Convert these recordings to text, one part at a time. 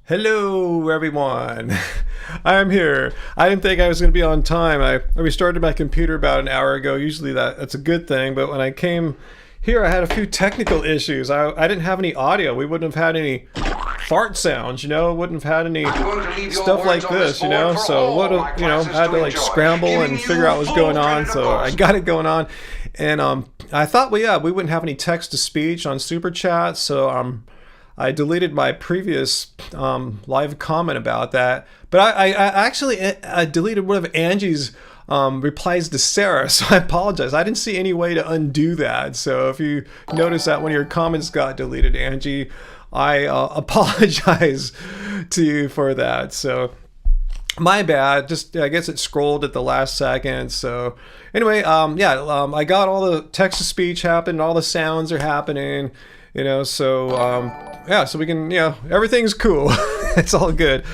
Hello, everyone. I'm here. I didn't think I was going to be on time. I restarted my computer about an hour ago. Usually that's a good thing, but when I came here, I had a few technical issues. I didn't have any audio. We wouldn't have had any fart sounds, wouldn't have had any stuff like this, so what, I had to like scramble and figure out what's going on. So I got it going on. And I thought, we wouldn't have any text to speech on Super Chat. So I deleted my previous live comment about that, but I actually deleted one of Angie's replies to Sarah, so I apologize. I didn't see any way to undo that. So if you notice that one of your comments got deleted, Angie, I apologize to you for that. So my bad. Just I guess it scrolled at the last second. So anyway, I got all the text to speech happening, all the sounds are happening. So we can, everything's cool. It's all good.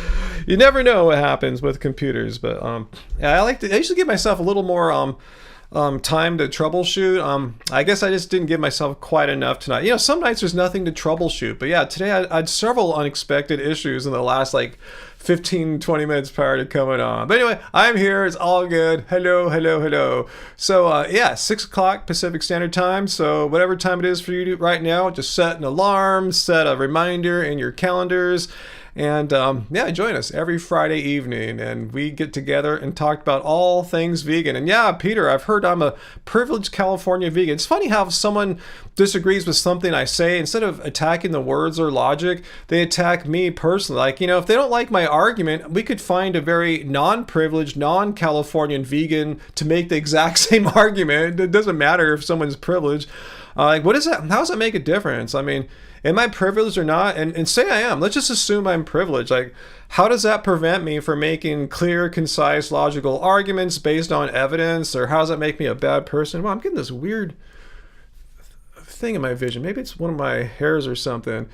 You never know what happens with computers, but I usually give myself a little more time to troubleshoot. I guess I just didn't give myself quite enough tonight. Some nights there's nothing to troubleshoot, but yeah, today I had several unexpected issues in the last 15-20 minutes prior to coming on. But anyway, I'm here. It's all good. Hello. So 6 o'clock Pacific Standard Time. So whatever time it is for you right now, just set an alarm, set a reminder in your calendars. And join us every Friday evening, and we get together and talk about all things vegan. And yeah, Peter, I've heard I'm a privileged California vegan. It's funny how if someone disagrees with something I say, instead of attacking the words or logic, they attack me personally. If they don't like my argument, we could find a very non-privileged, non-Californian vegan to make the exact same argument. It doesn't matter if someone's privileged. What is that? How does that make a difference? Am I privileged or not? And say I am. Let's just assume I'm privileged. How does that prevent me from making clear, concise, logical arguments based on evidence? Or how does that make me a bad person? Well, I'm getting this weird thing in my vision. Maybe it's one of my hairs or something.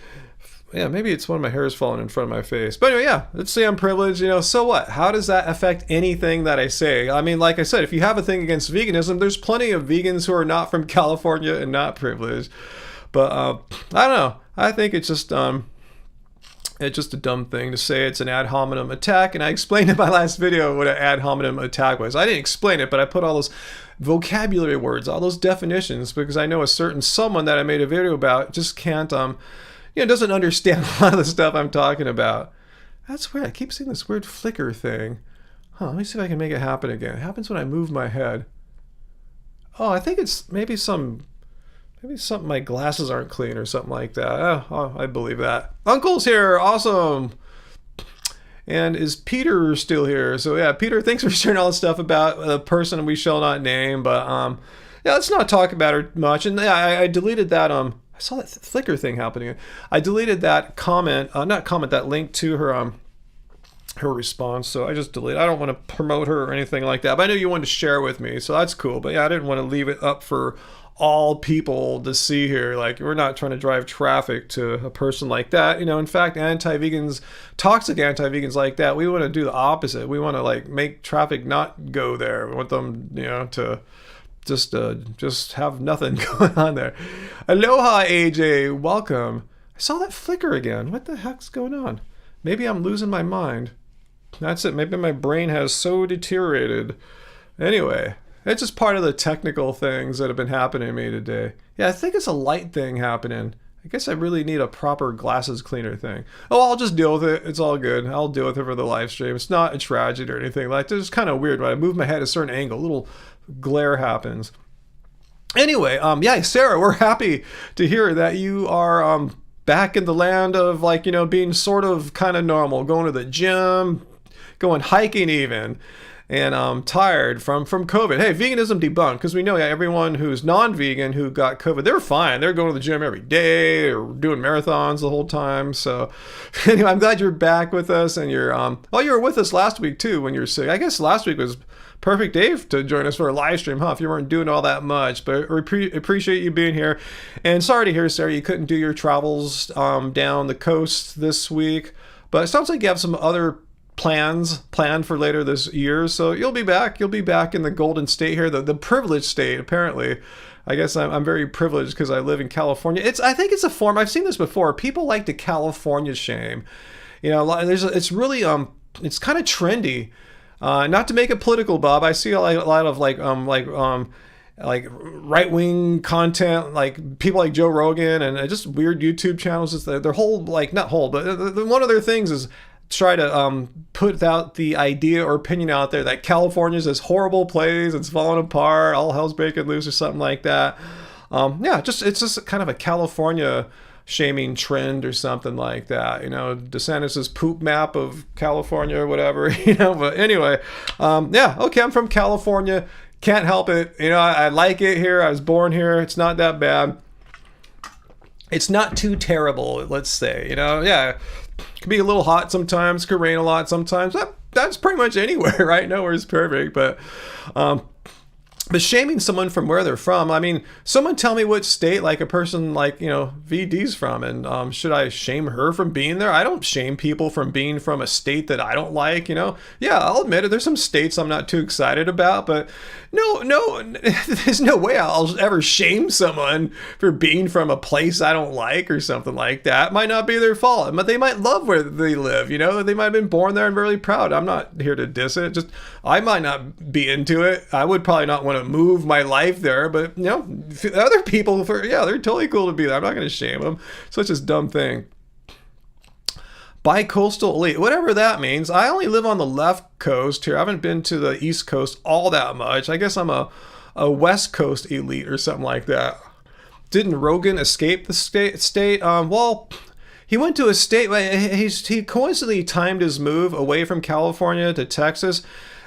Yeah, maybe it's one of my hairs falling in front of my face. But anyway, let's say I'm privileged, so what? How does that affect anything that I say? Like I said, if you have a thing against veganism, there's plenty of vegans who are not from California and not privileged. But I don't know. I think it's just a dumb thing to say. It's an ad hominem attack, and I explained in my last video what an ad hominem attack was. I didn't explain it, but I put all those vocabulary words, all those definitions, because I know a certain someone that I made a video about just can't, doesn't understand a lot of the stuff I'm talking about. That's weird. I keep seeing this weird flicker thing. Let me see if I can make it happen again. It happens when I move my head. Oh, I think it's maybe something, my glasses aren't clean or something like that. Oh, I believe that. Uncle's here. Awesome. And is Peter still here? So yeah, Peter, thanks for sharing all this stuff about the person we shall not name. But let's not talk about her much. And yeah, I deleted that. I saw that flicker thing happening. I deleted that comment, that link to her her response. So I just deleted. I don't want to promote her or anything like that. But I know you wanted to share with me, so that's cool. But yeah, I didn't want to leave it up for all people to see here. We're not trying to drive traffic to a person like that. In fact, anti-vegans, toxic anti-vegans like that, we want to do the opposite. We want to make traffic not go there. We want them, to just have nothing going on there. Aloha, AJ, welcome. I saw that flicker again. What the heck's going on? Maybe I'm losing my mind. That's it. Maybe my brain has so deteriorated. Anyway, it's just part of the technical things that have been happening to me today. Yeah, I think it's a light thing happening. I guess I really need a proper glasses cleaner thing. Oh, I'll just deal with it. It's all good. I'll deal with it for the live stream. It's not a tragedy or anything like that. It's kind of weird when I move my head a certain angle. A little glare happens. Anyway, Sarah, we're happy to hear that you are back in the land of being sort of kind of normal, going to the gym, going hiking even. And I'm tired from COVID. Hey, veganism debunked, because we know everyone who's non-vegan who got COVID, they're fine. They're going to the gym every day or doing marathons the whole time. So anyway, I'm glad you're back with us, and you're you were with us last week too when you were sick. I guess last week was perfect day to join us for a live stream, if you weren't doing all that much. But we appreciate you being here. And sorry to hear, Sarah, you couldn't do your travels down the coast this week. But it sounds like you have some other planned for later this year, so you'll be back in the golden state here, the privileged state. Apparently, I guess I'm very privileged because I live in California. I think it's a form, I've seen this before, people like to California shame, You know, it's really it's kind of trendy. Not to make it political, Bob. I see a lot of like right-wing content, like people like Joe Rogan and just weird YouTube channels. It's their whole, like, not whole, but one of their things is try to put out the idea or opinion out there that California's this horrible place, it's falling apart, all hell's breaking loose or something like that. Yeah, it's just kind of a California shaming trend or something like that. You know, DeSantis's poop map of California or whatever, you know. But anyway, yeah, okay, I'm from California. Can't help it. You know, I like it here. I was born here. It's not that bad. It's not too terrible, let's say. You know, yeah, it can be a little hot sometimes. Could rain a lot sometimes. That's pretty much anywhere, right? Nowhere's perfect. But shaming someone from where they're from, I mean, someone tell me what state, like a person like, you know, VD's from, and should I shame her from being there? I don't shame people from being from a state that I don't like, you know? Yeah, I'll admit it, there's some states I'm not too excited about, but no, there's no way I'll ever shame someone for being from a place I don't like or something like that. It might not be their fault, but they might love where they live, you know? They might have been born there and really proud. I'm not here to diss it, just I might not be into it. I would probably not want to move my life there, but you know, other people, yeah, they're totally cool to be there. I'm not going to shame them. Such a dumb thing. Bi-coastal elite, whatever that means. I only live on the left coast here. I haven't been to the East Coast all that much. I guess I'm a West Coast elite or something like that. Didn't Rogan escape the state? Well, he went to a state. He coincidentally timed his move away from California to Texas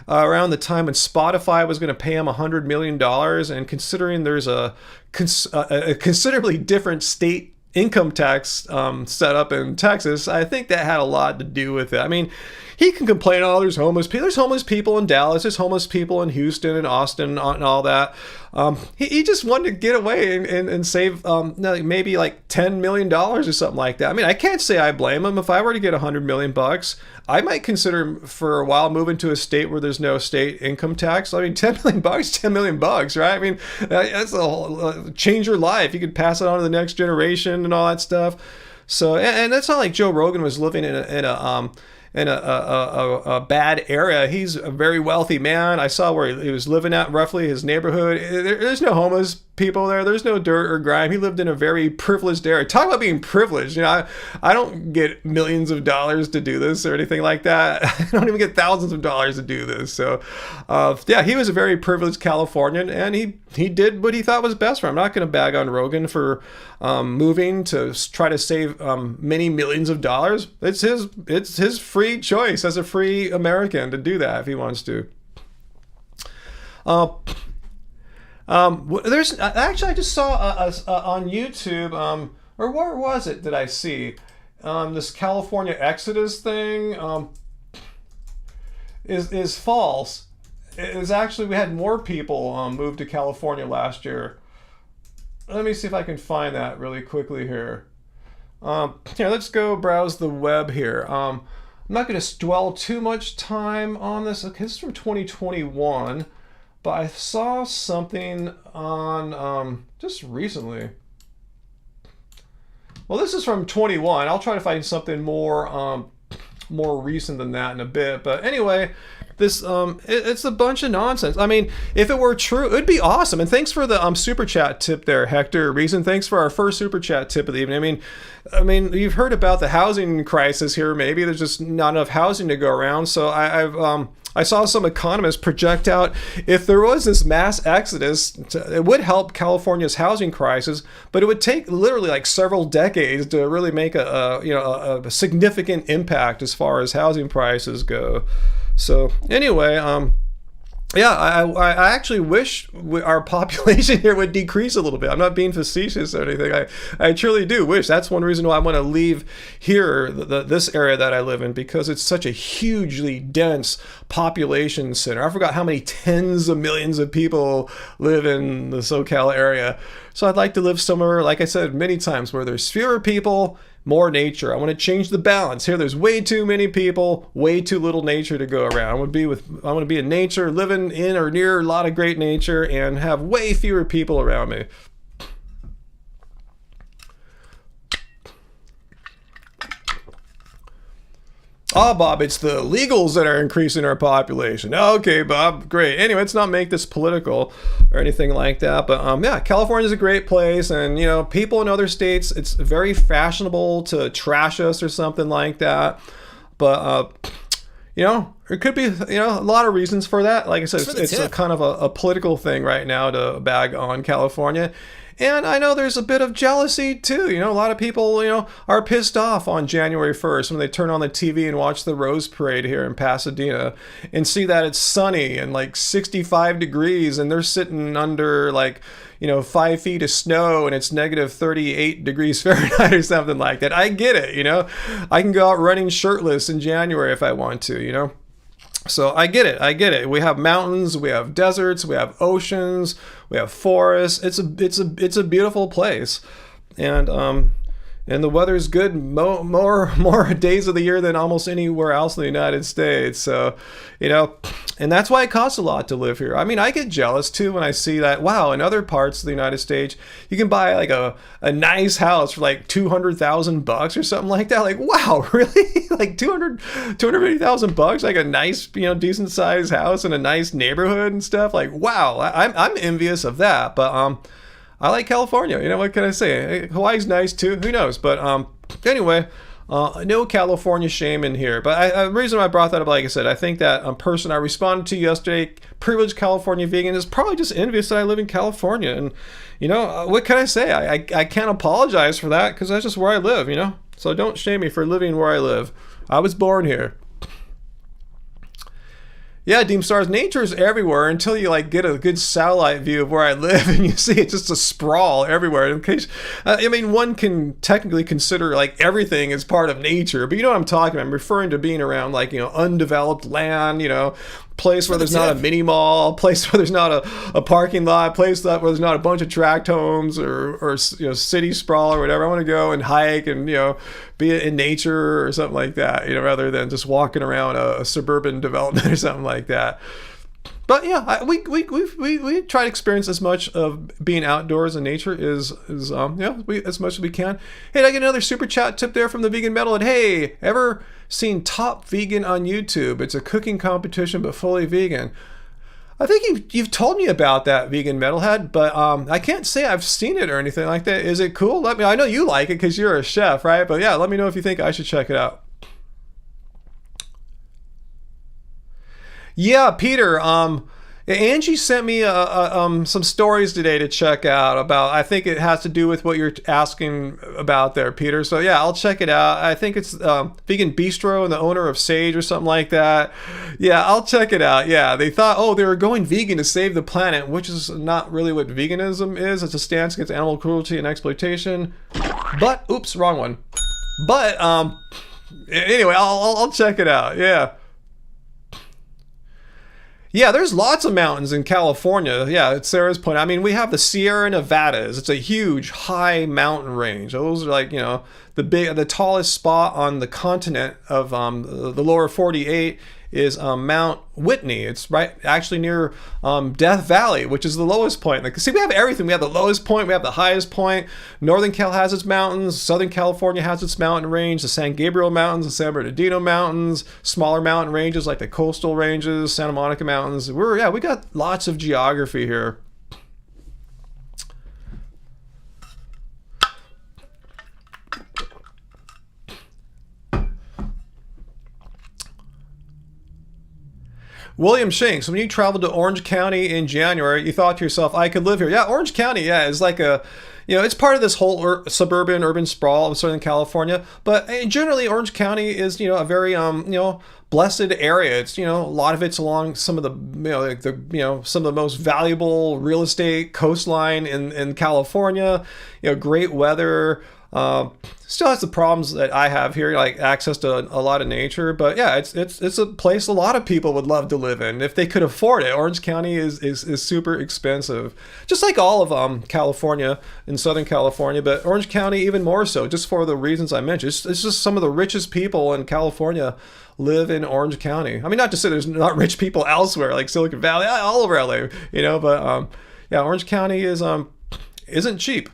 around the time when Spotify was going to pay him $100 million. And considering there's a considerably different state income tax set up in Texas, I think that had a lot to do with it. I mean, he can complain, oh, there's homeless people. There's homeless people in Dallas. There's homeless people in Houston and Austin and all that. He just wanted to get away and save maybe like $10 million or something like that. I mean, I can't say I blame him. If I were to get $100 million, I might consider for a while moving to a state where there's no state income tax. I mean, $10 million, $10 million, right? I mean, that's a whole, change your life. You could pass it on to the next generation and all that stuff. So, and it's not like Joe Rogan was living in a bad area. He's a very wealthy man. I saw where he was living at, roughly his neighborhood. There's no homeless people there. There's no dirt or grime. He lived in a very privileged area. Talk about being privileged. You know, I don't get millions of dollars to do this or anything like that. I don't even get thousands of dollars to do this. So, yeah, he was a very privileged Californian, and he did what he thought was best for him. I'm not going to bag on Rogan for moving to try to save many millions of dollars. It's his free choice as a free American to do that if he wants to. There's actually, I just saw on YouTube, or where was it that I see this California Exodus thing is false. It was actually, we had more people move to California last year. Let me see if I can find that really quickly here. Here, let's go browse the web here. I'm not going to dwell too much time on this. Okay, this is from 2021. But I saw something on just recently. Well, this is from 21. I'll try to find something more recent than that in a bit. But anyway, this it's a bunch of nonsense. I mean, if it were true, it'd be awesome. And thanks for the super chat tip there, Hector Reason. Thanks for our first super chat tip of the evening. I mean, you've heard about the housing crisis here. Maybe there's just not enough housing to go around. So I saw some economists project out if there was this mass exodus, it would help California's housing crisis, but it would take literally like several decades to really make a significant impact as far as housing prices go. So anyway, yeah, I actually wish our population here would decrease a little bit. I'm not being facetious or anything. I truly do wish. That's one reason why I want to leave here, this area that I live in, because it's such a hugely dense population center. I forgot how many tens of millions of people live in the SoCal area. So I'd like to live somewhere, like I said many times, where there's fewer people, more nature. I want to change the balance. Here there's way too many people, way too little nature to go around. I want to be in nature, living in or near a lot of great nature, and have way fewer people around me. Oh, Bob, it's the legals that are increasing our population. Okay, Bob, great. Anyway, let's not make this political or anything like that. But yeah, California's a great place, and people in other states, it's very fashionable to trash us or something like that. But there could be a lot of reasons for that. Like I said, it's a kind of a political thing right now to bag on California. And I know there's a bit of jealousy too. A lot of people, are pissed off on January 1st when they turn on the TV and watch the Rose Parade here in Pasadena and see that it's sunny and like 65 degrees and they're sitting under 5 feet of snow and it's negative 38 degrees Fahrenheit or something like that. I get it, I can go out running shirtless in January if I want to, So I get it. We have mountains, we have deserts, we have oceans, we have forests. It's a beautiful place, and the weather's good more days of the year than almost anywhere else in the United States. So, and that's why it costs a lot to live here. I mean, I get jealous too when I see that, wow, in other parts of the United States, you can buy like a nice house for like $200,000 or something like that. Like, wow, really? Like $250,000, like a nice, decent sized house in a nice neighborhood and stuff. Like, wow, I'm envious of that. But, I like California. What can I say? Hawaii's nice too. Who knows? But anyway, no California shame in here. But the reason I brought that up, like I said, I think that person I responded to yesterday, privileged California vegan, is probably just envious that I live in California. And what can I say? I can't apologize for that because that's just where I live. So don't shame me for living where I live. I was born here. Yeah, Deem Stars, nature is everywhere until you get a good satellite view of where I live and you see it's just a sprawl everywhere. In case, one can technically consider everything as part of nature, but you know what I'm talking about. I'm referring to being around undeveloped land, place where there's not a mini mall, place where there's not a parking lot, place where there's not a bunch of tract homes or city sprawl or whatever. I want to go and hike and be in nature or something like that, rather than just walking around a suburban development or something like that. But yeah, we try to experience as much of being outdoors in nature as much as we can. Hey, did I get another super chat tip there from the Vegan Metal? And hey, ever seen Top Vegan on YouTube? It's a cooking competition but fully vegan. I think you've told me about that, Vegan Metalhead, but I can't say I've seen it or anything like that. Is it cool? I know you like it because you're a chef, right? But yeah, let me know if you think I should check it out. Yeah, Peter, Angie sent me some stories today to check out about, I think it has to do with what you're asking about there, Peter. So yeah, I'll check it out. I think it's Vegan Bistro and the owner of Sage or something like that. Yeah, I'll check it out. Yeah, they thought, they were going vegan to save the planet, which is not really what veganism is. It's a stance against animal cruelty and exploitation. But, oops, wrong one. But, anyway, I'll check it out. Yeah. Yeah, there's lots of mountains in California. Yeah, it's Sarah's point. I mean, we have the Sierra Nevadas. It's a huge, high mountain range. Those are the tallest spot on the continent of the lower 48 is Mount Whitney. It's actually near Death Valley, which is the lowest point. See, we have everything. We have the lowest point, we have the highest point. Northern Cal has its mountains. Southern California has its mountain range. The San Gabriel Mountains, the San Bernardino Mountains, smaller mountain ranges like the coastal ranges, Santa Monica Mountains. We got lots of geography here. William Shanks, when you traveled to Orange County in January, you thought to yourself, I could live here. Yeah, Orange County, is like it's part of this whole suburban urban sprawl of Southern California. But generally, Orange County is, a very, blessed area. It's, a lot of it's along some of the, some of the most valuable real estate coastline in California, great weather. Still has the problems that I have here, like access to a lot of nature. But yeah, it's a place a lot of people would love to live in if they could afford it. Orange County is super expensive, just like all of California in Southern California, but Orange County even more so, just for the reasons I mentioned. It's just some of the richest people in California live in Orange County. I mean, not to say there's not rich people elsewhere, like Silicon Valley, all over LA, but yeah, Orange County isn't cheap.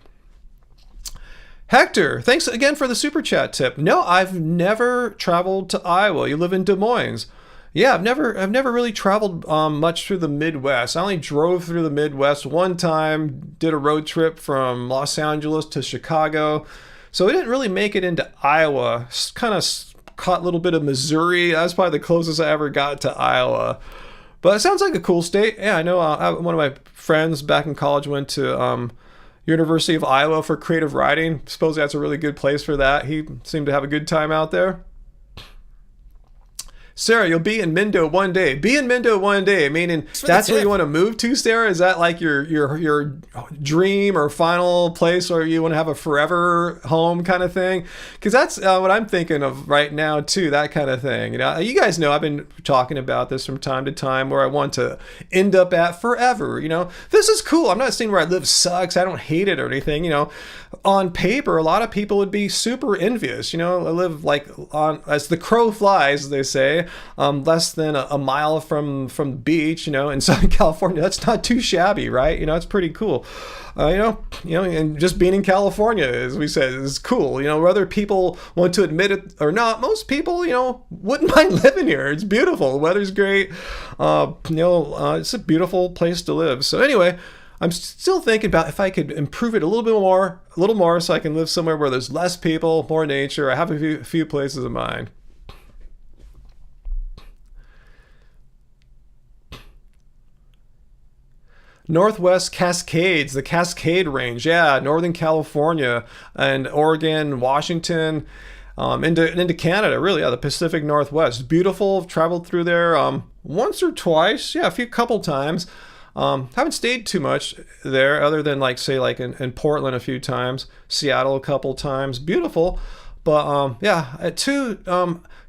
Hector, thanks again for the super chat tip. No, I've never traveled to Iowa. You live in Des Moines. Yeah, I've never really traveled much through the Midwest. I only drove through the Midwest one time, did a road trip from Los Angeles to Chicago. So we didn't really make it into Iowa. Kind of caught a little bit of Missouri. That's probably the closest I ever got to Iowa. But it sounds like a cool state. Yeah, I know one of my friends back in college went to University of Iowa for creative writing. Suppose that's a really good place for that. He seemed to have a good time out there. Sarah, you'll be in Mendo one day. Be in Mendo one day, meaning that's where you want to move to, Sarah? Is that like your dream or final place where you want to have a forever home kind of thing? Because that's what I'm thinking of right now too, that kind of thing. You know, you guys know I've been talking about this from time to time where I want to end up at forever. You know, this is cool. I'm not saying where I live sucks. I don't hate it or anything. You know, on paper, a lot of people would be super envious. You know, I live like on as the crow flies, as they say. Less than a mile from the beach, you know, in Southern California. That's not too shabby, right? You know, it's pretty cool. You know, and just being in California, as we said, is cool. You know, whether people want to admit it or not, most people, you know, wouldn't mind living here. It's beautiful. The weather's great. It's a beautiful place to live. So anyway, I'm still thinking about if I could improve it a little more, so I can live somewhere where there's less people, more nature. I have a few places in mind. Northwest Cascades, the Cascade Range, yeah, Northern California and Oregon, Washington, into Canada, really, yeah, the Pacific Northwest. Beautiful, traveled through there once or twice, yeah, couple times. Haven't stayed too much there other than like in Portland a few times, Seattle a couple times, beautiful. But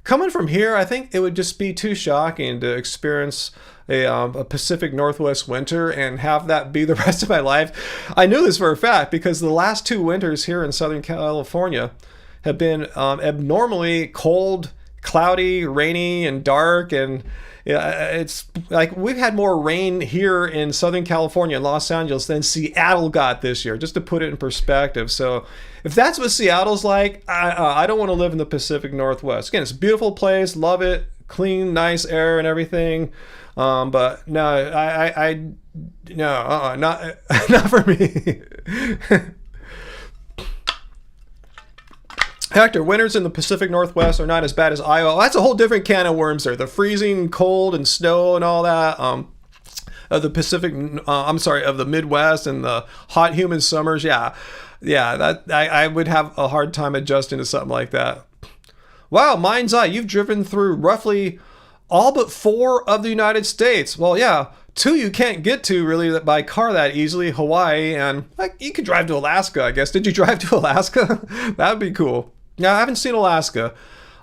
coming from here, I think it would just be too shocking to experience a Pacific Northwest winter and have that be the rest of my life. I knew this for a fact because the last 2 winters here in Southern California have been abnormally cold, cloudy, rainy, and dark. And it's like we've had more rain here in Southern California and Los Angeles than Seattle got this year, just to put it in perspective. So if that's what Seattle's like, I don't want to live in the Pacific Northwest. Again, it's a beautiful place, love it, clean, nice air and everything. But no, not for me. Hector, winters in the Pacific Northwest are not as bad as Iowa. That's a whole different can of worms there. The freezing cold and snow and all that. Of the Pacific, of the Midwest and the hot, humid summers. Yeah, that I would have a hard time adjusting to something like that. Wow, mind's eye, you've driven through roughly all but 4 of the United States. Well, yeah, 2 you can't get to really by car that easily, Hawaii, and like you could drive to Alaska, I guess. Did you drive to Alaska? That would be cool. Yeah, I haven't seen Alaska.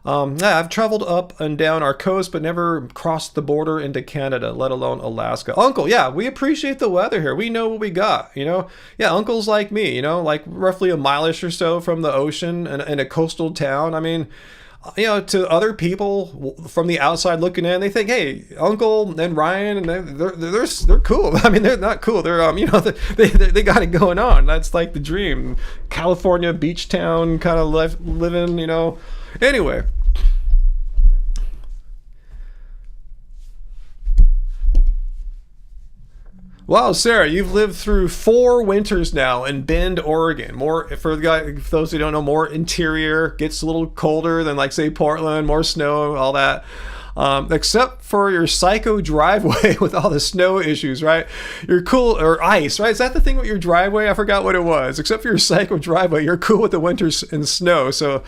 I've traveled up and down our coast, but never crossed the border into Canada, let alone Alaska. Uncle, yeah, we appreciate the weather here. We know what we got, you know? Yeah, uncle's like me, you know, like roughly a mile-ish or so from the ocean and in a coastal town. I mean, you know, to other people from the outside looking in, they think, hey, Uncle and Ryan, and they're cool. I mean, they're not cool. They're they got it going on. That's like the dream. California beach town kind of living, you know. Anyway. Wow, Sarah, you've lived through 4 winters now in Bend, Oregon. For those who don't know, more interior, gets a little colder than like say Portland, more snow, all that. Except for your psycho driveway with all the snow issues, right? You're cool, or ice, right? Is that the thing with your driveway? I forgot what it was. Except for your psycho driveway, you're cool with the winters and snow. So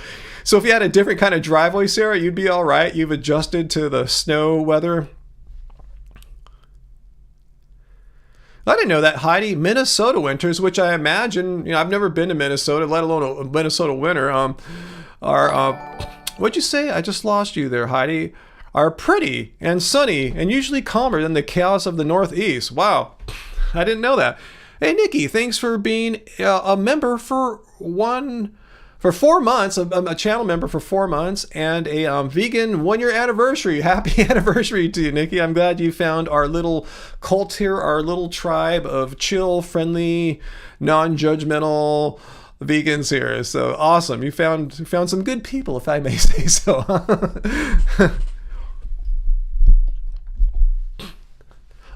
if you had a different kind of driveway, Sarah, you'd be all right. You've adjusted to the snow weather. I didn't know that, Heidi. Minnesota winters, which I imagine, you know, I've never been to Minnesota, let alone a Minnesota winter, what'd you say? I just lost you there, Heidi. Are pretty and sunny and usually calmer than the chaos of the Northeast. Wow, I didn't know that. Hey, Nikki, thanks for being a member for 4 months, a channel member for 4 months, and a vegan 1-year anniversary. Happy anniversary to you, Nikki. I'm glad you found our little cult here, our little tribe of chill, friendly, non-judgmental, vegans here. So awesome. You found some good people, if I may say so.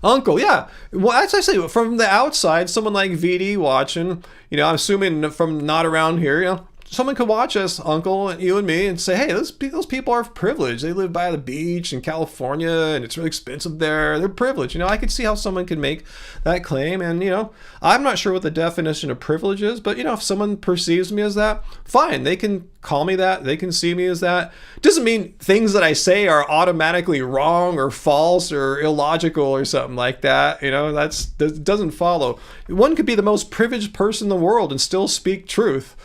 Uncle, yeah. Well, that's actually from the outside, someone like VD watching, I'm assuming from not around here, someone could watch us, Uncle, you and me, and say, hey, those people are privileged. They live by the beach in California, and it's really expensive there. They're privileged. I could see how someone could make that claim. And, I'm not sure what the definition of privilege is, but, if someone perceives me as that, fine. They can call me that. They can see me as that. Doesn't mean things that I say are automatically wrong or false or illogical or something like that. That doesn't follow. One could be the most privileged person in the world and still speak truth.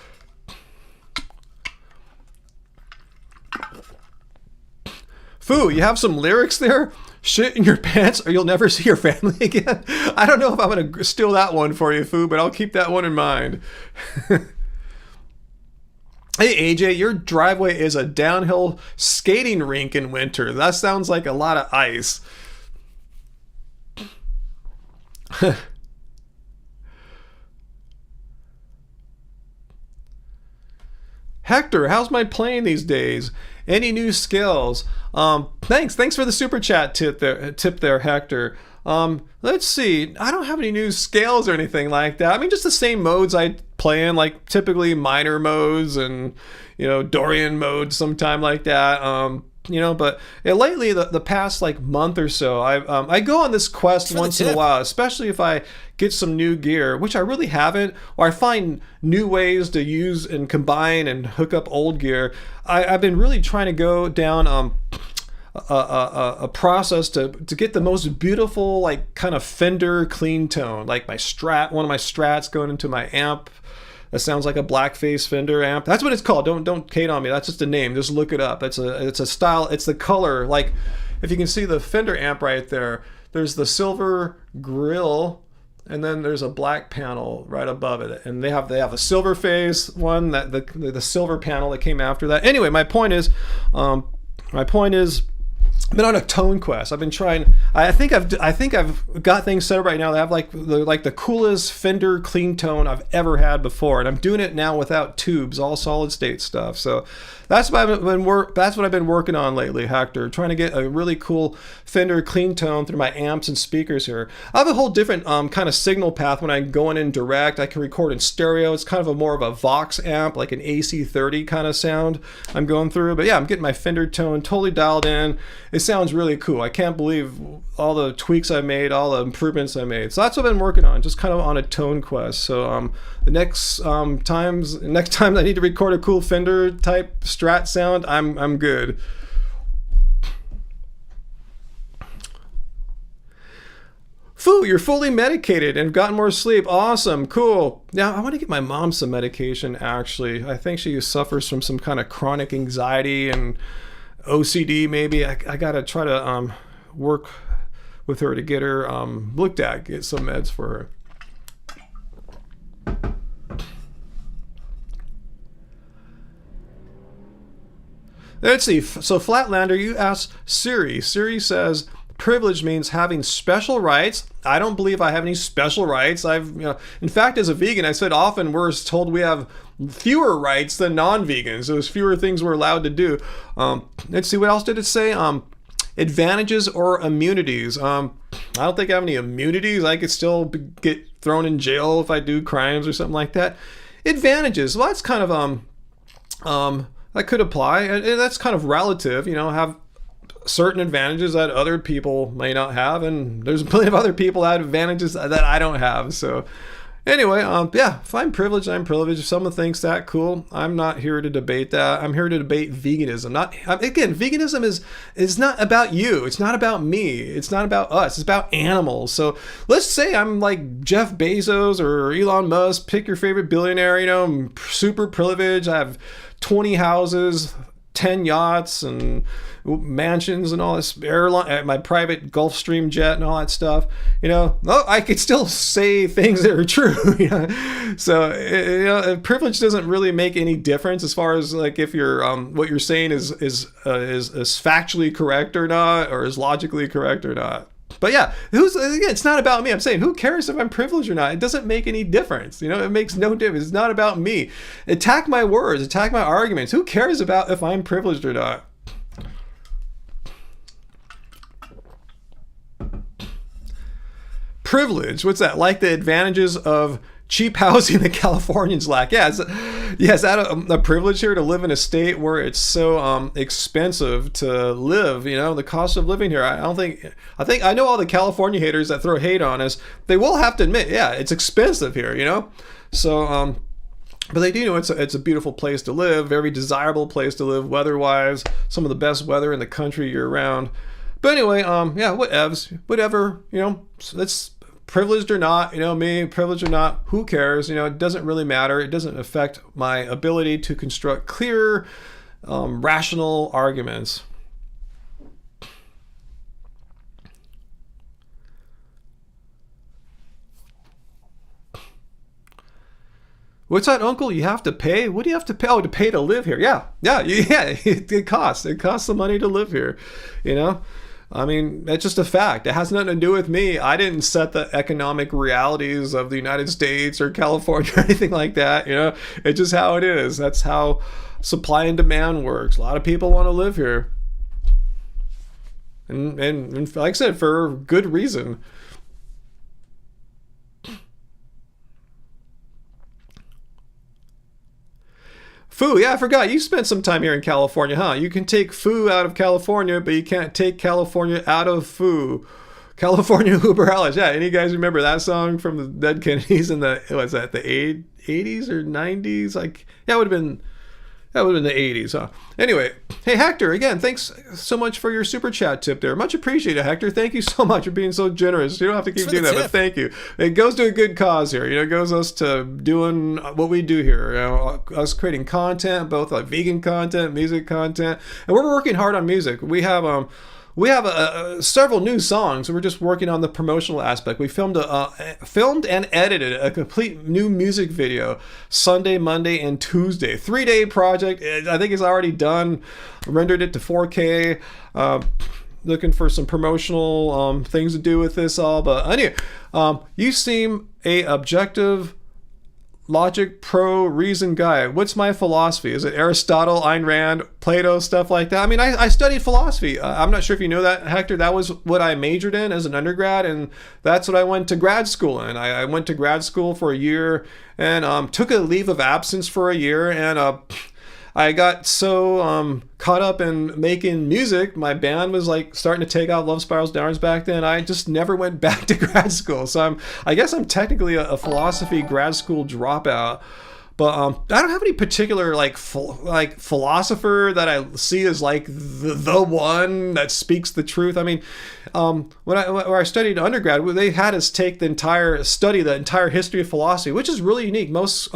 Foo, you have some lyrics there? Shit in your pants or you'll never see your family again? I don't know if I'm going to steal that one for you, Foo, but I'll keep that one in mind. Hey, AJ, your driveway is a downhill skating rink in winter. That sounds like a lot of ice. Hector, how's my playing these days? Any new skills? Thanks for the super chat tip there, Hector. Let's see. I don't have any new scales or anything like that. I mean, just the same modes I play in, like typically minor modes and Dorian mode sometime like that. But lately the past like month or so, I go on this quest once in a while, especially if I get some new gear, which I really haven't, or I find new ways to use and combine and hook up old gear. I've been really trying to go down a process to get the most beautiful like kind of Fender clean tone, like one of my strats going into my amp. That sounds like a blackface Fender amp. That's what it's called. Don't hate on me. That's just a name. Just look it up. It's a style. It's the color. Like if you can see the Fender amp right there, there's the silver grill, and then there's a black panel right above it. And they have a silver face one, that the silver panel that came after that. Anyway, my point is I've been on a tone quest. I've been trying. I think I've got things set up right now that have like the coolest Fender clean tone I've ever had before, and I'm doing it now without tubes, all solid state stuff. So that's what I've been working on lately, Hector. Trying to get a really cool Fender clean tone through my amps and speakers here. I have a whole different kind of signal path when I'm going in direct. I can record in stereo. It's kind of more of a Vox amp, like an AC30 kind of sound I'm going through. But yeah, I'm getting my Fender tone totally dialed in. It sounds really cool. I can't believe all the tweaks I made, all the improvements I made. So that's what I've been working on, just kind of on a tone quest. So the next time I need to record a cool Fender type Strat sound, I'm good. Foo, you're fully medicated and gotten more sleep. Awesome, cool. Now I want to get my mom some medication. Actually, I think she suffers from some kind of chronic anxiety and OCD maybe. I gotta try to work with her to get her looked at, get some meds for her. Let's see. So Flatlander, you asked Siri. Siri says privilege means having special rights. I don't believe I have any special rights. In fact, as a vegan, I said often we're told we have fewer rights than non-vegans. There's fewer things we're allowed to do. Let's see, what else did it say? Advantages or immunities. I don't think I have any immunities. I could still get thrown in jail if I do crimes or something like that. Advantages. Well, that's kind of that could apply, and that's kind of relative. Have certain advantages that other people may not have, and there's plenty of other people that have advantages that I don't have. So anyway, yeah, if I'm privileged, I'm privileged. If someone thinks that, cool. I'm not here to debate that. I'm here to debate veganism. Veganism is not about you. It's not about me. It's not about us. It's about animals. So let's say I'm like Jeff Bezos or Elon Musk. Pick your favorite billionaire. I'm super privileged. I have 20 houses, 10 yachts and mansions and all this, airline, my private Gulfstream jet and all that stuff. I could still say things that are true. So privilege doesn't really make any difference as far as like if you're what you're saying is factually correct or not, or is logically correct or not. But yeah, again, it's not about me. I'm saying, who cares if I'm privileged or not? It doesn't make any difference. It makes no difference. It's not about me. Attack my words, attack my arguments. Who cares about if I'm privileged or not? Privilege, what's that? Like the advantages of cheap housing that Californians lack. Yeah, is that a privilege here to live in a state where it's so expensive to live? The cost of living here. I know all the California haters that throw hate on us. They will have to admit, yeah, it's expensive here. So, but they do know it's a beautiful place to live, very desirable place to live weather-wise. Some of the best weather in the country year-round. But anyway, yeah, whatever. It's privileged or not, me, privileged or not, who cares? It doesn't really matter. It doesn't affect my ability to construct clear, rational arguments. What's that, Uncle? You have to pay? What do you have to pay? Oh, to pay to live here. Yeah. It costs. It costs the money to live here, I mean, that's just a fact. It has nothing to do with me. I didn't set the economic realities of the United States or California or anything like that. It's just how it is. That's how supply and demand works. A lot of people want to live here. And like I said, for good reason. Foo, yeah, I forgot. You spent some time here in California, huh? You can take foo out of California, but you can't take California out of foo. California Uber Alles. Yeah, any guys remember that song from the Dead Kennedys in the 80s or 90s? That would have been the 80s, huh? Anyway, hey, Hector, again, thanks so much for your super chat tip there. Much appreciated, Hector. Thank you so much for being so generous. You don't have to keep doing that, but thank you. It goes to a good cause here. It goes us to doing what we do here. Us creating content, both like vegan content, music content, and we're working hard on music. We have several new songs. We're just working on the promotional aspect. We filmed and edited a complete new music video Sunday, Monday, and Tuesday. 3-day project. I think it's already done. Rendered it to 4K. Looking for some promotional things to do with this all. But anyway, you seem a objective, logic, pro, reason guy. What's my philosophy? Is it Aristotle, Ayn Rand, Plato, stuff like that? I mean, I studied philosophy. I'm not sure if you know that, Hector. That was what I majored in as an undergrad, and that's what I went to grad school in. I went to grad school for a year and took a leave of absence for a year, and I got so caught up in making music. My band was starting to take out Love Spirals Downwards back then. I just never went back to grad school. So I guess I'm technically a philosophy grad school dropout. But I don't have any particular philosopher that I see as the one that speaks the truth. I mean, where I studied undergrad, they had us study the entire history of philosophy, which is really unique. Most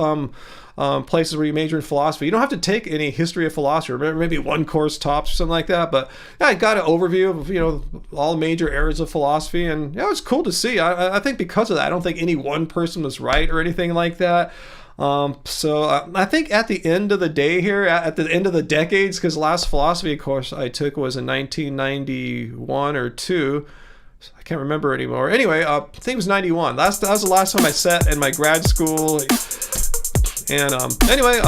places where you major in philosophy, you don't have to take any history of philosophy, or maybe one course tops or something like that. But yeah, I got an overview of all major areas of philosophy, and yeah, it was cool to see. I think because of that, I don't think any one person was right or anything like that. So I think at the end of the day here, at the end of the decades, because the last philosophy course I took was in 1991 or 2. I can't remember anymore. Anyway, I think it was 91. That was the last time I sat in my grad school. And anyway,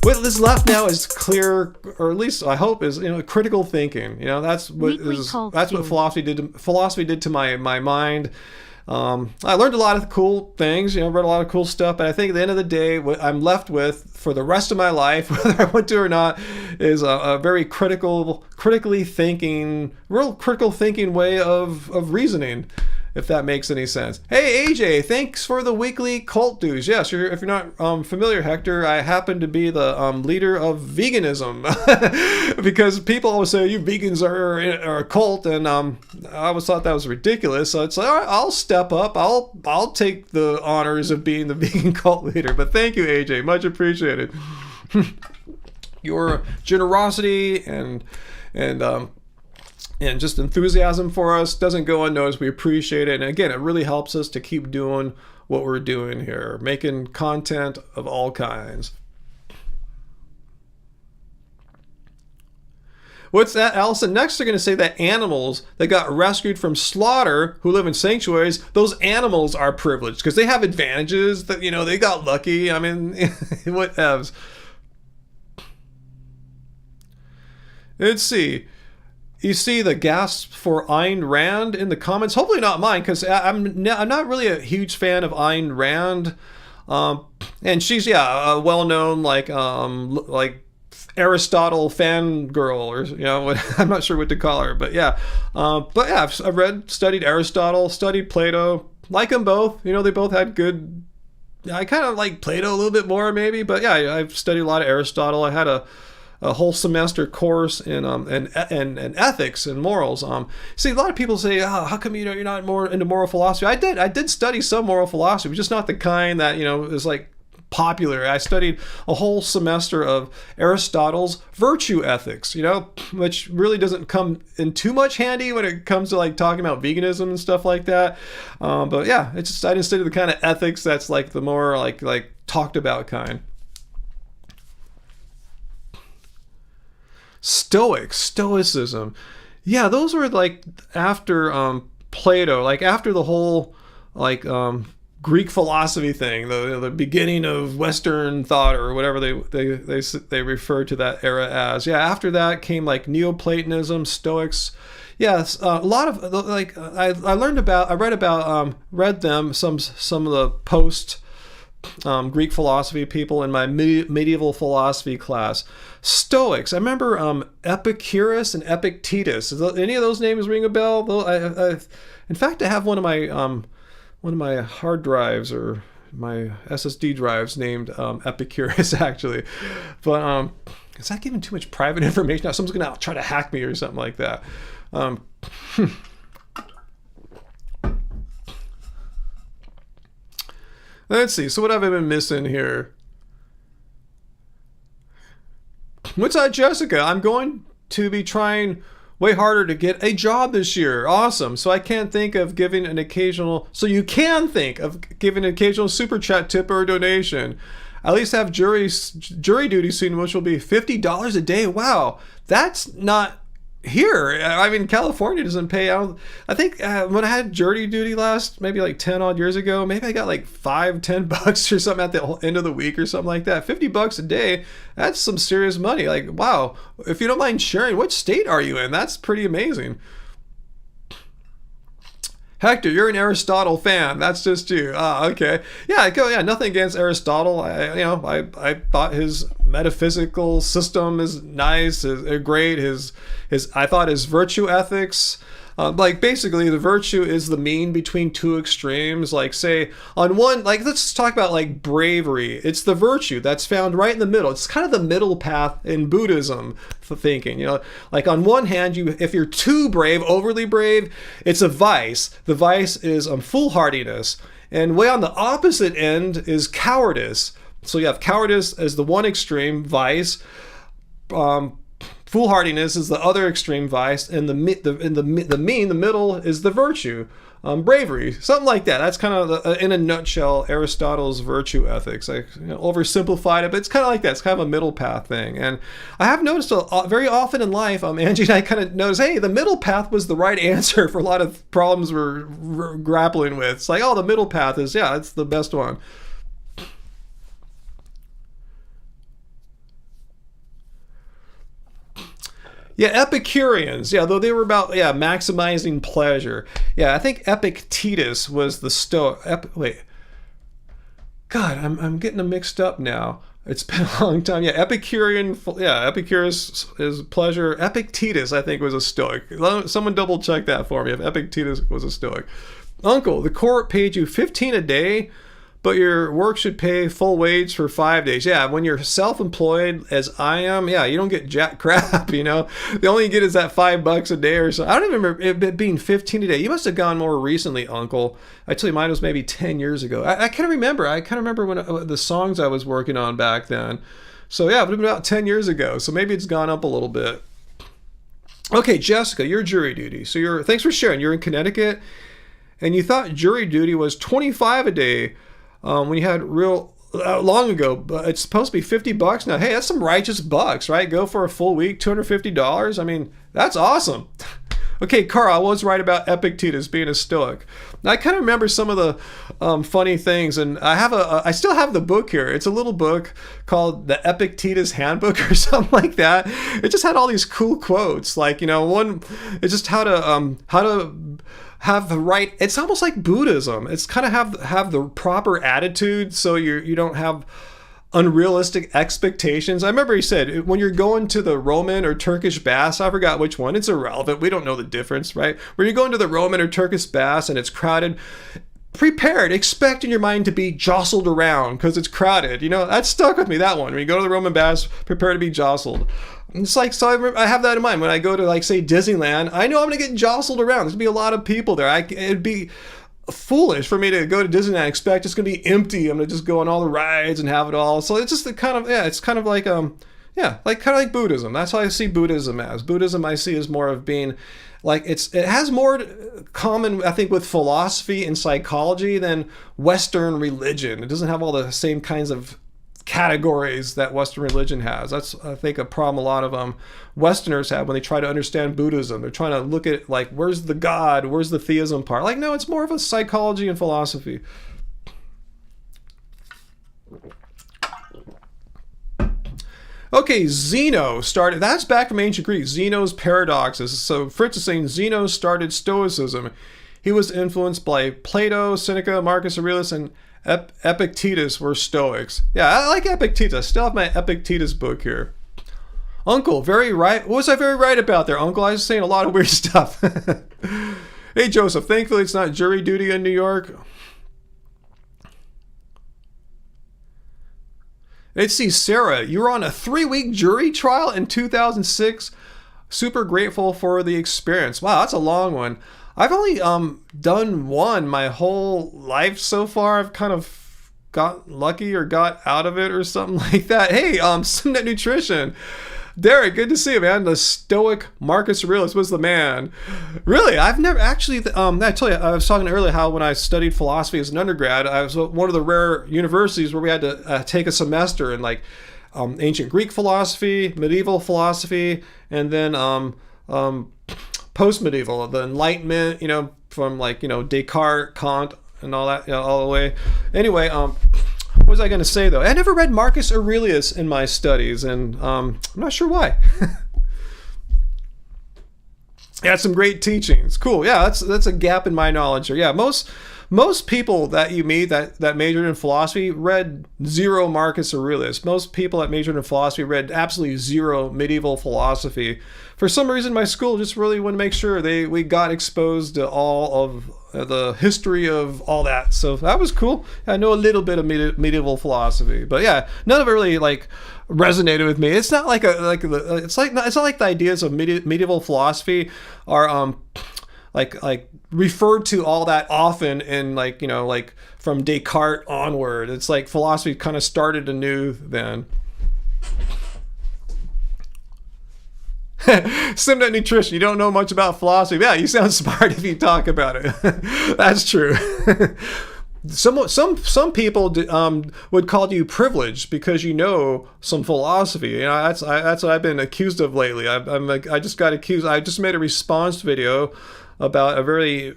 what is left now is clear, or at least I hope is critical thinking. That's what philosophy did to my mind. I learned a lot of cool things, read a lot of cool stuff, but I think at the end of the day, what I'm left with for the rest of my life, whether I want to or not, is a very critical thinking way of reasoning, if that makes any sense. Hey, AJ, thanks for the weekly cult dues. Yes, if you're not familiar, Hector, I happen to be the leader of veganism, because people always say you vegans are a cult, and I always thought that was ridiculous. So it's like, all right, I'll step up. I'll take the honors of being the vegan cult leader. But thank you, AJ, much appreciated. Your generosity and just enthusiasm for us doesn't go unnoticed. We appreciate it. And again, it really helps us to keep doing what we're doing here, making content of all kinds. What's that, Allison? Next, they're going to say that animals that got rescued from slaughter, who live in sanctuaries, those animals are privileged because they have advantages that, they got lucky. I mean, what evs? Let's see. You see the gasp for Ayn Rand in the comments. Hopefully not mine, because I'm not really a huge fan of Ayn Rand. And she's a well-known like Aristotle fangirl, or I'm not sure what to call her, but yeah. I've studied Aristotle, studied Plato. Like them both. They both had good. I kind of like Plato a little bit more maybe, but yeah, I've studied a lot of Aristotle. I had a whole semester course in ethics and morals. See, a lot of people say, how come you're not more into moral philosophy? I did study some moral philosophy, but just not the kind that is like popular. I studied a whole semester of Aristotle's virtue ethics, which really doesn't come in too much handy when it comes to like talking about veganism and stuff like that. But yeah, it's just I didn't study the kind of ethics that's like the more like talked about kind. Stoicism. Yeah, those were like after Plato, like after the whole like Greek philosophy thing, the beginning of Western thought or whatever they refer to that era as. Yeah, after that came like Neoplatonism, Stoics. Yes, a lot of like I read them some of the post Greek philosophy people in my medieval philosophy class. Stoics. I remember Epicurus and Epictetus. Does any of those names ring a bell? In fact, I have one of my hard drives or my SSD drives named Epicurus actually. But is that giving too much private information? Now someone's gonna try to hack me or something like that. Let's see. So what have I been missing here? What's up, Jessica? I'm going to be trying way harder to get a job this year. Awesome. So I can't think of giving an occasional. So you can think of giving an occasional super chat tip or donation. At least have jury duty soon, which will be $50 a day. Wow, that's not here. I mean, California doesn't pay out. I think when I had jury duty last, maybe like 10 odd years ago, maybe I got like $5-10 or something at the end of the week or something like that. $50 a day, that's some serious money. Like, wow. If you don't mind sharing, what state are you in? That's pretty amazing. Hector, you're an Aristotle fan. That's just you. Okay. Yeah, nothing against Aristotle. I thought his metaphysical system is nice, is great. I thought his virtue ethics, like basically the virtue is the mean between two extremes. Like say on one, like let's talk about like bravery. It's the virtue that's found right in the middle. It's kind of the middle path in Buddhism for thinking. Like on one hand, if you're too brave, overly brave, it's a vice. The vice is foolhardiness, and way on the opposite end is cowardice. So you have cowardice as the one extreme vice. Foolhardiness is the other extreme vice, and the middle is the virtue, bravery, something like that. That's kind of in a nutshell Aristotle's virtue ethics. I oversimplified it, but it's kind of like that. It's kind of a middle path thing. And I have noticed very often in life, Angie and I kind of notice, hey, the middle path was the right answer for a lot of problems we're grappling with. It's like, oh, the middle path is, it's the best one. Yeah, Epicureans. Yeah, though they were about maximizing pleasure. Yeah, I think Epictetus was the Stoic. Wait, God, I'm getting them mixed up now. It's been a long time. Yeah, Epicurean. Yeah, Epicurus is pleasure. Epictetus, I think, was a Stoic. Someone double check that for me. If Epictetus was a Stoic. Uncle, the court paid you $15 a day, but your work should pay full wage for 5 days. Yeah, when you're self-employed, as I am, you don't get jack crap, The only you get is that $5 a day or so. I don't even remember it being 15 a day. You must have gone more recently, Uncle. Actually, mine was maybe 10 years ago. I can't remember. I can't remember when the songs I was working on back then. So yeah, it would have been about 10 years ago. So maybe it's gone up a little bit. Okay, Jessica, your jury duty. So thanks for sharing. You're in Connecticut, and you thought jury duty was $25 a day. When you had real long ago, but it's supposed to be $50 now. Hey, that's some righteous bucks, right? Go for a full week, $250. I mean, that's awesome. Okay, Carl, I was right about Epictetus being a Stoic. Now, I kind of remember some of the funny things, and I still have the book here. It's a little book called the Epictetus Handbook or something like that. It just had all these cool quotes, like, you know, one, it's just how to have the right. It's almost like Buddhism. It's kind of have the proper attitude, so you don't have unrealistic expectations. I remember he said, when you're going to the Roman or Turkish baths, I forgot which one, it's irrelevant, we don't know the difference, right? When you're going to the Roman or Turkish baths and it's crowded, prepared, expect in your mind to be jostled around because it's crowded. You know, that stuck with me, that one. When you go to the Roman baths, prepare to be jostled. It's like, so I have that in mind. When I go to, like, say, Disneyland, I know I'm going to get jostled around. There's going to be a lot of people there. It'd be foolish for me to go to Disney and expect it's going to be empty. I'm going to just go on all the rides and have it all. So it's just the kind of, it's kind of like, like Buddhism. That's how I see Buddhism as. Buddhism I see as more of being like, it has more common, I think, with philosophy and psychology than Western religion. It doesn't have all the same kinds of categories that Western religion has. That's, I think, a problem a lot of Westerners have when they try to understand Buddhism. They're trying to look at, like, where's the God, where's the theism part? Like, no, it's more of a psychology and philosophy. Okay, Zeno started, that's back from ancient Greek, Zeno's paradoxes. So Fritz is saying Zeno started Stoicism. He was influenced by Plato, Seneca, Marcus Aurelius, and Epictetus were Stoics. Yeah, I like Epictetus. I still have my Epictetus book here. Uncle, very right. What was I very right about there, Uncle? I was saying a lot of weird stuff. Hey, Joseph, thankfully it's not jury duty in New York. Let's see, Sarah, you were on a 3-week jury trial in 2006. Super grateful for the experience. Wow, that's a long one. I've only done one my whole life so far. I've kind of got lucky or got out of it or something like that. Hey, Simnet Nutrition. Derek, good to see you, man. The Stoic Marcus Aurelius was the man. Really, I've never actually, I tell you, I was talking earlier how when I studied philosophy as an undergrad, I was one of the rare universities where we had to take a semester in, like, ancient Greek philosophy, medieval philosophy, and then post-medieval, the Enlightenment, you know, from, like, you know, Descartes, Kant, and all that, you know, all the way. Anyway, what was I going to say, though? I never read Marcus Aurelius in my studies, and I'm not sure why. He had some great teachings. Cool. Yeah, that's a gap in my knowledge here. Yeah, most people that you meet that majored in philosophy read zero Marcus Aurelius. Most people that majored in philosophy read absolutely zero medieval philosophy. For some reason, my school just really wanted to make sure we got exposed to all of the history of all that. So that was cool. I know a little bit of medieval philosophy, but yeah, none of it really, like, resonated with me. It's not like it's not like the ideas of medieval philosophy are like referred to all that often in, like, you know, like from Descartes onward. It's like philosophy kind of started anew then. Simnet Nutrition, you don't know much about philosophy. Yeah, you sound smart if you talk about it. That's true. Some people would call you privileged because you know some philosophy. You know, that's what I've been accused of lately. I just got accused. I just made a response video about a very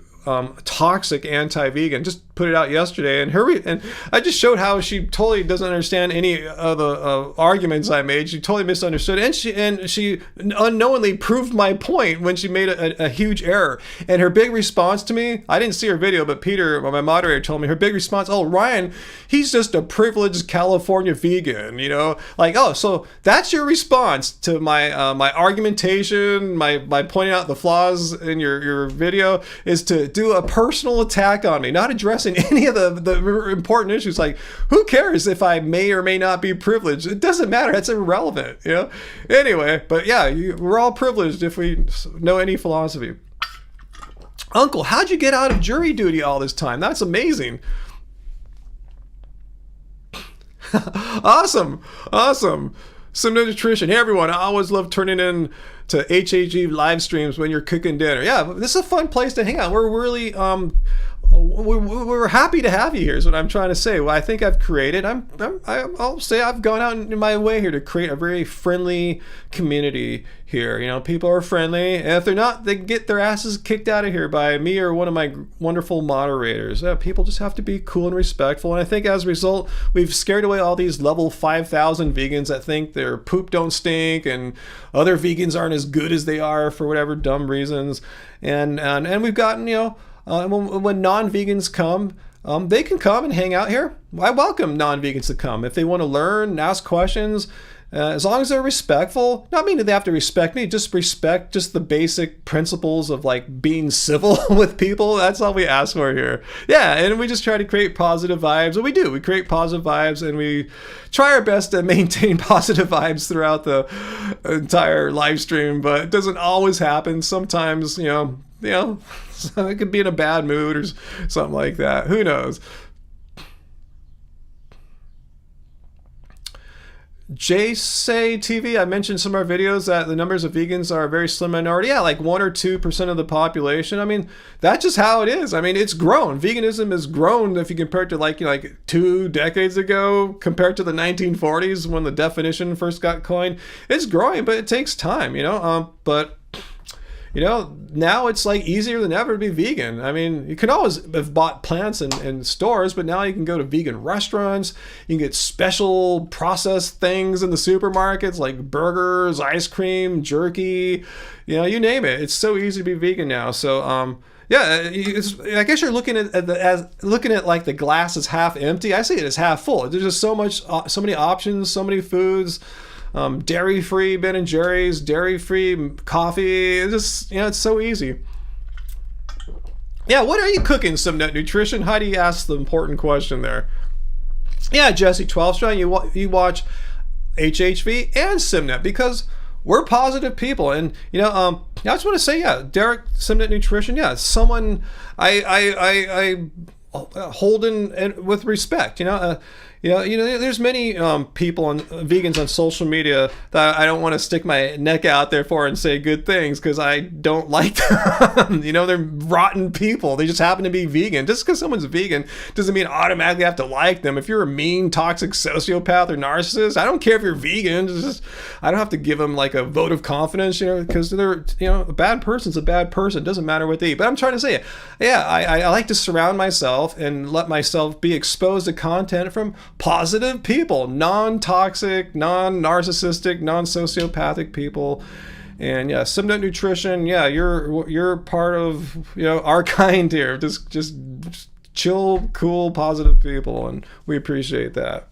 toxic anti-vegan. Just put it out yesterday, and I just showed how she totally doesn't understand any of the arguments I made. She totally misunderstood, and she unknowingly proved my point when she made a huge error. And her big response to me, I didn't see her video, but Peter, my moderator, told me her big response, oh, Ryan, he's just a privileged California vegan, you know, like, oh, so that's your response to my my argumentation, my pointing out the flaws in your video, is to do a personal attack on me, not addressing any of the important issues. Like, who cares if I may or may not be privileged? It doesn't matter. That's irrelevant, you know? Anyway, but yeah, we're all privileged if we know any philosophy. Uncle, how'd you get out of jury duty all this time? That's amazing. Awesome. Some nutrition. Hey, everyone, I always love turning in to HAG live streams when you're cooking dinner. Yeah, this is a fun place to hang out. We're really we're happy to have you here is what I'm trying to say. Well, I think I've created, I'll say I've gone out in my way here to create a very friendly community here. You know, people are friendly, and if they're not, they can get their asses kicked out of here by me or one of my wonderful moderators. People just have to be cool and respectful, and I think as a result, we've scared away all these level 5,000 vegans that think their poop don't stink and other vegans aren't as good as they are for whatever dumb reasons, and we've gotten, you know, when non-vegans come, they can come and hang out here. I welcome non-vegans to come if they want to learn, ask questions, as long as they're respectful. Not meaning they have to respect me, just respect just the basic principles of like being civil with people. That's all we ask for here. Yeah, and we just try to create positive vibes. What we do, we create positive vibes, and we try our best to maintain positive vibes throughout the entire live stream, but it doesn't always happen. Sometimes, you know, so it could be in a bad mood or something like that. Who knows? JSay TV, I mentioned some of our videos that the numbers of vegans are a very slim minority. Yeah, like 1 or 2% of the population. I mean, that's just how it is. I mean, it's grown. Veganism has grown if you compare it to like 2 decades ago compared to the 1940s when the definition first got coined. It's growing, but it takes time, you know. But you know, now it's like easier than ever to be vegan. I mean, you can always have bought plants in stores, but now you can go to vegan restaurants. You can get special processed things in the supermarkets like burgers, ice cream, jerky, you know, you name it. It's so easy to be vegan now. So, yeah, I guess you're looking at like the glass is half empty. I see it as half full. There's just so many options, so many foods. Dairy-free Ben and Jerry's, dairy-free coffee. It's just, you know, it's so easy. Yeah, what are you cooking, Simnet Nutrition? Heidi asked the important question there. Yeah, Jesse 12 Strong, you watch HHV and Simnet because we're positive people, and you know, I just want to say, yeah, Derek, Simnet Nutrition, yeah, someone I hold in with respect, you know. There's many people and vegans on social media that I don't want to stick my neck out there for and say good things because I don't like them. You know, they're rotten people. They just happen to be vegan. Just because someone's vegan doesn't mean I automatically have to like them. If you're a mean, toxic sociopath or narcissist, I don't care if you're vegan. I don't have to give them like a vote of confidence, you know, because they're, you know, a bad person's a bad person. It doesn't matter what they eat. But I'm trying to say, yeah, I like to surround myself and let myself be exposed to content from positive people, non-toxic, non-narcissistic, non-sociopathic people. And yeah, Simnet Nutrition, yeah, you're part of, you know, our kind here. Just chill, cool, positive people, and we appreciate that.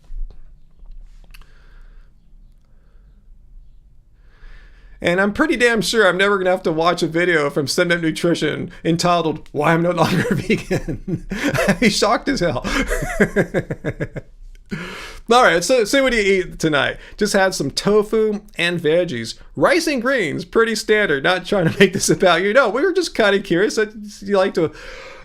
And I'm pretty damn sure I'm never going to have to watch a video from Simnet Nutrition entitled, "Why I'm No Longer Vegan." I'd be shocked as hell. All right, so see what you eat tonight. Just had some tofu and veggies. Rice and greens, pretty standard. Not trying to make this about you. No, we were just kind of curious that you like to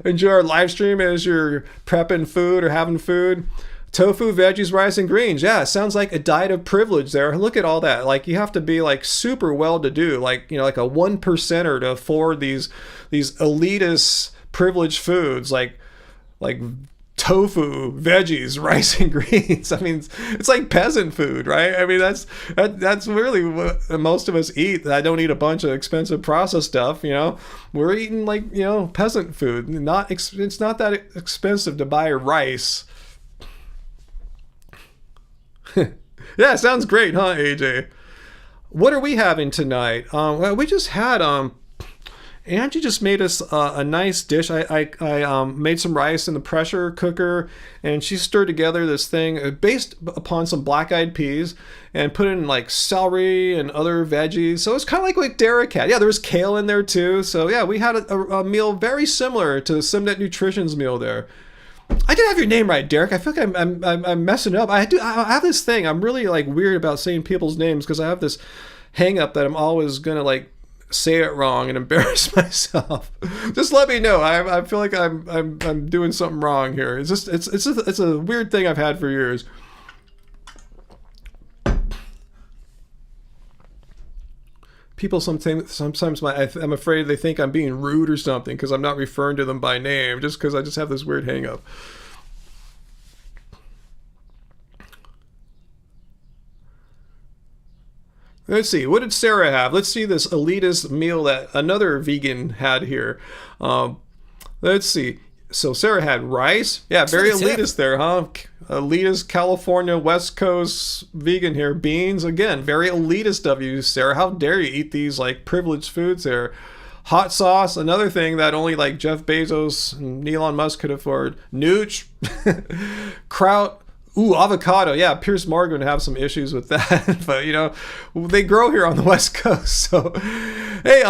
enjoy our live stream as you're prepping food or having food. Tofu, veggies, rice, and greens. Yeah, it sounds like a diet of privilege there. Look at all that. Like, you have to be like super well-to-do, like, you know, like a 1%er to afford these elitist privileged foods like tofu, veggies, rice, and greens. I mean, it's like peasant food, right? I mean, that's really what most of us eat. I don't eat a bunch of expensive processed stuff, you know. We're eating like, you know, peasant food. It's not that expensive to buy rice. Yeah, sounds great, huh, AJ? What are we having tonight? Well, we just had Angie just made us a nice dish. I made some rice in the pressure cooker, and she stirred together this thing based upon some black-eyed peas and put in like celery and other veggies. So it's kind of like what Derek had. Yeah, there was kale in there too. So yeah, we had a meal very similar to Simnet Nutrition's meal there. I did have your name right, Derek. I feel like I'm messing up. I have this thing. I'm really like weird about saying people's names because I have this hang up that I'm always gonna like say it wrong and embarrass myself. Just let me know. I feel like I'm doing something wrong here. It's a weird thing I've had for years. people sometimes I'm afraid they think I'm being rude or something because I'm not referring to them by name, just because I just have this weird hang up. Let's see, what did Sarah have? Let's see this elitist meal that another vegan had here. Let's see. So Sarah had rice. Yeah, very elitist there, huh? Elitist California West Coast vegan here. Beans, again, very elitist of you, Sarah. How dare you eat these like privileged foods there? Hot sauce, another thing that only like Jeff Bezos and Elon Musk could afford. Nooch, kraut. Ooh, avocado. Yeah, Pierce Morgan would have some issues with that. But, you know, they grow here on the West Coast. So, hey,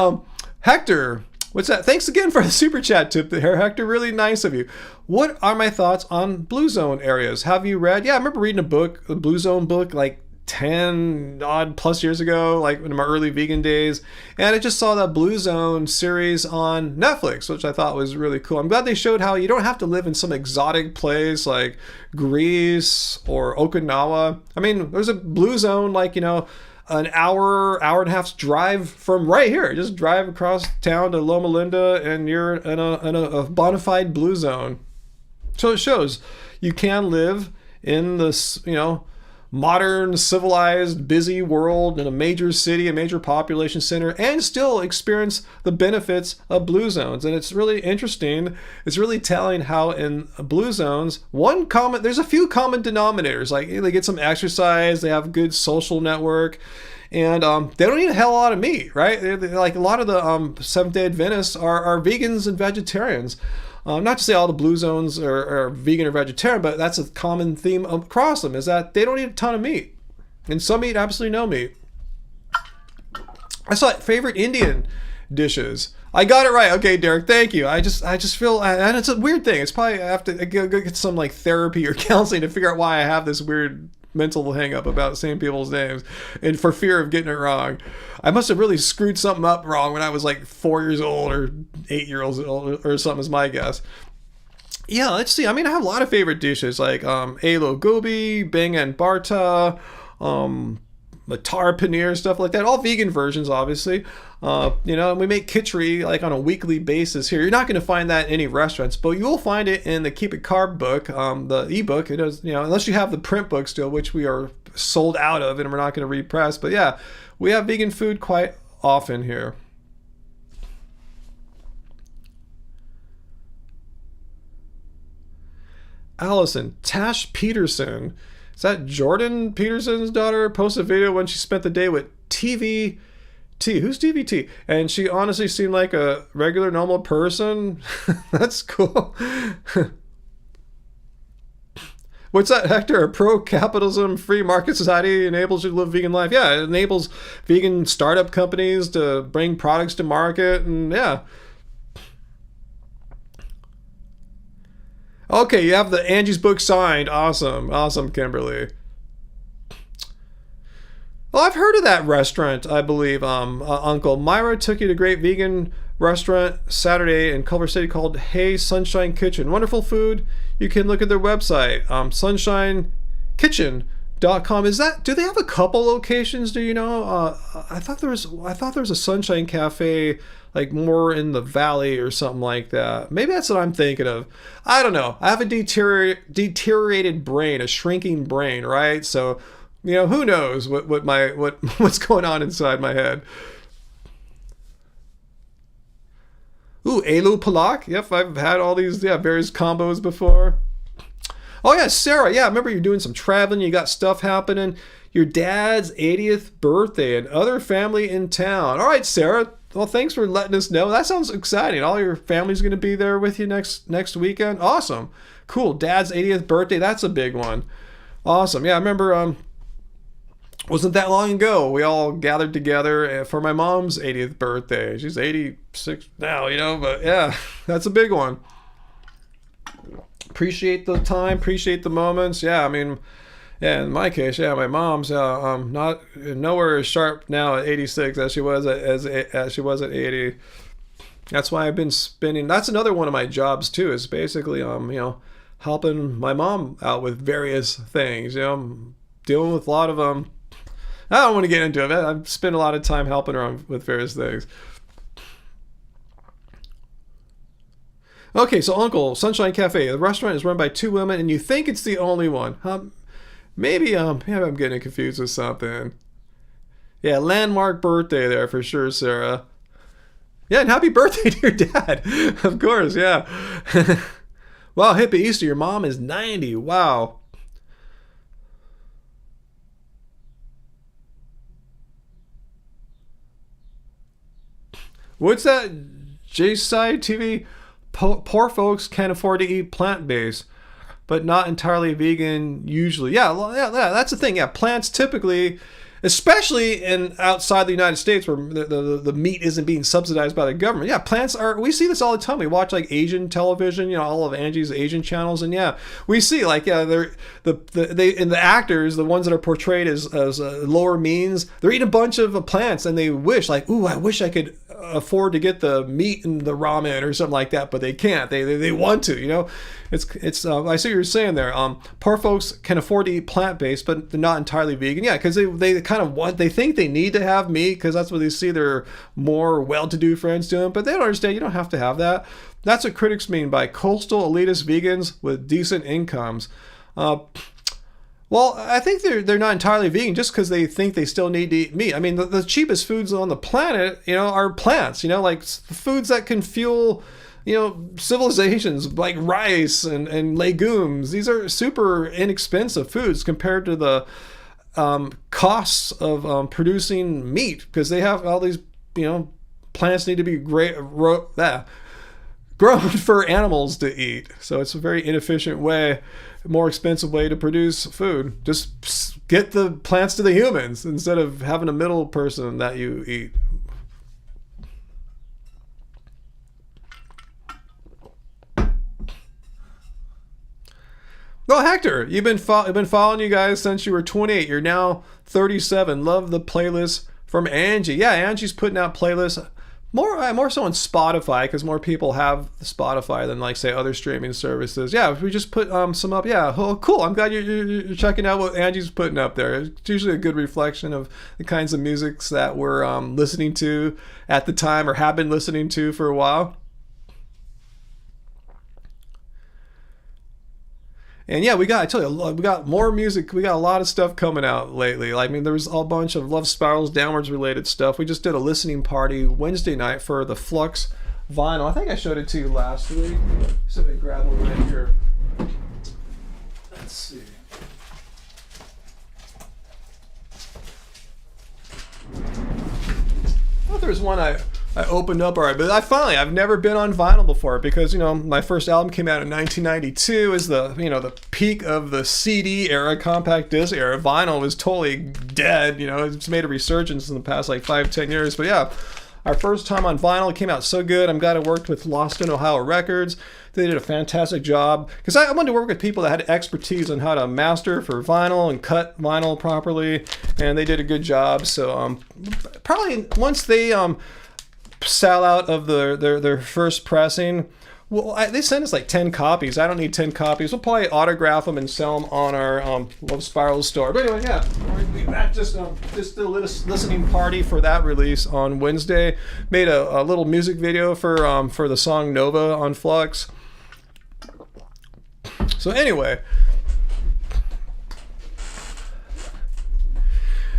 Hector, what's that? Thanks again for the super chat tip there, Hector. Really nice of you. What are my thoughts on Blue Zone areas? Have you read? Yeah, I remember reading a Blue Zone book, like 10 odd plus years ago, like in my early vegan days, and I just saw that Blue Zone series on Netflix, which I thought was really cool. I'm glad they showed how you don't have to live in some exotic place like Greece or Okinawa. I mean, there's a Blue Zone like, you know, an hour and a half's drive from right here. Just drive across town to Loma Linda and you're in a bona fide Blue Zone. So it shows you can live in this, you know, modern, civilized, busy world in a major city, a major population center, and still experience the benefits of Blue Zones. And it's really interesting. It's really telling how in Blue Zones, there's a few common denominators. Like they get some exercise, they have a good social network, and they don't eat a hell of a lot of meat, right? They're like a lot of the Seventh-day Adventists are vegans and vegetarians. Not to say all the Blue Zones are vegan or vegetarian, but that's a common theme across them, is that they don't eat a ton of meat. And some eat absolutely no meat. I saw favorite Indian dishes. I got it right. Okay, Derek, thank you. I just feel, and it's a weird thing. It's probably I have to go get some like therapy or counseling to figure out why I have this weird mental hang up about saying people's names and for fear of getting it wrong. I must have really screwed something up wrong when I was like 4 years old or 8 years old or something is my guess. Yeah, let's see. I mean, I have a lot of favorite dishes like Alo Gobi, Bengan Barta, Matar Paneer, stuff like that. All vegan versions, obviously. You know, and we make khichdi like on a weekly basis here. You're not going to find that in any restaurants, but you will find it in the Keep It Carb book, the ebook. It is, you know, unless you have the print book still, which we are sold out of, and we're not going to repress. But yeah, we have vegan food quite often here. Allison, Tash Peterson. Is that Jordan Peterson's daughter? Posted a video when she spent the day with TVT. Who's TVT? And she honestly seemed like a regular, normal person. That's cool. What's that, Hector? A pro-capitalism, free market society enables you to live a vegan life. Yeah, it enables vegan startup companies to bring products to market. And yeah. Okay, you have the Angie's book signed. Awesome. Awesome, Kimberly. Well, I've heard of that restaurant, I believe. Uncle Myra took you to a great vegan restaurant Saturday in Culver City called Hey Sunshine Kitchen. Wonderful food. You can look at their website, sunshinekitchen.com. Do they have a couple locations? Do you know? I thought there was a Sunshine Cafe, like more in the valley or something like that. Maybe that's what I'm thinking of. I don't know. I have a deteriorated brain, a shrinking brain, right? So, you know, who knows what's going on inside my head. Ooh, Elu Palak. Yep, I've had all these various combos before. Oh yeah, Sarah. Yeah, I remember you're doing some traveling. You got stuff happening. Your dad's 80th birthday and other family in town. All right, Sarah. Well, thanks for letting us know. That sounds exciting. All your family's going to be there with you next weekend. Awesome. Cool. Dad's 80th birthday. That's a big one. Awesome. Yeah, I remember wasn't that long ago we all gathered together for my mom's 80th birthday. She's 86 now, you know, but yeah, that's a big one. Appreciate the time, appreciate the moments. Yeah, I mean, yeah, in my case, yeah, my mom's not nowhere as sharp now at 86 as she was at 80. That's why I've been spending. That's another one of my jobs too. Is basically you know, helping my mom out with various things. You know, dealing with a lot of I don't want to get into it. I've spent a lot of time helping her with various things. Okay, so Uncle, Sunshine Cafe. The restaurant is run by 2 women, and you think it's the only one. Maybe I'm getting confused with something. Yeah, landmark birthday there for sure, Sarah. Yeah, and happy birthday to your dad. Of course, yeah. Wow, hippie Easter, your mom is 90. Wow. What's that? J-Side TV? Poor folks can't afford to eat plant-based, but not entirely vegan usually. Yeah, that's the thing. Yeah, plants typically, especially in outside the United States where the meat isn't being subsidized by the government. Yeah, plants are, we see this all the time. We watch like Asian television, you know, all of Angie's Asian channels, and yeah, we see like, yeah, the actors, the ones that are portrayed as lower means, they're eating a bunch of plants, and they wish like, ooh, I wish I could afford to get the meat and the ramen or something like that, but they can't. They want to, you know. It's I see what you're saying there. Poor folks can afford to eat plant-based, but they're not entirely vegan. Yeah, because they kind of want, they think they need to have meat because that's what they see their more well-to-do friends doing, but they don't understand you don't have to have that. That's what critics mean by coastal elitist vegans with decent incomes. Well, I think they're not entirely vegan just because they think they still need to eat meat. I mean, the cheapest foods on the planet, you know, are plants. You know, like foods that can fuel, you know, civilizations, like rice and legumes. These are super inexpensive foods compared to the costs of producing meat, because they have all these, you know, plants need to be grown for animals to eat. So it's a very inefficient way, more expensive way to produce food. Just get the plants to the humans instead of having a middle person that you eat. Oh, Hector, you've been following you guys since you were 28. You're now 37. Love the playlist from Angie. Yeah, Angie's putting out playlists. More so on Spotify, because more people have Spotify than, like, say, other streaming services. Yeah, we just put some up. Yeah, oh, cool. I'm glad you're checking out what Angie's putting up there. It's usually a good reflection of the kinds of musics that we're listening to at the time or have been listening to for a while. And yeah, I tell you, we got more music. We got a lot of stuff coming out lately. I mean, there was a bunch of Love Spirals Downwards related stuff. We just did a listening party Wednesday night for the Flux vinyl. I think I showed it to you last week. So let me grab one right here. Let's see. I thought there was one I opened up, all right, but I've never been on vinyl before, because, you know, my first album came out in 1992, is the, you know, the peak of the CD era, compact disc era. Vinyl was totally dead, you know. It's made a resurgence in the past like 5-10 years, but yeah, our first time on vinyl, it came out so good. I'm glad I worked with Lost in Ohio Records. They did a fantastic job, because I wanted to work with people that had expertise on how to master for vinyl and cut vinyl properly, and they did a good job. So probably once they sell out of their first pressing, well, they sent us like 10 copies. I don't need 10 copies. We'll probably autograph them and sell them on our Love Spirals store. But anyway, yeah, that just a listening party for that release on Wednesday. Made a little music video for the song Nova on Flux. So anyway,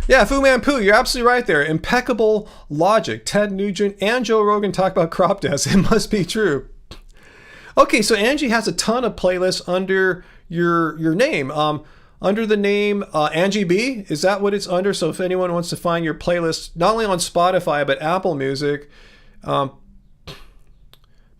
yeah, Fu Man Poo, you're absolutely right there. Impeccable logic. Ted Nugent and Joe Rogan talk about crop dust. It must be true. Okay, so Angie has a ton of playlists under your name. Under the name Angie B, is that what it's under? So if anyone wants to find your playlist, not only on Spotify, but Apple Music,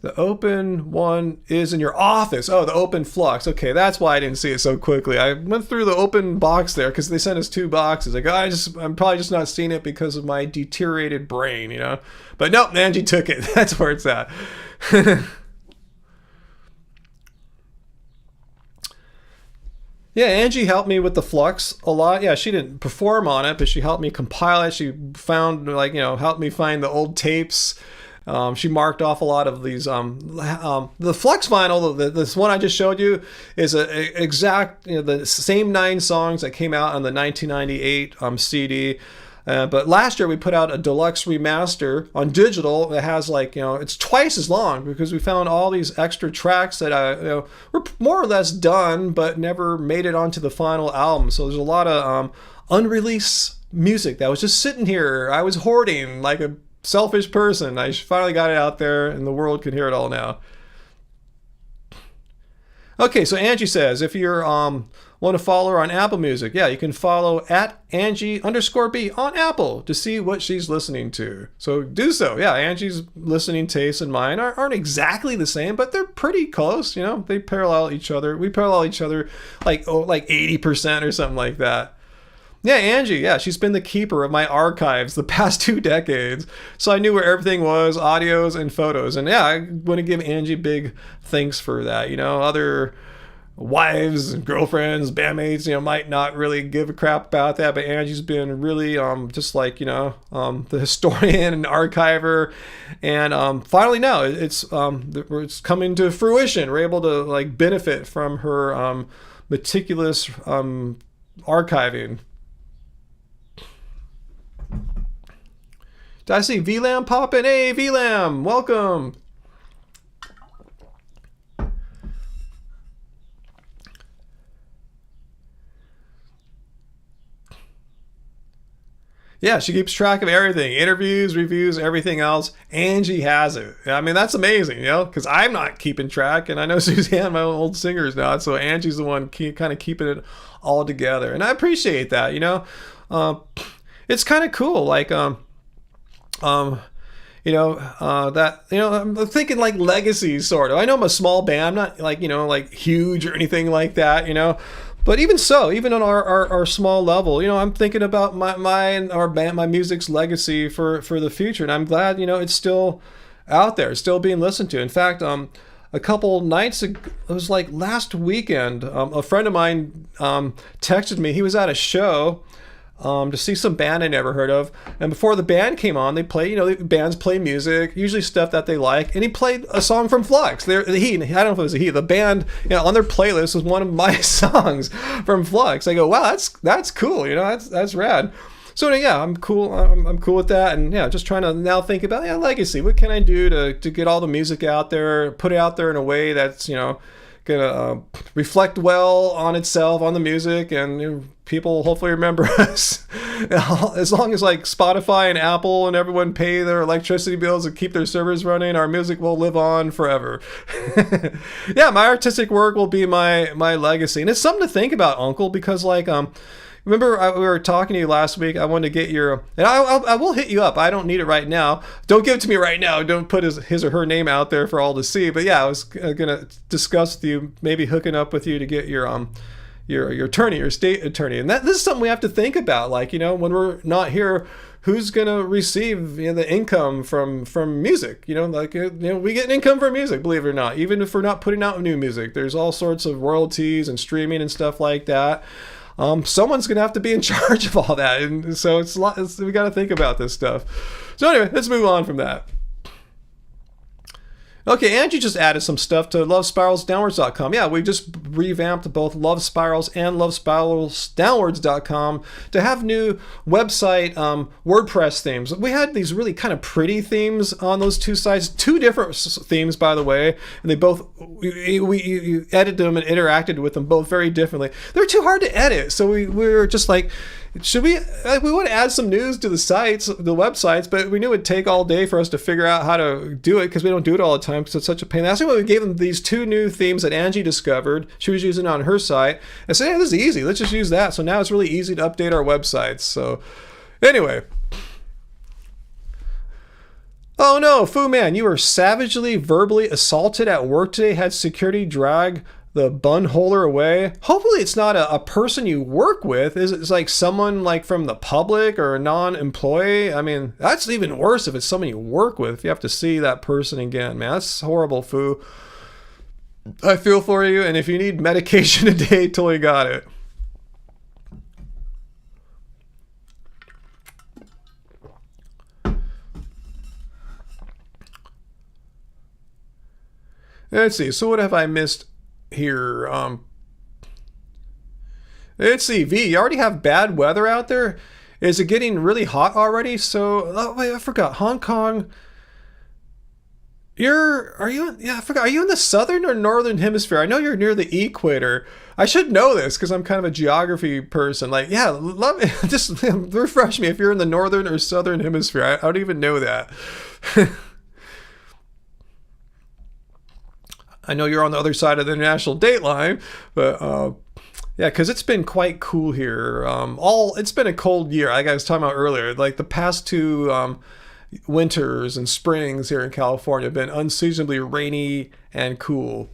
the open one is in your office. Oh, the open Flux. Okay, that's why I didn't see it so quickly. I went through the open box there because they sent us 2 boxes. Like, I'm probably just not seeing it because of my deteriorated brain, you know. But nope, Angie took it. That's where it's at. Yeah, Angie helped me with the Flux a lot. Yeah, she didn't perform on it, but she helped me compile it. She found, like, you know, helped me find the old tapes She marked off a lot of these. The Flux vinyl, this one I just showed you, is a exact, the same 9 songs that came out on the 1998 CD. But last year we put out a deluxe remaster on digital that has it's twice as long, because we found all these extra tracks that were more or less done but never made it onto the final album. So there's a lot of unreleased music that was just sitting here. I was hoarding like a selfish person. I finally got it out there and the world can hear it all now. Okay, so Angie says, if you're want to follow her on Apple Music, yeah, you can follow at Angie_B on Apple to see what she's listening to. So do so. Yeah, Angie's listening tastes and mine aren't exactly the same, but they're pretty close. They parallel each other. We parallel each other like 80% or something like that. Yeah, Angie, yeah, she's been the keeper of my archives the past 2 decades. So I knew where everything was, audios and photos. And yeah, I want to give Angie big thanks for that. Other wives and girlfriends, bandmates, might not really give a crap about that, but Angie's been really just like the historian and archiver, and finally now it's coming to fruition. We're able to benefit from her meticulous archiving. Did I see VLAM pop in? Hey VLAM, welcome. Yeah, she keeps track of everything. Interviews, reviews, everything else. Angie has it. I mean, that's amazing, because I'm not keeping track. And I know Suzanne, my old singer, is not. So Angie's the one kind of keeping it all together. And I appreciate that, It's kind of cool. I'm thinking like legacy, sort of. I know I'm a small band. I'm not huge or anything like that, But even so, even on our small level, I'm thinking about my music's legacy for the future, and I'm glad it's still out there, still being listened to. In fact, a couple nights ago, it was like last weekend, a friend of mine texted me. He was at a show to see some band I never heard of, and before the band came on, they play. Bands play music, usually stuff that they like, and he played a song from Flux. I don't know if it was a he. The band, on their playlist was one of my songs from Flux. I go, wow, that's cool. That's rad. So yeah, I'm cool. I'm cool with that, and yeah, just trying to now think about legacy. What can I do to get all the music out there, put it out there in a way that's gonna reflect well on itself, on the music, and people hopefully remember us. As long as Spotify and Apple and everyone pay their electricity bills and keep their servers running, our music will live on forever. Yeah, my artistic work will be my legacy, and it's something to think about, Uncle, because remember we were talking to you last week. I wanted to get your, and I will hit you up. I don't need it right now. Don't give it to me right now. Don't put his or her name out there for all to see. But yeah, I was gonna discuss with you, maybe hooking up with you to get your attorney, your state attorney, and this is something we have to think about. When we're not here, who's gonna receive the income from music? We get an income from music, believe it or not. Even if we're not putting out new music, there's all sorts of royalties and streaming and stuff like that. Someone's gonna have to be in charge of all that, and so we got to think about this stuff. So anyway, let's move on from that. Okay, Angie just added some stuff to lovespiralsdownwards.com. Yeah, we just revamped both Love Spirals and lovespiralsdownwards.com to have new website WordPress themes. We had these really kind of pretty themes on those two sites, 2 different themes, by the way, and they both, we edited them and interacted with them both very differently. They're too hard to edit, so we were just like, should we want to add some news to the websites, but we knew it'd take all day for us to figure out how to do it, because we don't do it all the time because it's such a pain. That's why we gave them these 2 new themes that Angie discovered. She was using on her site. I said, hey, this is easy. Let's just use that. So now it's really easy to update our websites. So anyway. Oh no, Fu Man, you were savagely verbally assaulted at work today, had security drag the bun holer away. Hopefully it's not a person you work with. It's like someone from the public or a non-employee. I mean, that's even worse if it's someone you work with. If you have to see that person again, man, that's horrible, Fu. I feel for you, and if you need medication today, totally got it. Let's see. So what have I missed here? Let's see. V, you already have bad weather out there? Is it getting really hot already? So, oh, wait, I forgot. Hong Kong. Are you in the southern or northern hemisphere? I know you're near the equator. I should know this because I'm kind of a geography person. Like, yeah, love it. Just refresh me if you're in the northern or southern hemisphere. I don't even know that. I know you're on the other side of the international date line, but yeah, because it's been quite cool here. It's been a cold year. Like I was talking about earlier, like the past two winters and springs here in California have been unseasonably rainy and cool.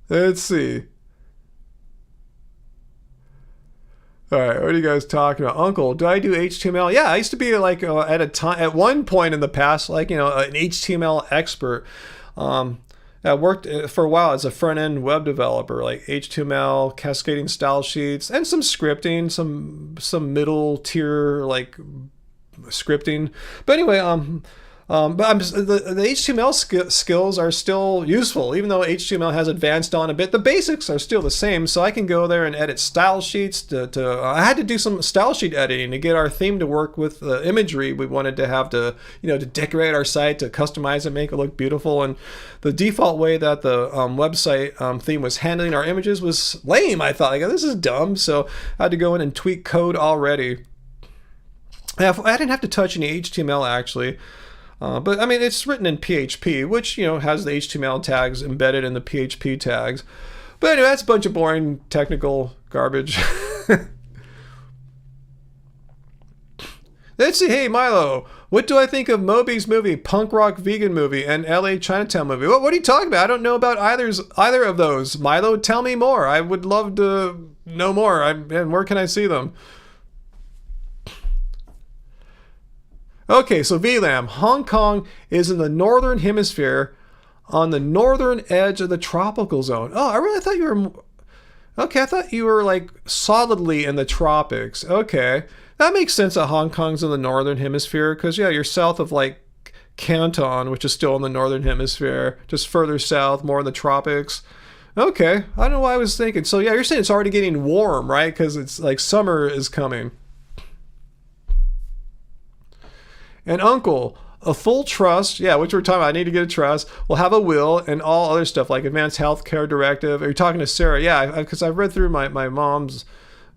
Let's see. All right, what are you guys talking about? Uncle, do I do HTML? Yeah, I used to be like at one point in the past, like, you know, an HTML expert. I worked for a while as a front-end web developer, like HTML, cascading style sheets, and some scripting, some middle tier like scripting. But anyway, but the HTML skills are still useful, even though HTML has advanced on a bit. The basics are still the same, so I can go there and edit style sheets. I had to do some style sheet editing to get our theme to work with the imagery we wanted to have to, you know, to decorate our site, to customize it, make it look beautiful. And the default way that the website theme was handling our images was lame. I thought, like, this is dumb, so I had to go in and tweak code already. I didn't have to touch any HTML actually. But I mean, it's written in PHP, which, you know, has the HTML tags embedded in the PHP tags. But anyway, that's a bunch of boring technical garbage. Let's see. Hey, Milo, what do I think of Moby's movie, Punk Rock Vegan movie, and LA Chinatown movie? What are you talking about? I don't know about either of those. Milo, tell me more. I would love to know more. And where can I see them? Okay, so VLAM, Hong Kong is in the northern hemisphere on the northern edge of the tropical zone. Oh, I really thought you were... Okay, I thought you were like solidly in the tropics. Okay, that makes sense that Hong Kong's in the northern hemisphere because, yeah, you're south of like Canton, which is still in the northern hemisphere, just further south, more in the tropics. Okay, I don't know why I was thinking. So, yeah, you're saying it's already getting warm, right? Because it's like summer is coming. And Uncle, a full trust, yeah, which we're talking about, I need to get a trust, will have a will and all other stuff like advanced health care directive. Are you talking to Sarah? Yeah, because I've read through my mom's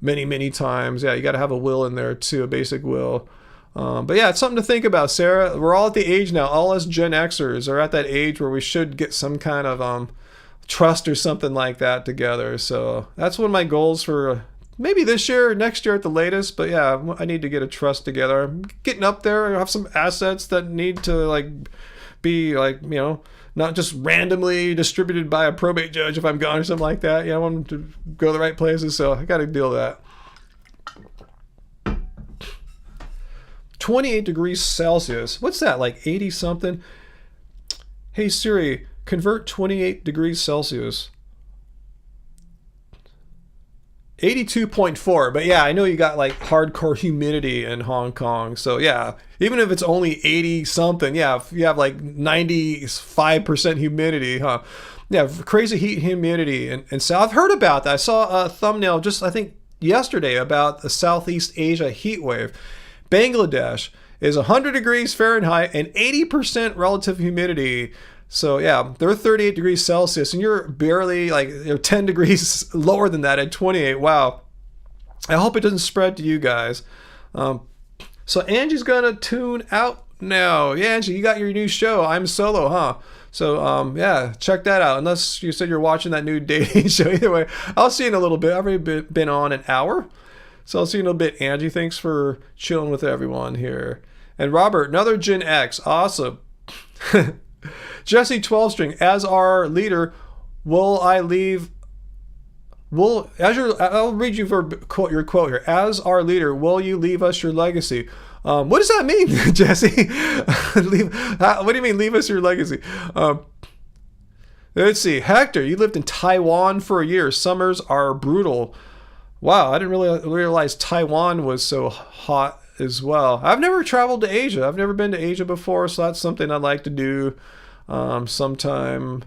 many times. Yeah, you got to have a will in there too, a basic will. But yeah, it's something to think about, Sarah. We're all at the age now, all us Gen Xers are at that age where we should get some kind of trust or something like that together. So that's one of my goals for... maybe this year or next year at the latest, but yeah, I need to get a trust together. I'm getting up there. I have some assets that need to like be like, you know, not just randomly distributed by a probate judge if I'm gone or something like that. Yeah, I want them to go to the right places, so I got to deal with that. 28 degrees Celsius. What's that, like 80 something? Hey Siri, convert 28 degrees Celsius. 82.4, but yeah, I know you got like hardcore humidity in Hong Kong. So yeah, even if it's only 80 something, yeah, if you have like 95% humidity, huh? Yeah, crazy heat and humidity. And so I've heard about that. I saw a thumbnail just, I think, yesterday about the Southeast Asia heat wave. Bangladesh is 100 degrees Fahrenheit and 80% relative humidity. So yeah, they're 38 degrees Celsius and you're barely like 10 degrees lower than that at 28. Wow. I hope it doesn't spread to you guys. So Angie's gonna tune out now. Yeah, Angie, you got your new show, I'm Solo, huh? So yeah, check that out. Unless you said you're watching that new dating show. Either way, I'll see you in a little bit. I've already been on an hour. So I'll see you in a little bit. Angie, thanks for chilling with everyone here. And Robert, another Gen X. Awesome. Jesse 12 string, as our leader, I'll read you your quote here. As our leader, will you leave us your legacy? What does that mean, Jesse? What do you mean, leave us your legacy? Let's see. Hector, you lived in Taiwan for a year. Summers are brutal. Wow, I didn't really realize Taiwan was so hot as well. I've never traveled to Asia. I've never been to Asia before, so that's something I'd like to do sometime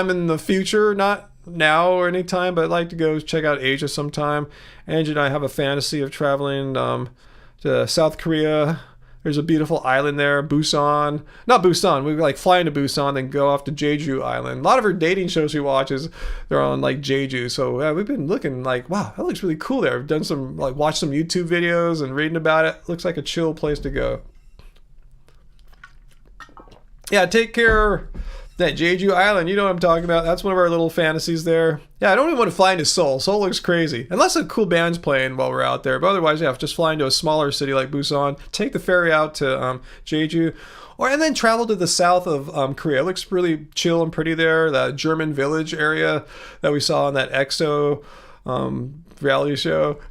in the future, not now or anytime, but I'd like to go check out Asia sometime. Angie and I have a fantasy of traveling to South Korea. There's a beautiful island there, Busan. Not Busan. We like fly into Busan, then go off to Jeju Island. A lot of her dating shows she watches, they're on like Jeju. So yeah, we've been looking like, wow, that looks really cool there. I've done some watched some YouTube videos and reading about it. Looks like a chill place to go. Yeah, take care. That Jeju Island, you know what I'm talking about. That's one of our little fantasies there. Yeah, I don't even want to fly into Seoul. Seoul looks crazy. Unless a cool band's playing while we're out there. But otherwise, yeah, just fly into a smaller city like Busan. Take the ferry out to Jeju. And then travel to the south of Korea. It looks really chill and pretty there. That German village area that we saw on that EXO reality show.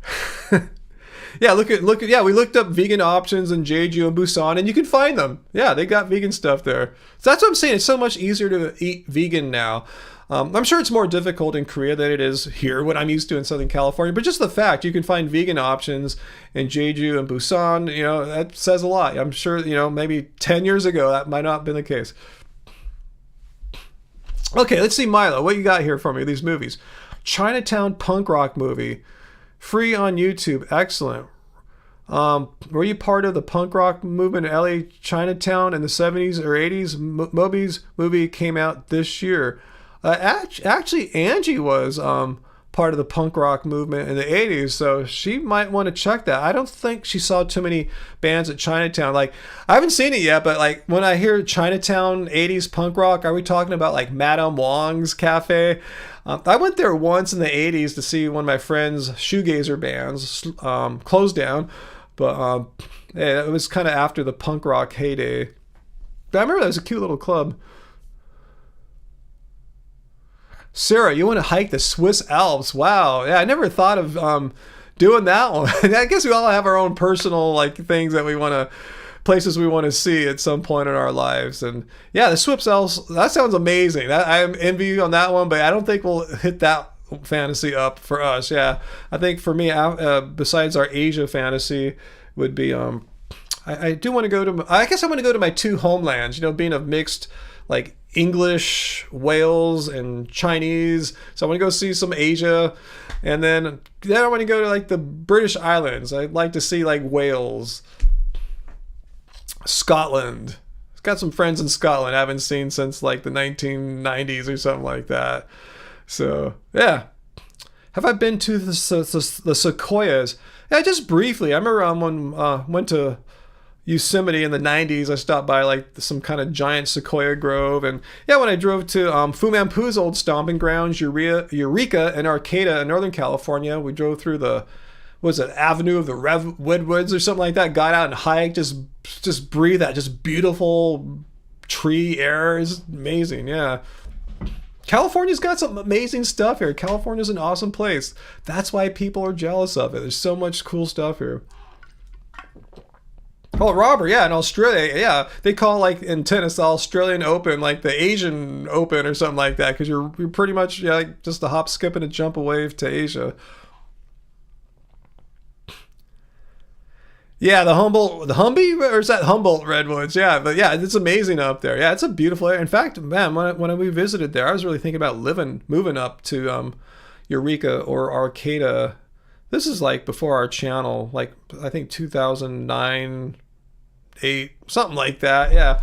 Yeah, look at yeah, we looked up vegan options in Jeju and Busan, and you can find them. Yeah, they got vegan stuff there. So that's what I'm saying. It's so much easier to eat vegan now. I'm sure it's more difficult in Korea than it is here, what I'm used to in Southern California. But just the fact you can find vegan options in Jeju and Busan, you know, that says a lot. I'm sure, you know, maybe 10 years ago that might not have been the case. Okay, let's see, Milo. What you got here for me? These movies. Chinatown punk rock movie. Free on YouTube. Excellent. Were you part of the punk rock movement in LA Chinatown in the 70s or 80s? Moby's movie came out this year. Actually, Angie was part of the punk rock movement in the 80s, so she might want to check that. I don't think she saw too many bands at Chinatown. Like, I haven't seen it yet, but like when I hear Chinatown 80s punk rock, are we talking about like Madame Wong's Cafe? I went there once in the 80s to see one of my friends' shoegazer bands close down, but yeah, it was kind of after the punk rock heyday. But I remember that was a cute little club. Sarah, you want to hike the Swiss Alps? Wow. Yeah, I never thought of doing that one. I guess we all have our own personal like things that we want to, places we want to see at some point in our lives. And yeah, the Swiss Alps, that sounds amazing. I envy you on that one, but I don't think we'll hit that fantasy up for us. Yeah, I think for me, besides our Asia fantasy, would be I do want to go to. I guess I want to go to my two homelands. You know, being of mixed like English, Wales, and Chinese. So I want to go see some Asia, and then I want to go to like the British Islands. I'd like to see like Wales, Scotland. I've got some friends in Scotland I haven't seen since like the 1990s or something like that. So yeah. Have I been to the Sequoias? Yeah, just briefly. I remember when went to Yosemite in the 90s, I stopped by like some kind of giant sequoia grove. And yeah, when I drove to Fu Manchu's old stomping grounds, Eureka and Arcata in Northern California, we drove through the, what was it, Avenue of the Redwoods or something like that, got out and hiked, just breathe that just beautiful tree air. Is amazing. Yeah. California's got some amazing stuff here. California's an awesome place. That's why people are jealous of it. There's so much cool stuff here. Oh, Robert, yeah, in Australia, yeah, they call like in tennis the Australian Open like the Asian Open or something like that, because you're pretty much like just a hop, skip, and a jump away to Asia. Yeah, the Humvee, or is that Humboldt Redwoods? Yeah, but yeah, it's amazing up there. Yeah, it's a beautiful area. In fact, man, when we visited there, I was really thinking about moving up to Eureka or Arcata. This is like before our channel, like I think 2009, 8, something like that. Yeah.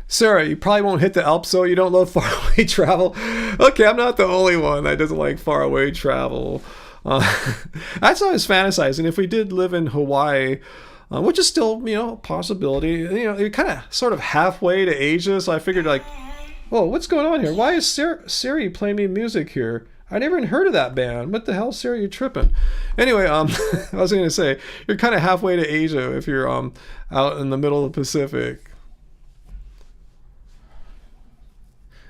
Sarah, you probably won't hit the Alps, so you don't love faraway travel. Okay, I'm not the only one that doesn't like faraway travel. That's what I was fantasizing. If we did live in Hawaii, which is still, you know, a possibility. You know, you're kind of sort of halfway to Asia, so I figured like, whoa, what's going on here? Why is Siri playing me music here? I never even heard of that band. What the hell, Siri? You're tripping. Anyway, I was going to say, you're kind of halfway to Asia if you're out in the middle of the Pacific.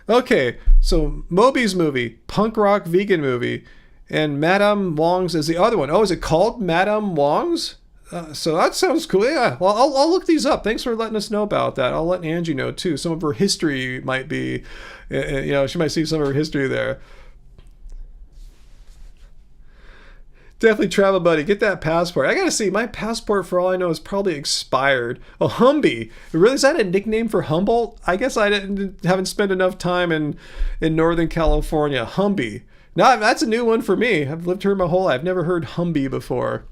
Okay, so Moby's movie, punk rock vegan movie, and Madame Wong's is the other one. Oh, is it called Madame Wong's? So that sounds cool. Yeah. Well, I'll look these up. Thanks for letting us know about that. I'll let Angie know too. Some of her history might be, she might see some of her history there. Definitely travel buddy. Get that passport. I gotta see. My passport, for all I know, is probably expired. Oh, Humby. Really, is that a nickname for Humboldt? I guess I haven't spent enough time in Northern California. Humby. No, that's a new one for me. I've lived here my whole life. I've never heard Humby before.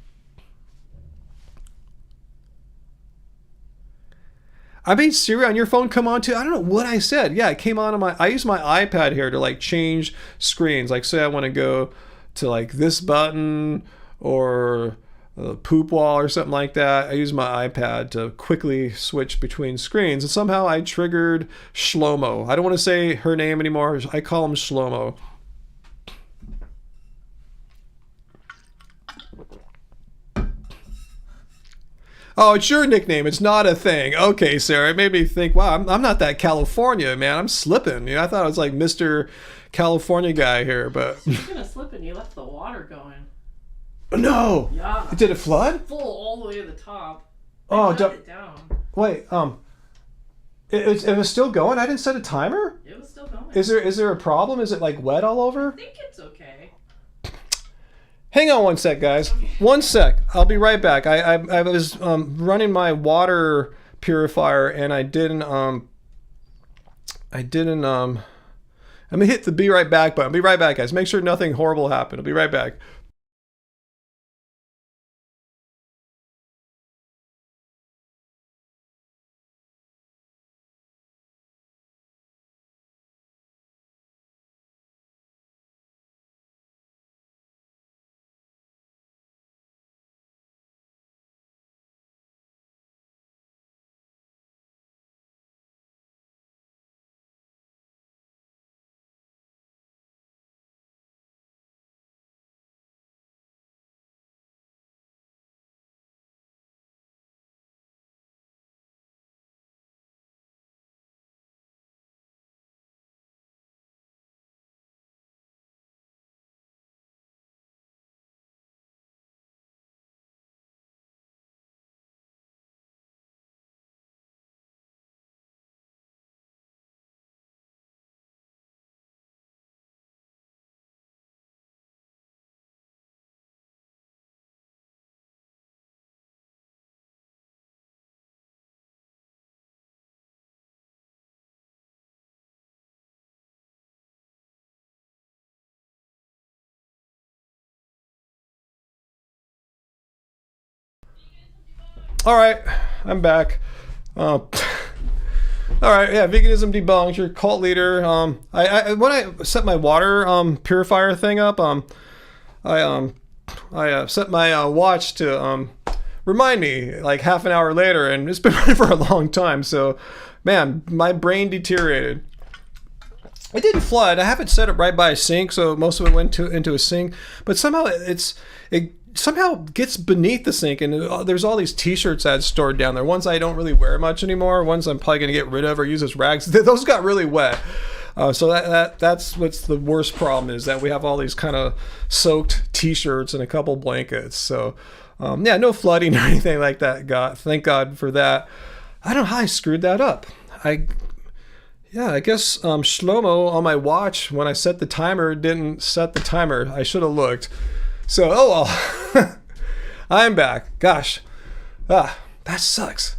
I made Siri on your phone come on too. I don't know what I said. Yeah, it came on my. I use my iPad here to like change screens. Like, say I want to go to like this button or the poop wall or something like that. I use my iPad to quickly switch between screens, and somehow I triggered Shlomo. I don't want to say her name anymore. I call him Shlomo. Oh, it's your nickname. It's not a thing. Okay, Sarah. It made me think, wow, I'm not that California, man. I'm slipping. I thought I was like Mr. California guy here, but... Speaking of slipping, you left the water going. No! Yeah. Did it flood? Full all the way to the top. Oh, it down. Wait, it was still going? I didn't set a timer? It was still going. Is there a problem? Is it like wet all over? I think it's okay. Hang on one sec, guys. One sec. I'll be right back. I was running my water purifier and I didn't let me hit the be right back button. Be right back, guys. Make sure nothing horrible happened. I'll be right back. All right, I'm back. All right, yeah, veganism debunked. Your cult leader. I when I set my water purifier thing up, I set my watch to remind me like half an hour later, and it's been running for a long time. So, man, my brain deteriorated. It didn't flood. I have it set up right by a sink, so most of it went into a sink. But somehow it somehow gets beneath the sink, and there's all these t-shirts that's stored down there. Ones I don't really wear much anymore. Ones I'm probably going to get rid of or use as rags. Those got really wet. So that's what's the worst problem, is that we have all these kind of soaked t-shirts and a couple blankets. So yeah, no flooding or anything like that. Thank God for that. I don't know how I screwed that up. I guess Shlomo on my watch, when I set the timer, didn't set the timer. I should have looked. So, oh well. I'm back. Gosh. That sucks.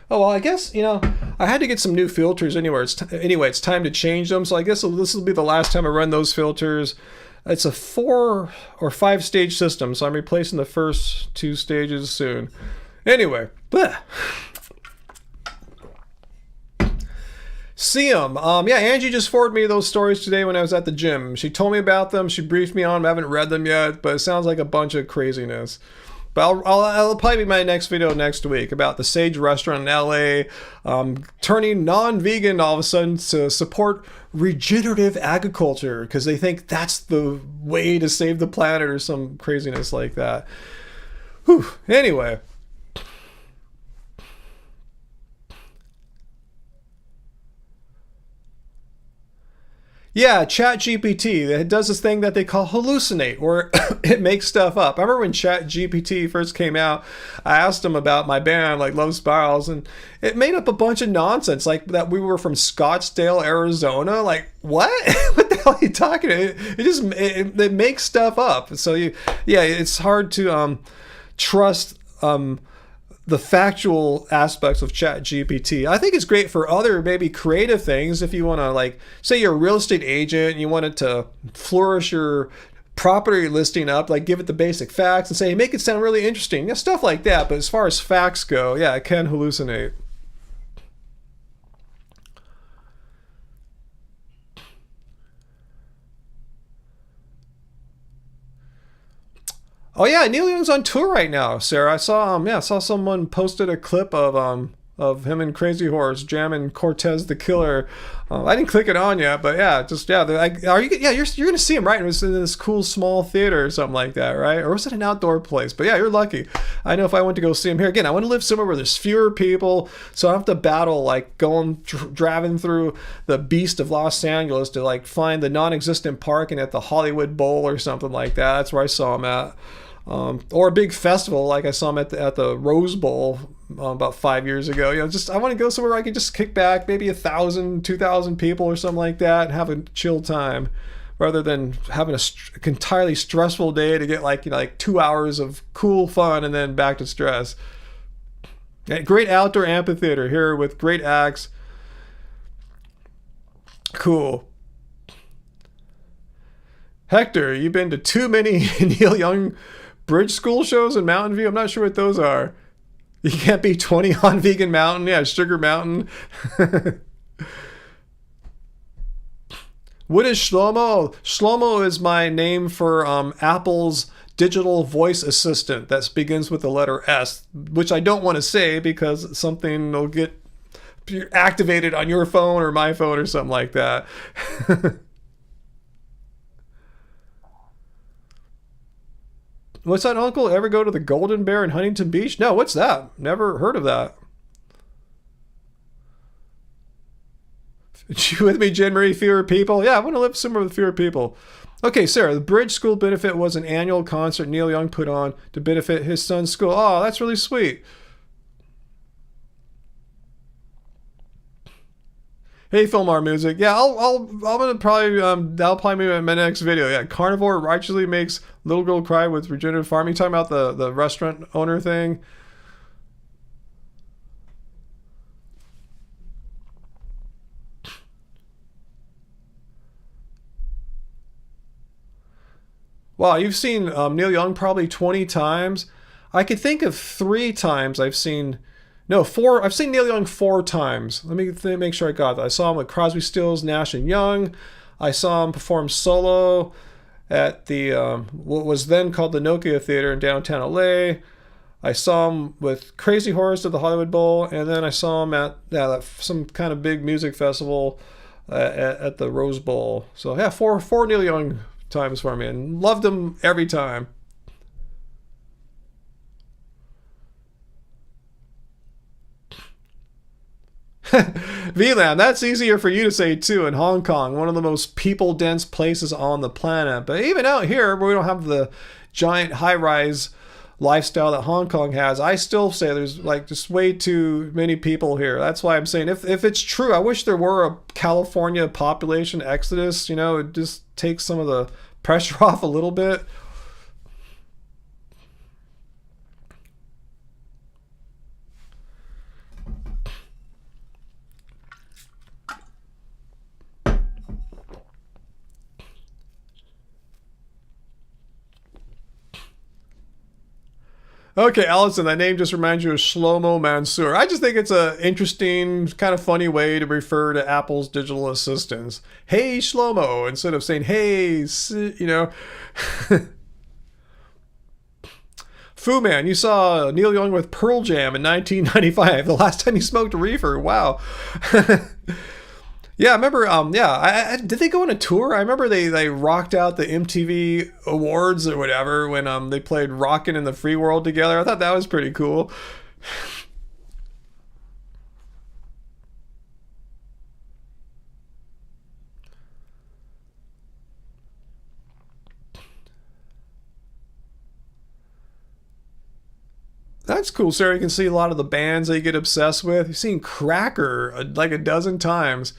Oh, well, I guess, I had to get some new filters anyway. It's time to change them. So I guess this will be the last time I run those filters. It's a 4 or 5 stage system, so I'm replacing the first 2 stages soon. Anyway, bleh. See them. Yeah, Angie just forwarded me those stories today when I was at the gym. She told me about them. She briefed me on them. I haven't read them yet, but it sounds like a bunch of craziness. But I'll probably be my next video next week about the Sage restaurant in LA turning non-vegan all of a sudden to support regenerative agriculture because they think that's the way to save the planet or some craziness like that. Whew. Anyway. Yeah, ChatGPT. It does this thing that they call hallucinate, where it makes stuff up. I remember when ChatGPT first came out, I asked them about my band, like Love Spirals, and it made up a bunch of nonsense, like that we were from Scottsdale, Arizona. Like, what? What the hell are you talking about? It makes stuff up. So yeah, it's hard to trust the factual aspects of ChatGPT. I think it's great for other maybe creative things. If you want to, like, say you're a real estate agent and you wanted to flourish your property listing up, like give it the basic facts and say, hey, make it sound really interesting. Yeah, stuff like that. But as far as facts go, yeah, it can hallucinate. Oh yeah, Neil Young's on tour right now, Sarah. I saw I saw someone posted a clip of him and Crazy Horse jamming Cortez the Killer. I didn't click it on yet, but yeah, just yeah. Are you? Yeah, you're gonna see him, right? It was in this cool small theater or something like that, right? Or was it an outdoor place? But yeah, you're lucky. I know if I went to go see him here again, I want to live somewhere where there's fewer people, so I don't have to battle like going driving through the beast of Los Angeles to like find the non-existent parking at the Hollywood Bowl or something like that. That's where I saw him at. Or a big festival like I saw him at the Rose Bowl about 5 years ago. You know, just I want to go somewhere where I can just kick back, maybe 1,000, 2,000 people or something like that, and have a chill time, rather than having a entirely stressful day to get like 2 hours of cool fun and then back to stress. Yeah, great outdoor amphitheater here with great acts. Cool. Hector, you've been to too many Neil Young bridge school shows in Mountain View? I'm not sure what those are. You can't be 20 on Vegan Mountain. Yeah, Sugar Mountain. What is Shlomo? Shlomo is my name for Apple's digital voice assistant that begins with the letter S, which I don't want to say because something will get activated on your phone or my phone or something like that. What's that, Uncle? Ever go to the Golden Bear in Huntington Beach? No, what's that? Never heard of that. You with me, Jen Marie? Fewer people? Yeah, I want to live somewhere with fewer people. Okay, Sarah, the Bridge School benefit was an annual concert Neil Young put on to benefit his son's school. Oh, that's really sweet. Hey, Filmar Music. Yeah, I'm gonna probably that'll probably be my next video. Yeah, carnivore righteously makes little girl cry with regenerative farming. You talking about the restaurant owner thing? Wow, you've seen Neil Young probably 20 times. I could think of 3 times I've seen. No, 4. I've seen Neil Young 4 times. Let me make sure I got that. I saw him with Crosby, Stills, Nash and Young. I saw him perform solo at the what was then called the Nokia Theater in downtown LA. I saw him with Crazy Horse at the Hollywood Bowl, and then I saw him at some kind of big music festival at the Rose Bowl. So yeah, four Neil Young times for me, and loved him every time. VLAN, that's easier for you to say too. In Hong Kong, one of the most people-dense places on the planet. But even out here, where we don't have the giant high-rise lifestyle that Hong Kong has, I still say there's like just way too many people here. That's why I'm saying if it's true, I wish there were a California population exodus. You know, it just takes some of the pressure off a little bit. Okay, Allison, that name just reminds you of Shlomo Mansour. I just think it's a interesting, kind of funny way to refer to Apple's digital assistants. Hey, Shlomo, instead of saying, hey, you know. Fu Man, you saw Neil Young with Pearl Jam in 1995, the last time he smoked reefer. Wow. Yeah, I remember. Did they go on a tour? I remember they rocked out the MTV Awards or whatever when they played "Rockin' in the Free World" together. I thought that was pretty cool. That's cool, Sarah. You can see a lot of the bands that you get obsessed with. You've seen Cracker like a dozen times.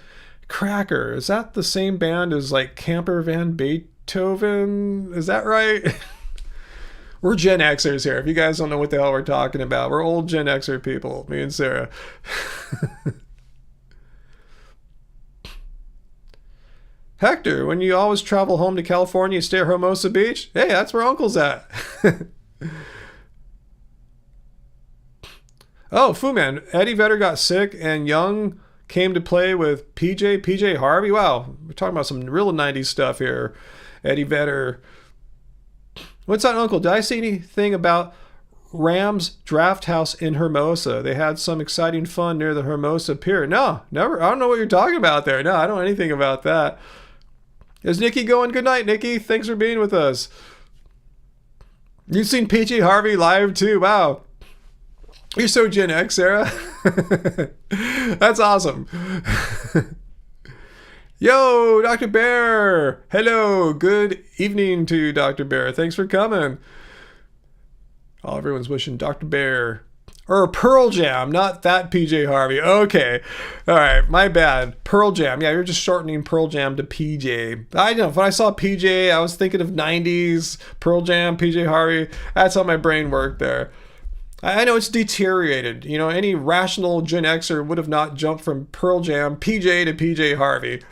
Cracker, is that the same band as like Camper Van Beethoven? Is that right? We're Gen Xers here. If you guys don't know what the hell we're talking about, we're old Gen Xer people, me and Sarah. Hector, when you always travel home to California, you stay at Hermosa Beach? Hey, that's where Uncle's at. Oh, Fu Man, Eddie Vedder got sick and Young came to play with PJ Harvey. Wow, we're talking about some real 90s stuff here. Eddie Vedder. What's that, Uncle? Did I see anything about Rams Draft House in Hermosa? They had some exciting fun near the Hermosa Pier. No, never. I don't know what you're talking about there. No, I don't know anything about that. Is Nikki going? Good night, Nikki. Thanks for being with us. You've seen PJ Harvey live too. Wow. You're so Gen X, Sarah. That's awesome. Yo, Dr. Bear. Hello. Good evening to you, Dr. Bear. Thanks for coming. Oh, everyone's wishing Dr. Bear. Or Pearl Jam, not that PJ Harvey. Okay. All right, my bad. Pearl Jam. Yeah, you're just shortening Pearl Jam to PJ. I know. When I saw PJ, I was thinking of 90s, Pearl Jam, PJ Harvey. That's how my brain worked there. I know it's deteriorated. You know, any rational Gen Xer would have not jumped from Pearl Jam, PJ to PJ Harvey.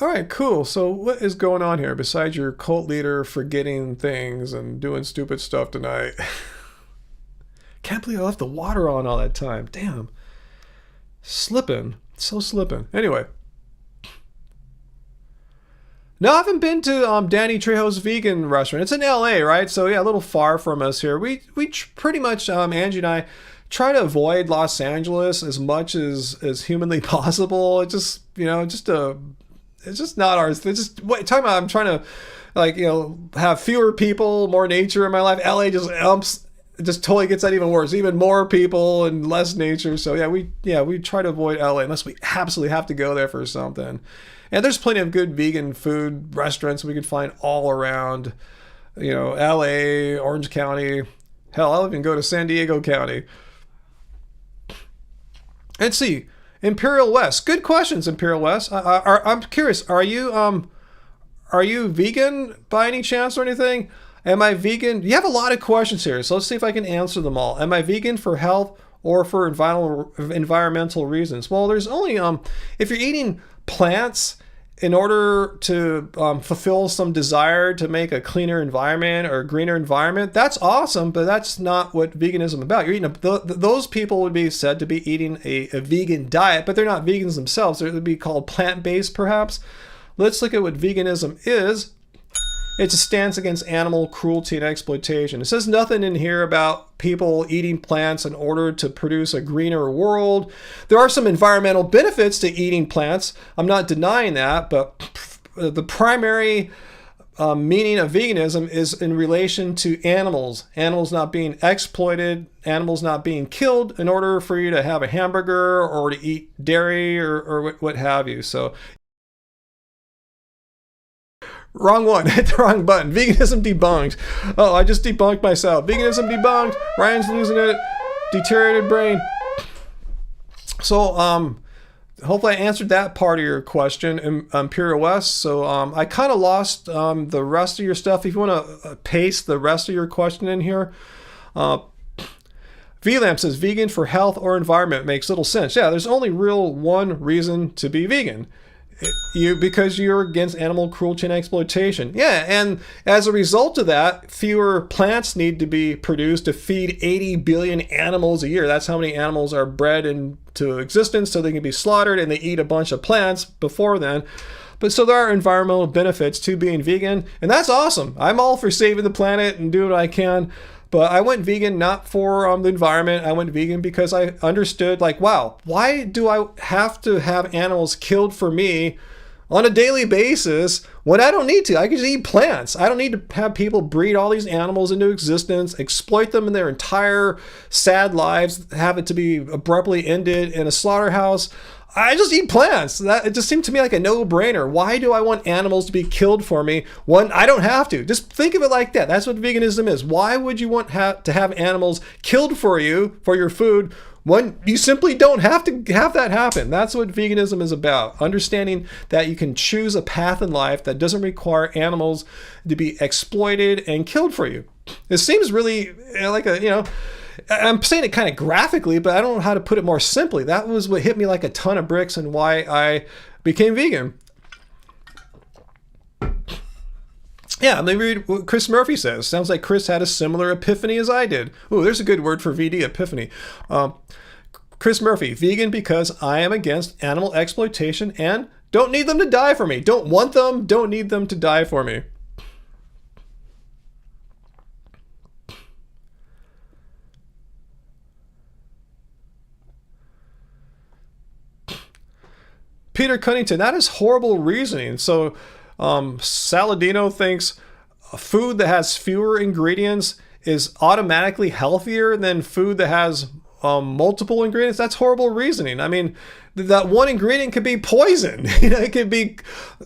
All right, cool. So what is going on here besides your cult leader forgetting things and doing stupid stuff tonight? Can't believe I left the water on all that time. Damn. Slipping. So slipping. Anyway. No, I haven't been to Danny Trejo's vegan restaurant. It's in LA, right? So yeah, a little far from us here. We pretty much, Angie and I, try to avoid Los Angeles as much as humanly possible. It just, you know, it's just not ours. It's just talking about I'm trying to, like, you know, have fewer people, more nature in my life. LA just totally gets that even worse. Even more people and less nature. So we try to avoid LA unless we absolutely have to go there for something. And there's plenty of good vegan food restaurants we can find all around, you know, LA, Orange County. Hell, I'll even go to San Diego County. Let's see. Imperial West. Good questions, Imperial West. I'm curious. Are you vegan by any chance or anything? Am I vegan? You have a lot of questions here, so let's see if I can answer them all. Am I vegan for health or for environmental reasons? Well, there's only if you're eating plants in order to fulfill some desire to make a cleaner environment or a greener environment, that's awesome, but that's not what veganism is about. You're eating those people would be said to be eating a vegan diet, but they're not vegans themselves. They would be called plant-based, perhaps. Let's look at what veganism is. It's a stance against animal cruelty and exploitation. It says nothing in here about people eating plants in order to produce a greener world. There are some environmental benefits to eating plants. I'm not denying that, but the primary meaning of veganism is in relation to animals. Animals not being exploited, animals not being killed in order for you to have a hamburger or to eat dairy or what have you. So wrong one. Hit the wrong button. Veganism debunked. Oh, I just debunked myself. Veganism debunked. Ryan's losing it. Deteriorated brain. So, hopefully I answered that part of your question, Imperial West. So, I kind of lost the rest of your stuff. If you want to paste the rest of your question in here. VLAMP says vegan for health or environment makes little sense. Yeah, there's only one reason to be vegan. Because you're against animal cruelty and exploitation. Yeah, and as a result of that, fewer plants need to be produced to feed 80 billion animals a year. That's how many animals are bred into existence so they can be slaughtered, and they eat a bunch of plants before then. But so there are environmental benefits to being vegan, and that's awesome. I'm all for saving the planet and doing what I can. But I went vegan not for the environment. I went vegan because I understood, like, wow, why do I have to have animals killed for me on a daily basis when I don't need to? I can just eat plants. I don't need to have people breed all these animals into existence, exploit them in their entire sad lives, have it to be abruptly ended in a slaughterhouse. I just eat plants. That it just seemed to me like a no-brainer. Why do I want animals to be killed for me when I don't have to? Just think of it like that. That's what veganism is. Why would you want to have animals killed for you for your food when you simply don't have to have that happen? That's what veganism is about. Understanding that you can choose a path in life that doesn't require animals to be exploited and killed for you. It seems really like I'm saying it kind of graphically, but I don't know how to put it more simply. That was what hit me like a ton of bricks and why I became vegan. Yeah, let me read what Chris Murphy says. Sounds like Chris had a similar epiphany as I did. Ooh, there's a good word for VD, epiphany. Chris Murphy, vegan because I am against animal exploitation and don't need them to die for me. Don't want them, don't need them to die for me. Peter Cunnington, that is horrible reasoning. So Saladino thinks food that has fewer ingredients is automatically healthier than food that has multiple ingredients. That's horrible reasoning. I mean, that one ingredient could be poison. It could be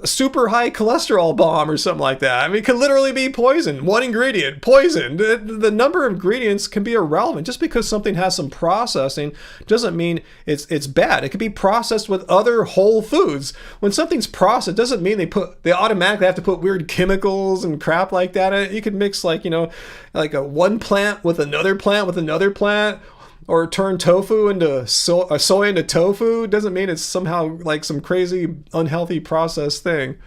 super high cholesterol bomb or something like that. I mean, it could literally be poison. One ingredient, poison. The number of ingredients can be irrelevant. Just because something has some processing doesn't mean it's bad. It could be processed with other whole foods. When something's processed, doesn't mean they automatically have to put weird chemicals and crap like that. You could mix like a one plant with another plant. Or turn tofu into soy into tofu doesn't mean it's somehow like some crazy unhealthy processed thing.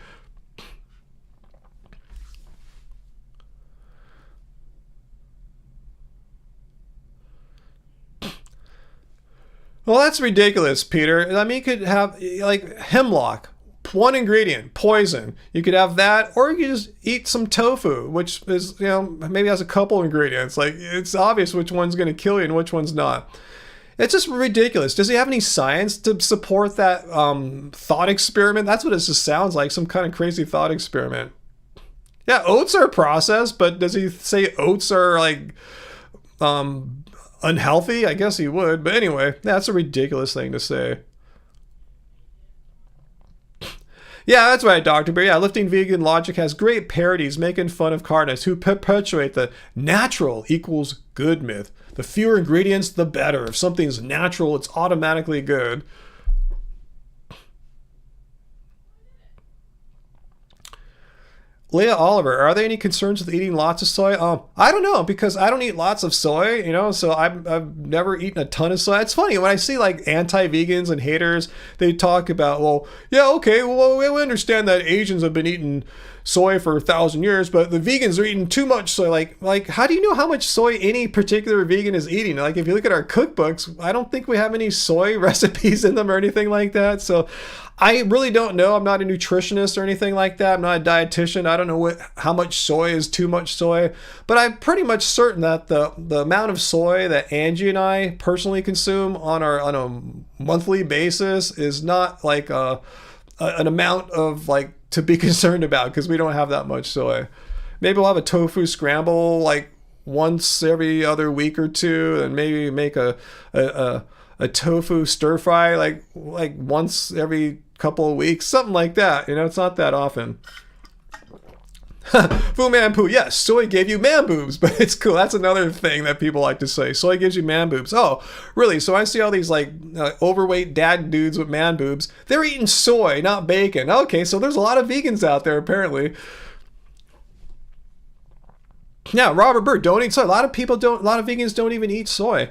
Well, that's ridiculous, Peter. I mean, you could have like hemlock. One ingredient, poison. You could have that, or you could just eat some tofu, which is, maybe has a couple ingredients. Like, it's obvious which one's going to kill you and which one's not. It's just ridiculous. Does he have any science to support that thought experiment? That's what it just sounds like, some kind of crazy thought experiment. Yeah, oats are processed, but does he say oats are like unhealthy? I guess he would. But anyway, that's a ridiculous thing to say. Yeah, that's right, Dr. Bear. Yeah, Lifting Vegan Logic has great parodies making fun of carnists who perpetuate the natural equals good myth. The fewer ingredients, the better. If something's natural, it's automatically good. Leah Oliver, are there any concerns with eating lots of soy? I don't know, because I don't eat lots of soy, so I've never eaten a ton of soy. It's funny, when I see like anti-vegans and haters, they talk about, well, yeah, okay, well, we understand that Asians have been eating soy for 1,000 years, but the vegans are eating too much soy. Like, how do you know how much soy any particular vegan is eating? Like, if you look at our cookbooks, I don't think we have any soy recipes in them or anything like that. So I really don't know. I'm not a nutritionist or anything like that. I'm not a dietitian. I don't know how much soy is too much soy, but I'm pretty much certain that the amount of soy that Angie and I personally consume on a monthly basis is not like an amount of like to be concerned about, because we don't have that much soy. Maybe we'll have a tofu scramble like once every other week or two, and maybe make a tofu stir fry like once every couple of weeks, something like that. It's not that often. Fu man poo. Yes, soy gave you man boobs, but it's cool. That's another thing that people like to say. Soy gives you man boobs. Oh, really? So I see all these like overweight dad dudes with man boobs. They're eating soy, not bacon. Okay, so there's a lot of vegans out there apparently. Yeah, Robert Bird, don't eat soy. A lot of vegans don't even eat soy.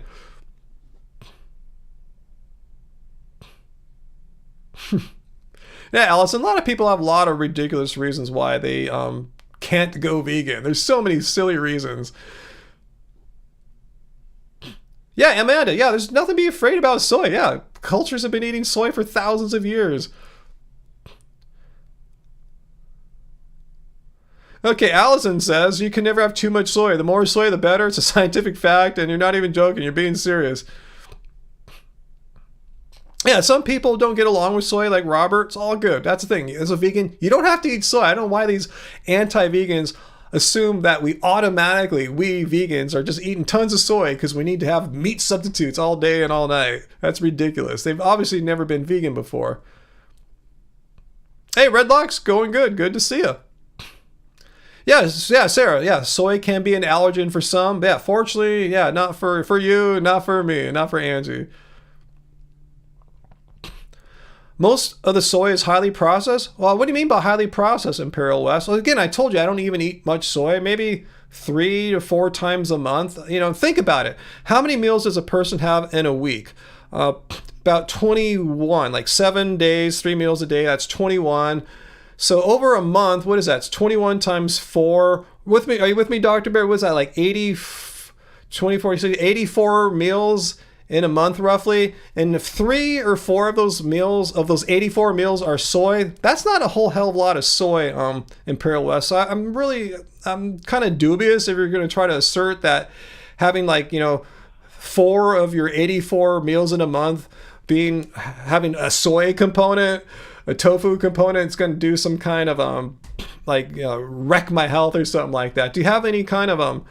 Yeah, Allison, a lot of people have a lot of ridiculous reasons why they can't go vegan. There's so many silly reasons. Yeah, Amanda, yeah, there's nothing to be afraid about soy. Yeah, cultures have been eating soy for thousands of years. Okay, Allison says you can never have too much soy. The more soy, the better. It's a scientific fact, and you're not even joking. You're being serious. Yeah, some people don't get along with soy, like Robert. It's all good. That's the thing. As a vegan, you don't have to eat soy. I don't know why these anti-vegans assume that we vegans are just eating tons of soy because we need to have meat substitutes all day and all night. That's ridiculous. They've obviously never been vegan before. Hey, Redlocks, going good. Good to see you. Yeah, Sarah. Yeah, soy can be an allergen for some. Yeah, fortunately, yeah, not for you, not for me, not for Angie. Most of the soy is highly processed. Well, what do you mean by highly processed, Imperial West? Well, again, I told you I don't even eat much soy. Maybe 3 to 4 times a month. Think about it. How many meals does a person have in a week? About 21, like 7 days, 3 meals a day. That's 21. So over a month, what is that? It's 21 times 4. With me? Are you with me, Dr. Bear? What is that, like 84 meals in a month roughly? And if 3 or 4 of those meals, of those 84 meals are soy, that's not a whole hell of a lot of soy, Imperial West. So I'm kind of dubious if you're going to try to assert that having 4 of your 84 meals in a month having a soy component, a tofu component, it's going to do some kind of wreck my health or something like that. Do you have any kind of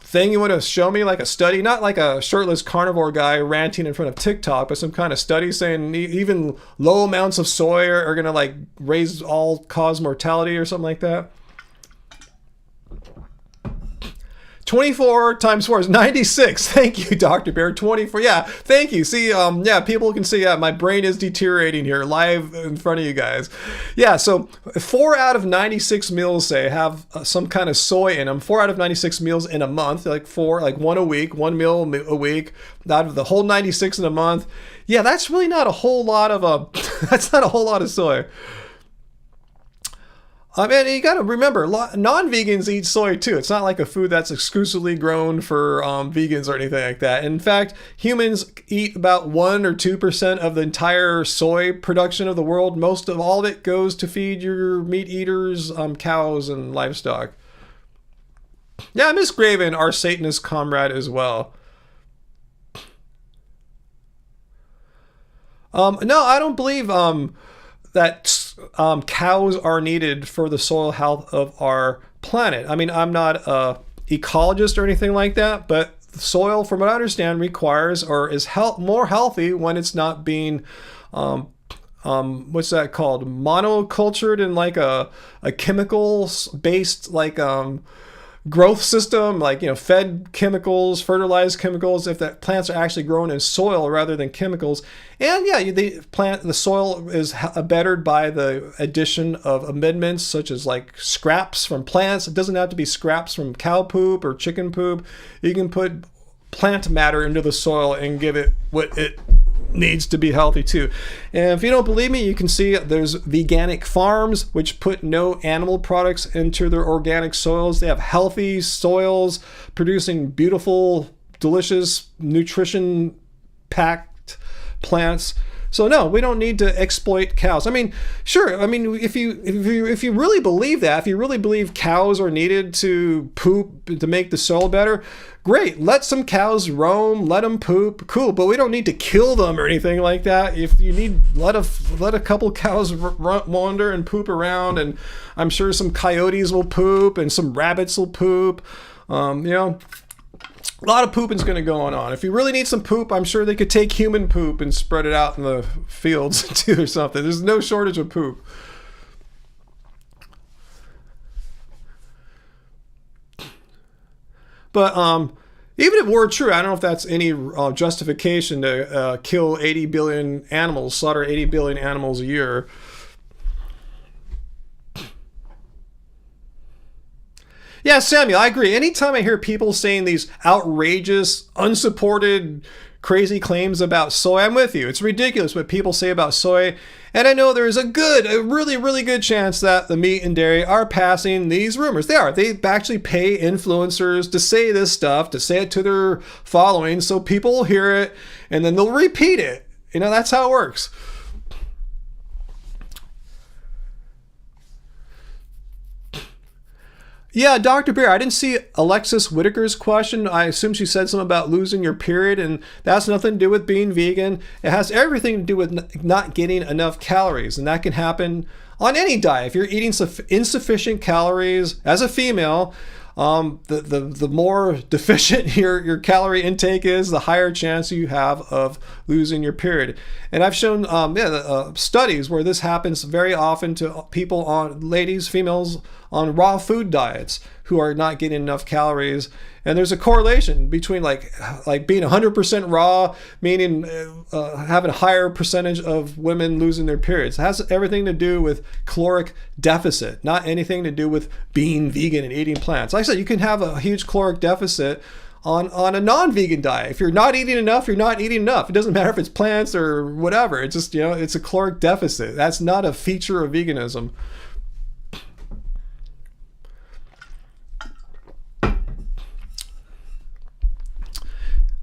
thing you want to show me, like a study, not like a shirtless carnivore guy ranting in front of TikTok, but some kind of study saying even low amounts of soy are going to cause mortality or something like that? 24 times 4 is 96. Thank you, Dr. Bear. 24. Yeah, thank you. See, people can see, my brain is deteriorating here live in front of you guys. Yeah, so 4 out of 96 meals, say, have some kind of soy in them. 4 out of 96 meals in a month, like 1 a week, 1 meal a week, out of the whole 96 in a month. Yeah, that's really not a whole lot of, that's not a whole lot of soy. And you got to remember, non-vegans eat soy too. It's not like a food that's exclusively grown for vegans or anything like that. In fact, humans eat about 1 or 2% of the entire soy production of the world. Most of all of it goes to feed your meat eaters, cows and livestock. Yeah, Miss Graven, our Satanist comrade as well. No, I don't believe that cows are needed for the soil health of our planet. I mean, I'm not an ecologist or anything like that, but soil, from what I understand, requires or is more healthy when it's not being, what's that called? Monocultured in like a chemical-based growth system, fed chemicals, fertilized chemicals, if the plants are actually grown in soil rather than chemicals. And yeah, the soil is bettered by the addition of amendments such as scraps from plants. It doesn't have to be scraps from cow poop or chicken poop. You can put plant matter into the soil and give it what it needs to be healthy too. And if you don't believe me, you can see there's veganic farms which put no animal products into their organic soils. They have healthy soils producing beautiful, delicious, nutrition packed plants. So no, we don't need to exploit cows. I mean, sure. I mean, if you really believe that, if you really believe cows are needed to poop to make the soil better, great. Let some cows roam, let them poop, cool. But we don't need to kill them or anything like that. If you need, let a couple cows wander and poop around, and I'm sure some coyotes will poop and some rabbits will poop. A lot of pooping's going to go on. If you really need some poop, I'm sure they could take human poop and spread it out in the fields too or something. There's no shortage of poop. But even if it were true, I don't know if that's any justification to kill 80 billion animals, slaughter 80 billion animals a year. Yeah, Samuel, I agree. Anytime I hear people saying these outrageous, unsupported, crazy claims about soy, I'm with you. It's ridiculous what people say about soy. And I know there's a really, really good chance that the meat and dairy are passing these rumors. They are. They actually pay influencers to say this stuff, to say it to their following, so people will hear it, and then they'll repeat it. That's how it works. Yeah, Dr. Bear, I didn't see Alexis Whitaker's question. I assume she said something about losing your period, and that's nothing to do with being vegan. It has everything to do with not getting enough calories, and that can happen on any diet. If you're eating insufficient calories as a female, the more deficient your calorie intake is, the higher chance you have of losing your period. And I've shown studies where this happens very often to people females on raw food diets who are not getting enough calories. And there's a correlation between like being 100% raw, meaning having a higher percentage of women losing their periods. It has everything to do with caloric deficit, not anything to do with being vegan and eating plants. Like I said, you can have a huge caloric deficit on a non-vegan diet. If you're not eating enough, you're not eating enough. It doesn't matter if it's plants or whatever. It's just, it's a caloric deficit. That's not a feature of veganism.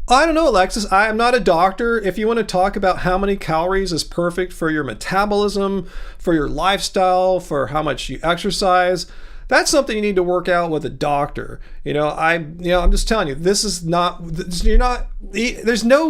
I don't know, Alexis. I am not a doctor. If you want to talk about how many calories is perfect for your metabolism, for your lifestyle, for how much you exercise, that's something you need to work out with a doctor. I'm just telling you, there's no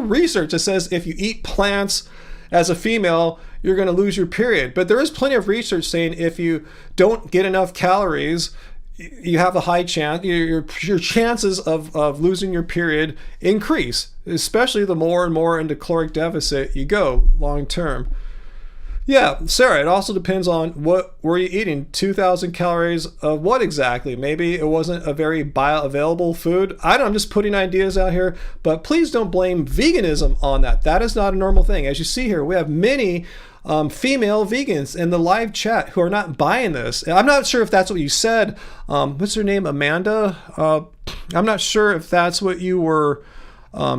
research that says if you eat plants as a female, you're going to lose your period. But there is plenty of research saying if you don't get enough calories, you have a high chance, your chances of losing your period increase, especially the more and more into caloric deficit you go long term. Yeah, Sarah, it also depends on what were you eating. 2,000 calories of what exactly? Maybe it wasn't a very bioavailable food. I'm just putting ideas out here, but please don't blame veganism on that. That is not a normal thing. As you see here, we have many female vegans in the live chat who are not buying this. I'm not sure if that's what you said. What's her name? Amanda? I'm not sure if that's what you were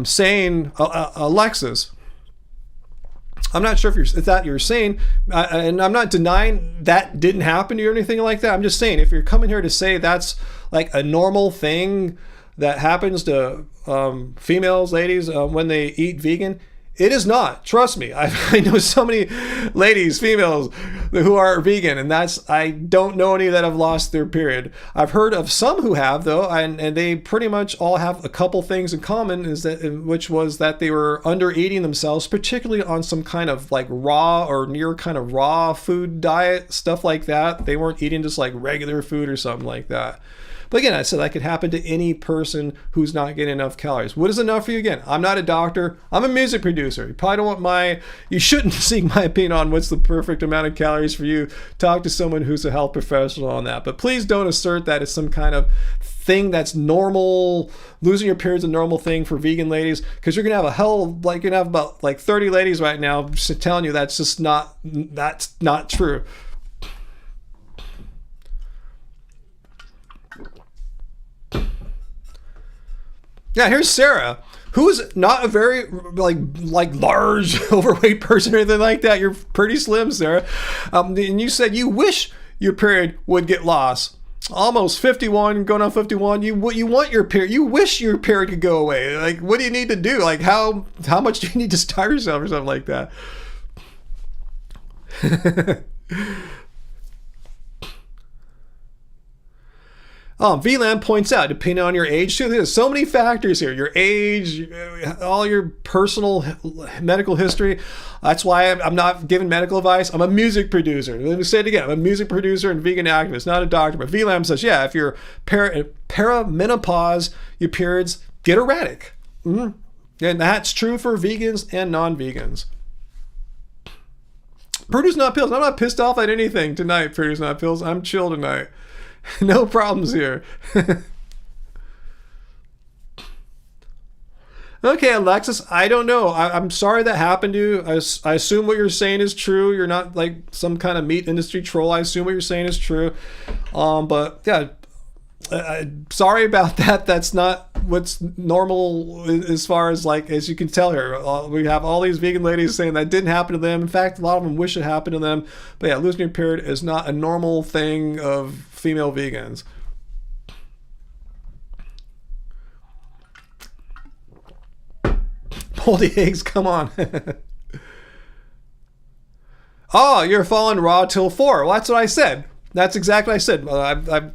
saying, Alexis. I'm not sure if that you're saying, and I'm not denying that didn't happen to you or anything like that. I'm just saying, if you're coming here to say that's like a normal thing that happens to females, ladies, when they eat vegan, it is not. Trust me. I know so many ladies, females, who are vegan, and I don't know any that have lost their period. I've heard of some who have, though, and they pretty much all have a couple things in common, which was that they were under eating themselves, particularly on some kind of like raw or near kind of raw food diet, stuff like that. They weren't eating just like regular food or something like that. But again, I said that could happen to any person who's not getting enough calories. What is enough for you? Again, I'm not a doctor. I'm a music producer. You probably don't want you shouldn't seek my opinion on what's the perfect amount of calories for you. Talk to someone who's a health professional on that. But please don't assert that it's some kind of thing that's normal. Losing your period's a normal thing for vegan ladies, because you're gonna have you're gonna have about like 30 ladies right now just telling you that's not true. Yeah, here's Sarah, who's not a very like large, overweight person or anything like that. You're pretty slim, Sarah. And you said you wish your period would get lost. Almost 51, going on 51. You want your period. You wish your period could go away. Like, what do you need to do? Like, how much do you need to starve yourself or something like that? VLAN points out, depending on your age, too, there's so many factors here. Your age, all your personal medical history. That's why I'm not giving medical advice. I'm a music producer. Let me say it again. I'm a music producer and vegan activist, not a doctor. But VLAN says, yeah, if you're perimenopause, your periods get erratic. And that's true for vegans and non-vegans. Produce Not Pills. I'm not pissed off at anything tonight, Produce Not Pills. I'm chill tonight. No problems here. Okay, Alexis, I don't know. I'm sorry that happened to you. I assume what you're saying is true. You're not like some kind of meat industry troll. I assume what you're saying is true. But yeah, sorry about that. That's not what's normal as far as as you can tell here. We have all these vegan ladies saying that didn't happen to them. In fact, a lot of them wish it happened to them. But yeah, losing your period is not a normal thing of female vegans. Moldy eggs, come on. Oh, you're falling raw till 4. Well, that's what I said. That's exactly what I said.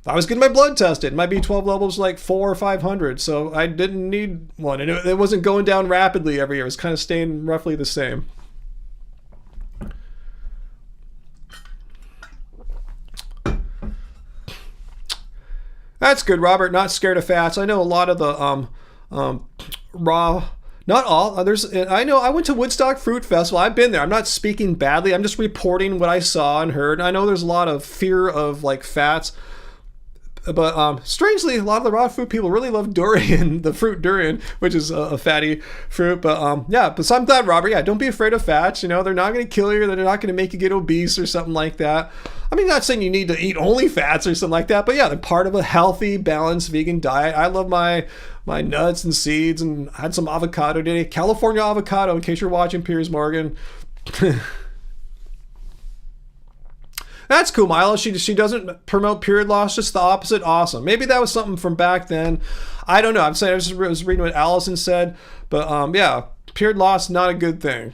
I was getting my blood tested. My B12 levels like 400 or 500, so I didn't need one. And it wasn't going down rapidly every year. It was kind of staying roughly the same. That's good, Robert. Not scared of fats. I know a lot of the raw. Not all. I know. I went to Woodstock Fruit Festival. I've been there. I'm not speaking badly. I'm just reporting what I saw and heard. I know there's a lot of fear of like fats, but strangely, a lot of the raw food people really love durian, the fruit durian, which is a fatty fruit. But yeah. But so I'm glad, Robert. Yeah, don't be afraid of fats. You know, they're not going to kill you. They're not going to make you get obese or something like that. I mean, not saying you need to eat only fats or something like that, but yeah, they're part of a healthy, balanced vegan diet. I love my nuts and seeds, and I had some avocado today. California avocado, in case you're watching Piers Morgan. That's cool, Milo. She doesn't promote period loss, just the opposite. Awesome. Maybe that was something from back then. I don't know. I'm saying I was reading what Allison said, but yeah, period loss, not a good thing.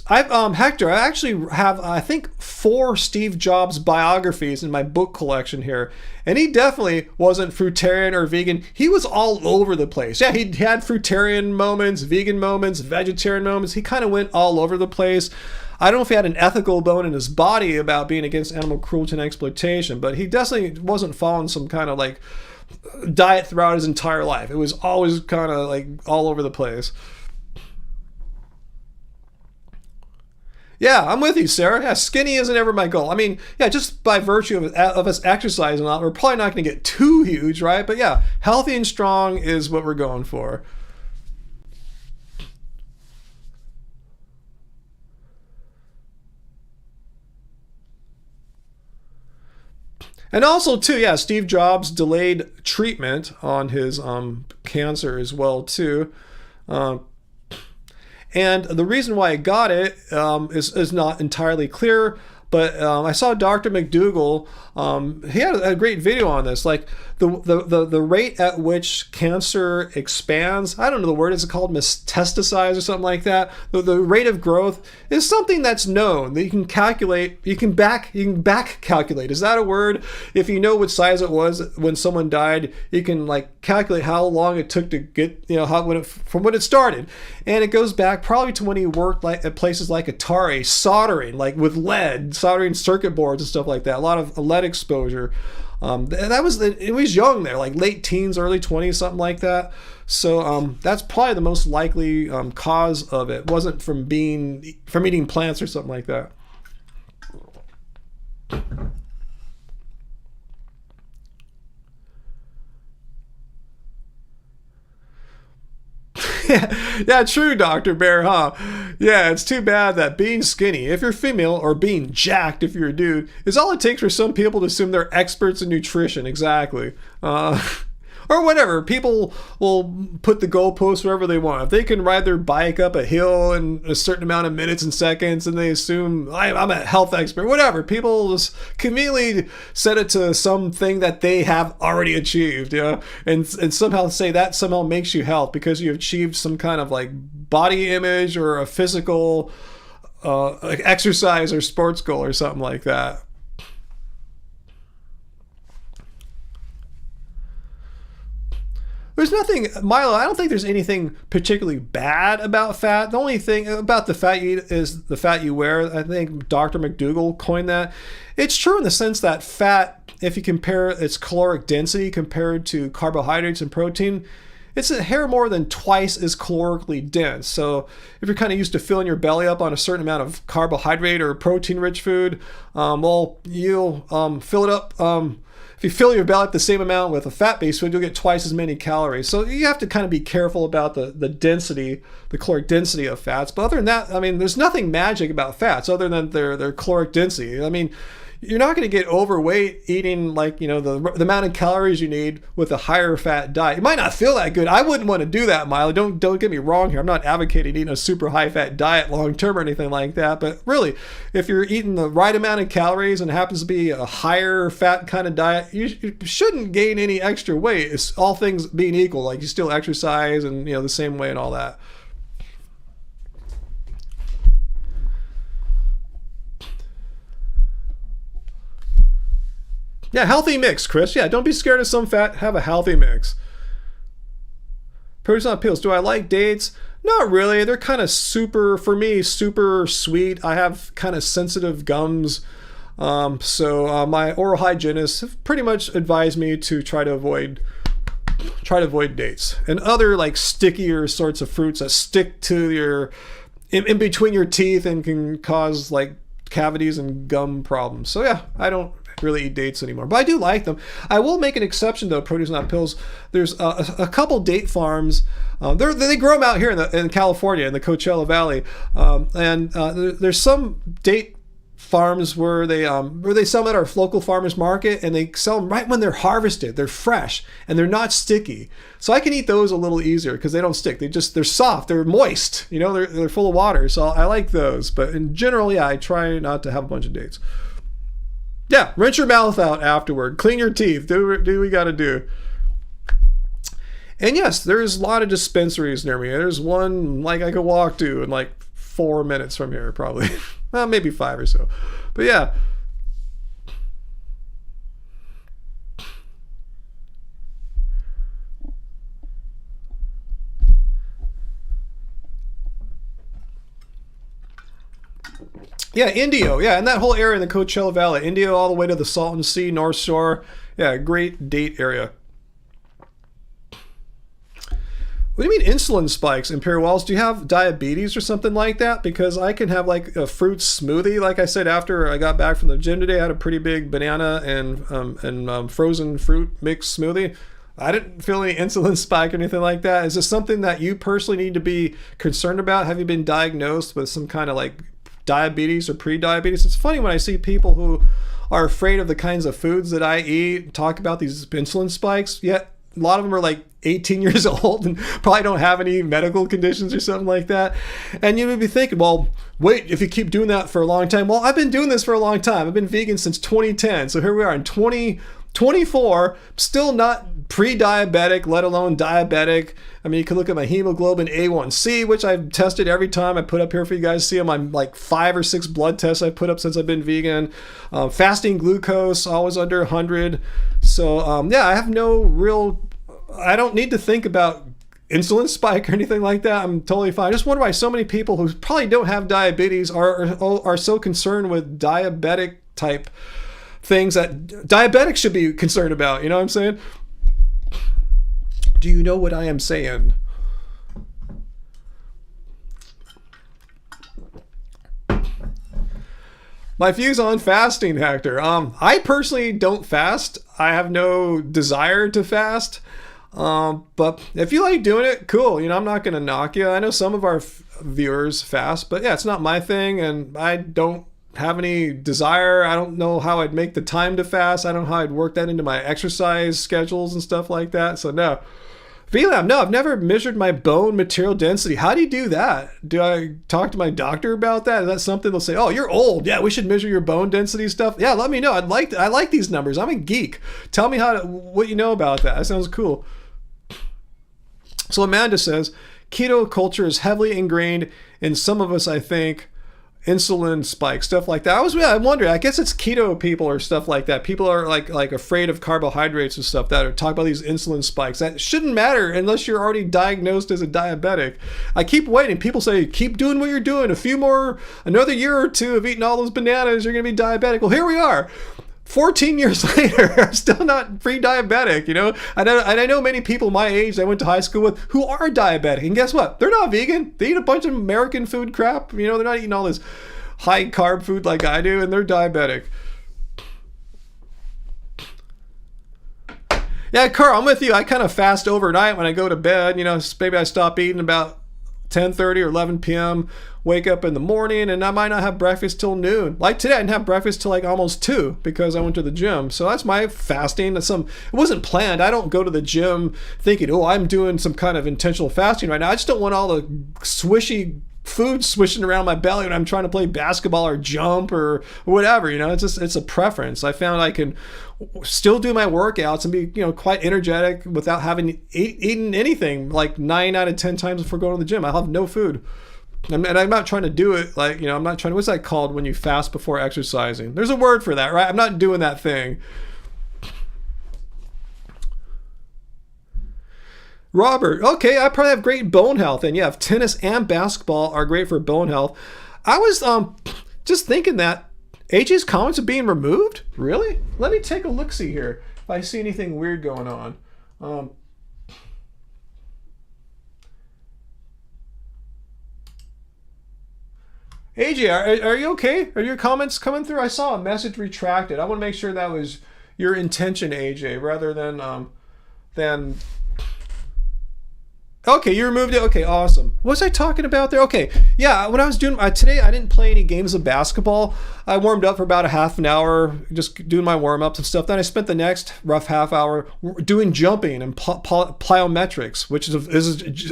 Hector, I actually have, I think, 4 Steve Jobs biographies in my book collection here. And he definitely wasn't fruitarian or vegan. He was all over the place. Yeah, he had fruitarian moments, vegan moments, vegetarian moments. He kind of went all over the place. I don't know if he had an ethical bone in his body about being against animal cruelty and exploitation, but he definitely wasn't following some kind of like diet throughout his entire life. It was always kind of like all over the place. Yeah, I'm with you, Sarah. Yeah, skinny isn't ever my goal. I mean, yeah, just by virtue of us exercising a lot, we're probably not going to get too huge, right? But yeah, healthy and strong is what we're going for. And also, too, yeah, Steve Jobs delayed treatment on his cancer as well, too. And the reason why I got it is not entirely clear, but I saw Dr. McDougall. He had a great video on this, like the rate at which cancer expands. I don't know the word. Is it called metastasize or something like that? The rate of growth is something that's known that you can calculate. You can back calculate. Is that a word? If you know what size it was when someone died, you can like calculate how long it took to get, you know, from when it started. And it goes back probably to when he worked like at places like Atari, soldering, like with lead, soldering circuit boards and stuff like that. A lot of lead exposure. It was young there, like late teens, early 20s, something like that. So that's probably the most likely cause of it. It wasn't from eating plants or something like that. Yeah, true, Dr. Bear, huh? Yeah, it's too bad that being skinny, if you're female, or being jacked, if you're a dude, is all it takes for some people to assume they're experts in nutrition. Exactly. Or whatever. People will put the goalposts wherever they want. If they can ride their bike up a hill in a certain amount of minutes and seconds, and they assume I'm a health expert, whatever. People just conveniently set it to something that they have already achieved, you know, and somehow say that somehow makes you health because you achieved some kind of like body image or a physical like exercise or sports goal or something like that. There's nothing, Milo, I don't think there's anything particularly bad about fat. The only thing about the fat you eat is the fat you wear. I think Dr. McDougall coined that. It's true in the sense that fat, if you compare its caloric density compared to carbohydrates and protein, it's a hair more than twice as calorically dense. So if you're kind of used to filling your belly up on a certain amount of carbohydrate or protein-rich food, well, you'll fill it up. If you fill your belly up the same amount with a fat-based food, you'll get twice as many calories. So you have to kind of be careful about the density, the caloric density of fats. But other than that, I mean, there's nothing magic about fats other than their caloric density. I mean, you're not going to get overweight eating like, you know, the amount of calories you need with a higher fat diet. It might not feel that good. I wouldn't want to do that, Milo. Don't get me wrong here. I'm not advocating eating a super high fat diet long term or anything like that. But really, if you're eating the right amount of calories and it happens to be a higher fat kind of diet, you shouldn't gain any extra weight. It's all things being equal. Like you still exercise and, you know, the same way and all that. Yeah, healthy mix, Chris. Yeah, don't be scared of some fat. Have a healthy mix. Produce not pills. Do I like dates? Not really. They're kind of super, for me, super sweet. I have kind of sensitive gums. So my oral hygienist have pretty much advised me to try to avoid dates and other like stickier sorts of fruits that stick to your in between your teeth and can cause like cavities and gum problems. So yeah, I don't really eat dates anymore, but I do like them. I will make an exception though. Produce not pills. There's a couple date farms. They grow them out here in California in the Coachella Valley, and there's some date farms where they sell them at our local farmers market, and they sell them right when they're harvested. They're fresh and they're not sticky, so I can eat those a little easier because they don't stick. They're soft, they're moist, they're full of water, so I like those. But in general, yeah, I try not to have a bunch of dates. Yeah, rinse your mouth out afterward, clean your teeth, do what you got to do. And yes, there's a lot of dispensaries near me. There's one like I could walk to in like 4 minutes from here, probably. Well, maybe 5 or so. But yeah. Yeah, Indio. Yeah, and that whole area in the Coachella Valley. Indio all the way to the Salton Sea, North Shore. Yeah, great date area. What do you mean insulin spikes, Imperial Wells? Do you have diabetes or something like that? Because I can have like a fruit smoothie. Like I said, after I got back from the gym today, I had a pretty big banana and frozen fruit mix smoothie. I didn't feel any insulin spike or anything like that. Is this something that you personally need to be concerned about? Have you been diagnosed with some kind of like diabetes or pre-diabetes? It's funny when I see people who are afraid of the kinds of foods that I eat talk about these insulin spikes, yet a lot of them are like 18 years old and probably don't have any medical conditions or something like that. And you would be thinking, well, wait, if you keep doing that for a long time. Well, I've been doing this for a long time. I've been vegan since 2010. So here we are in 2024, still not pre-diabetic, let alone diabetic. I mean, you can look at my hemoglobin A1C, which I've tested every time I put up here for you guys to see on my like 5 or 6 blood tests I put up since I've been vegan. Fasting glucose, always under 100. So yeah, I have I don't need to think about insulin spike or anything like that. I'm totally fine. I just wonder why so many people who probably don't have diabetes are so concerned with diabetic type things that diabetics should be concerned about. You know what I'm saying? Do you know what I am saying? My views on fasting, Hector. I personally don't fast. I have no desire to fast. But if you like doing it, cool. I'm not going to knock you. I know some of our viewers fast, but yeah, it's not my thing, and I don't have any desire. I don't know how I'd make the time to fast. I don't know how I'd work that into my exercise schedules and stuff like that. So no. VLAM, no, I've never measured my bone material density. How do you do that? Do I talk to my doctor about that? Is that something they'll say, oh, you're old. Yeah, we should measure your bone density stuff. Yeah, let me know. I like these numbers. I'm a geek. Tell me what you know about that. That sounds cool. So Amanda says, keto culture is heavily ingrained in some of us, I think. Insulin spikes, stuff like that. I wonder, I guess it's keto people or stuff like that. People are like afraid of carbohydrates and stuff that are talking about these insulin spikes. That shouldn't matter unless you're already diagnosed as a diabetic. I keep waiting. People say, keep doing what you're doing. Another year or two of eating all those bananas, you're going to be diabetic. Well, here we are. 14 years later, I'm still not pre-diabetic, And I know many people my age I went to high school with who are diabetic. And guess what? They're not vegan. They eat a bunch of American food crap. They're not eating all this high carb food like I do, and they're diabetic. Yeah, Carl, I'm with you. I kind of fast overnight when I go to bed. Maybe I stop eating about 10:30 or 11 p.m., wake up in the morning, and I might not have breakfast till noon. Like today, I didn't have breakfast till like almost 2 because I went to the gym. So that's my fasting. It wasn't planned. I don't go to the gym thinking, oh, I'm doing some kind of intentional fasting right now. I just don't want all the swishy food swishing around my belly when I'm trying to play basketball or jump or whatever. It's a preference. I found I can still do my workouts and be quite energetic without having eaten anything like 9 out of 10 times before going to the gym. I'll have no food. And I'm not trying to do it like, I'm not trying to, what's that called when you fast before exercising? There's a word for that, right? I'm not doing that thing. Robert, okay, I probably have great bone health, and yeah, tennis and basketball are great for bone health. I was just thinking that AJ's comments are being removed. Really? Let me take a look see here if I see anything weird going on. AJ, are you okay? Are your comments coming through? I saw a message retracted. I want to make sure that was your intention, AJ, rather than. Okay, you removed it. Okay, awesome. What was I talking about there? Okay, yeah. When I was doing today, I didn't play any games of basketball. I warmed up for about a half an hour, just doing my warm ups and stuff. Then I spent the next rough half hour doing jumping and plyometrics, which is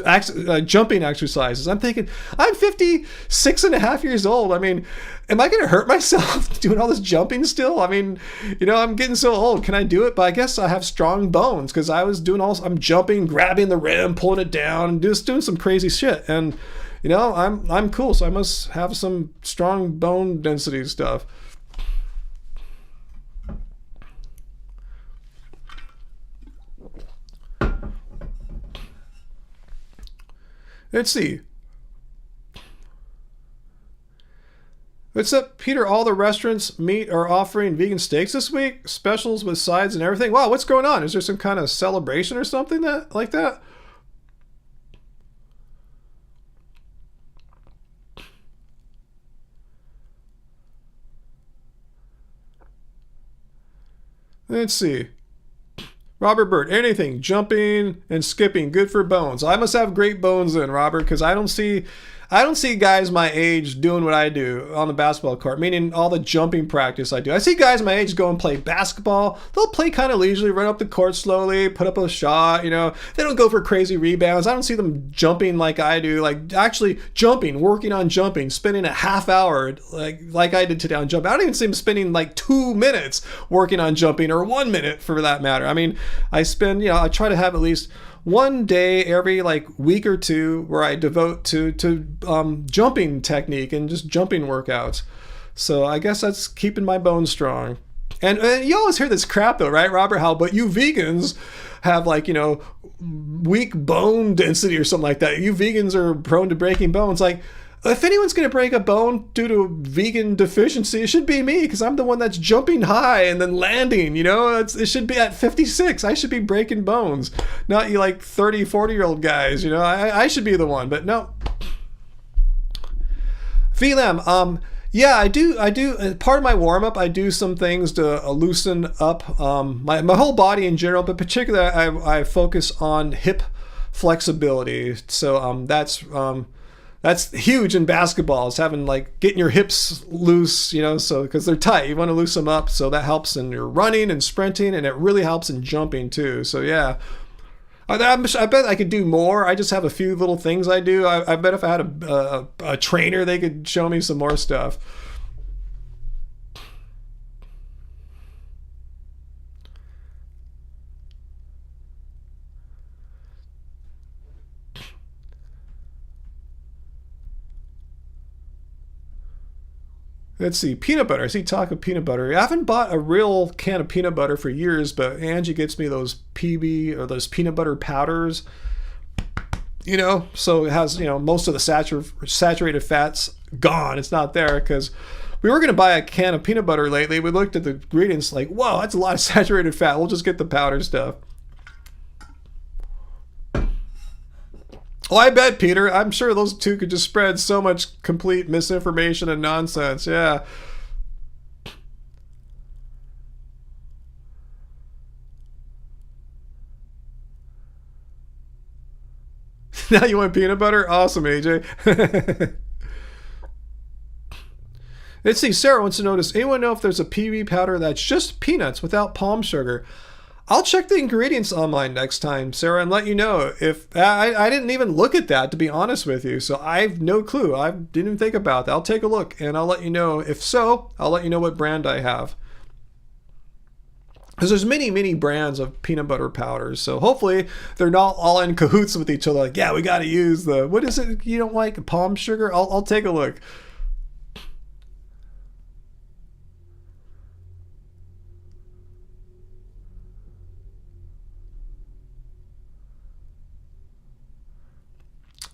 jumping exercises. I'm thinking, I'm 56 and a half years old. I mean, am I going to hurt myself doing all this jumping still? I mean, I'm getting so old. Can I do it? But I guess I have strong bones because I was I'm jumping, grabbing the rim, pulling it down, and just doing some crazy shit. And I'm cool, so I must have some strong bone density stuff. Let's see. What's up, Peter? All the restaurants are offering vegan steaks this week, specials with sides and everything. Wow, what's going on? Is there some kind of celebration or something like that? Let's see. Robert Bird, anything, jumping and skipping, good for bones. I must have great bones then, Robert, because I don't see guys my age doing what I do on the basketball court, meaning all the jumping practice I do. I see guys my age go and play basketball. They'll play kind of leisurely, run up the court slowly, put up a shot, They don't go for crazy rebounds. I don't see them jumping like I do, like actually jumping, working on jumping, spending a half hour like I did today on jumping. I don't even see them spending like 2 minutes working on jumping, or 1 minute for that matter. I mean, I try to have at least one day every week or two where I devote to jumping technique and just jumping workouts. So I guess that's keeping my bones strong. And you always hear this crap though, right, Robert? But you vegans have weak bone density or something like that. You vegans are prone to breaking bones. If anyone's going to break a bone due to vegan deficiency, it should be me, because I'm the one that's jumping high and then landing, it should be at 56. I should be breaking bones, not you 30, 40-year-old guys, I should be the one, but no. VLAM, yeah, I do, part of my warm-up, I do some things to loosen up my whole body in general, but particularly I focus on hip flexibility, so that's huge in basketball. It's having getting your hips loose, so because they're tight, you want to loosen them up. So that helps in your running and sprinting, and it really helps in jumping too. So yeah, I bet I could do more. I just have a few little things I do. I bet if I had a trainer, they could show me some more stuff. Let's see, peanut butter. I see talk of peanut butter. I haven't bought a real can of peanut butter for years, but Angie gets me those PB or those peanut butter powders. So it has, most of the saturated fats gone. It's not there because we were going to buy a can of peanut butter lately. We looked at the ingredients whoa, that's a lot of saturated fat. We'll just get the powder stuff. Oh, I bet, Peter. I'm sure those two could just spread so much complete misinformation and nonsense. Yeah. Now you want peanut butter? Awesome, AJ. Let's see. Sarah wants to know, does anyone know if there's a PB powder that's just peanuts without palm sugar? I'll check the ingredients online next time, Sarah, and let you know. If I didn't even look at that, to be honest with you, so I've no clue. I didn't even think about that. I'll take a look and I'll let you know. If so, I'll let you know what brand I have. Because there's many brands of peanut butter powders, so hopefully they're not all in cahoots with each other. Yeah, we got to use what is it you don't like? Palm sugar? I'll take a look.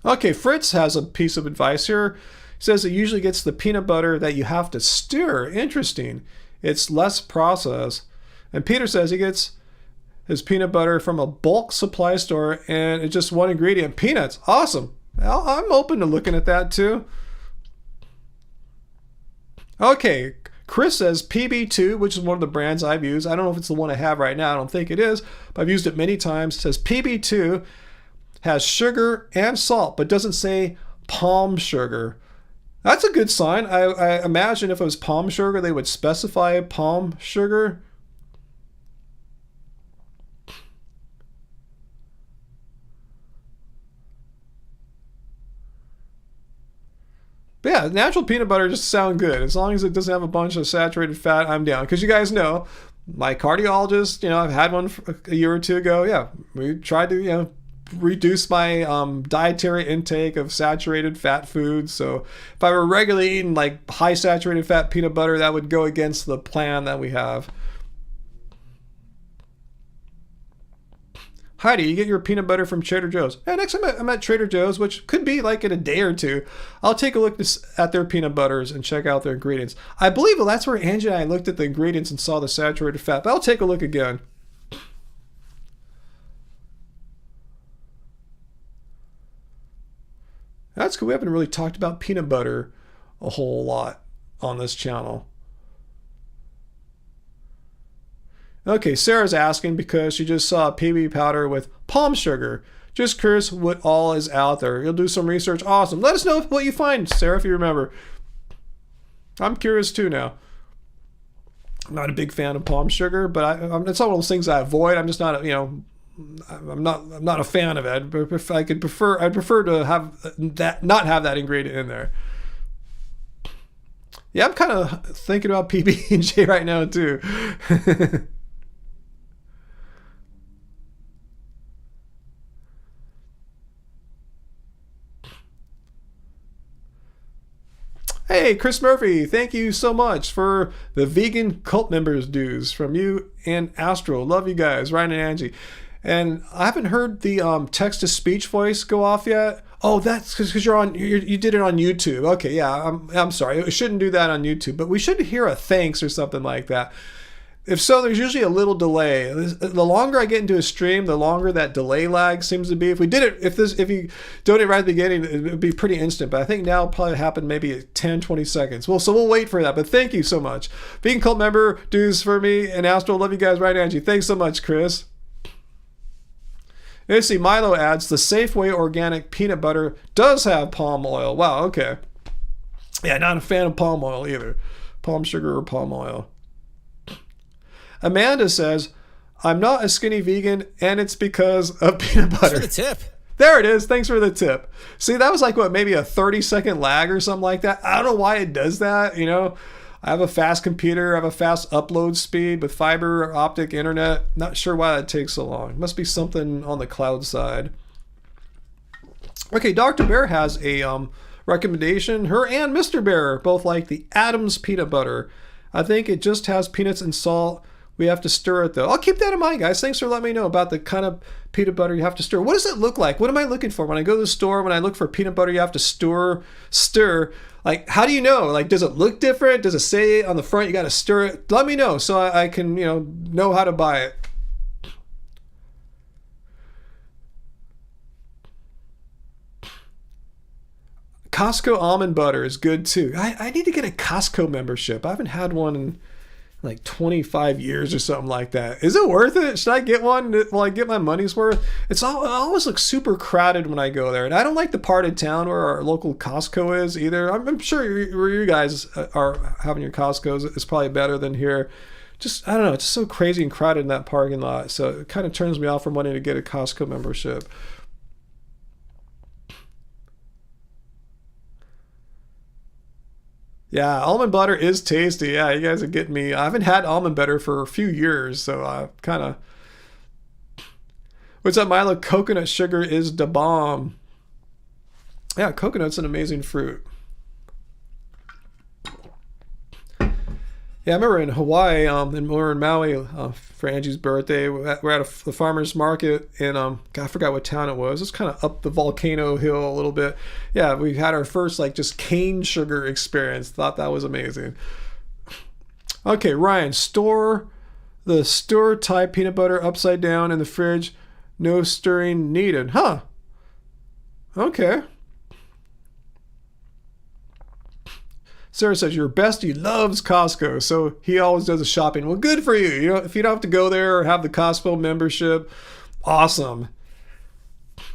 Okay, Fritz has a piece of advice here. He says it usually gets the peanut butter that you have to stir. Interesting. It's less processed. And Peter says he gets his peanut butter from a bulk supply store and it's just one ingredient, peanuts. Awesome. I'm open to looking at that too. Okay, Chris says PB2, which is one of the brands I've used. I don't know if it's the one I have right now. I don't think it is, but I've used it many times. It says PB2 has sugar and salt, but doesn't say palm sugar. That's a good sign. I imagine if it was palm sugar, they would specify palm sugar. But yeah, natural peanut butter just sound good. As long as it doesn't have a bunch of saturated fat, I'm down. Because you guys know, my cardiologist, I've had one a year or two ago. Yeah, we tried to, reduce my dietary intake of saturated fat foods. So if I were regularly eating like high saturated fat peanut butter, that would go against the plan that we have. Heidi, you get your peanut butter from Trader Joe's. Yeah, next time I'm at Trader Joe's, which could be like in a day or two, I'll take a look at their peanut butters and check out their ingredients. I believe that's where Angie and I looked at the ingredients and saw the saturated fat, but I'll take a look again. That's cool. We haven't really talked about peanut butter a whole lot on this channel. Okay, Sarah's asking because she just saw a PB powder with palm sugar. Just curious what all is out there. You'll do some research. Awesome. Let us know what you find, Sarah, if you remember. I'm curious too now. I'm not a big fan of palm sugar, but it's not one of those things I avoid. I'm just not, I'm not a fan of it. If I'd prefer to have that, not have that ingredient in there. Yeah, I'm kind of thinking about PB&J right now too. Hey, Chris Murphy, thank you so much for the vegan cult members dues from you and Astro. Love you guys, Ryan and Angie. And I haven't heard the text-to-speech voice go off yet. Oh, that's because you did it on YouTube. Okay, yeah, I'm sorry. I shouldn't do that on YouTube, but we should hear a thanks or something like that. If so, there's usually a little delay. The longer I get into a stream, the longer that delay lag seems to be. If we did it, if you donate right at the beginning, it would be pretty instant. But I think now it'll probably happen maybe 10, 20 seconds. Well, so we'll wait for that. But thank you so much. Vegan cult member dues for me and Astro. Love you guys, right, Angie? Thanks so much, Chris. Let's see, Milo adds, the Safeway organic peanut butter does have palm oil. Wow, okay. Yeah, not a fan of palm oil either. Palm sugar or palm oil. Amanda says, I'm not a skinny vegan, and it's because of peanut butter. Thanks for the tip. There it is. Thanks for the tip. See, that was like, maybe a 30-second lag or something like that. I don't know why it does that, I have a fast computer. I have a fast upload speed with fiber optic internet. Not sure why that takes so long. Must be something on the cloud side. Okay, Dr. Bear has a recommendation. Her and Mr. Bear both like the Adams peanut butter. I think it just has peanuts and salt. We have to stir it though. I'll keep that in mind, guys. Thanks for letting me know about the kind of peanut butter you have to stir. What does it look like? What am I looking for? When I go to the store, when I look for peanut butter you have to stir. Like, how do you know? Like, does it look different? Does it say on the front you got to stir it? Let me know so I can, know how to buy it. Costco almond butter is good too. I need to get a Costco membership. I haven't had one in like 25 years or something like that. Is it worth it? Should I get one? Will I get my money's worth? It always looks super crowded when I go there. And I don't like the part of town where our local Costco is either. I'm sure where you guys are having your Costco's is probably better than here. Just, I don't know. It's just so crazy and crowded in that parking lot. So it kind of turns me off from wanting to get a Costco membership. Yeah, almond butter is tasty. Yeah, you guys are getting me. I haven't had almond butter for a few years, so I kind of... What's up, Milo? Coconut sugar is the bomb. Yeah, coconut's an amazing fruit. Yeah, I remember in Hawaii, and we were in Maui for Angie's birthday. We're at the farmer's market in, God, I forgot what town it was. It's kind of up the volcano hill a little bit. Yeah, we had our first, like, just cane sugar experience. Thought that was amazing. Okay, Ryan, store the stir type peanut butter upside down in the fridge. No stirring needed. Huh. Okay. Sarah says your bestie loves Costco, so he always does the shopping. Well, good for you. You know, if you don't have to go there or have the Costco membership, awesome.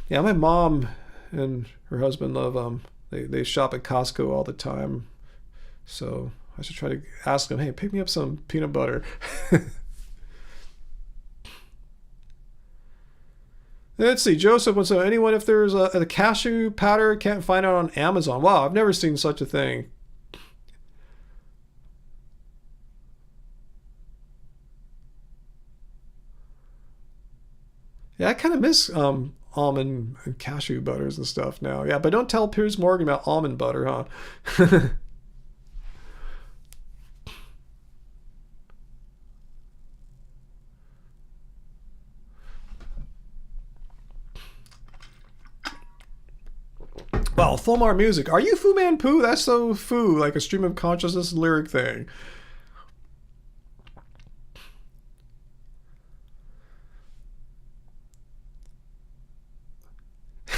Yeah, my mom and her husband love they shop at Costco all the time. So I should try to ask them, hey, pick me up some peanut butter. Let's see, Joseph wants to know anyone if there's a cashew powder can't find it on Amazon. Wow, I've never seen such a thing. Yeah, I kind of miss almond and cashew butters and stuff now. Yeah, but don't tell Piers Morgan about almond butter, huh? Well, Fulmar music. Are you Fu Man Poo? That's so Fu, like a stream of consciousness lyric thing.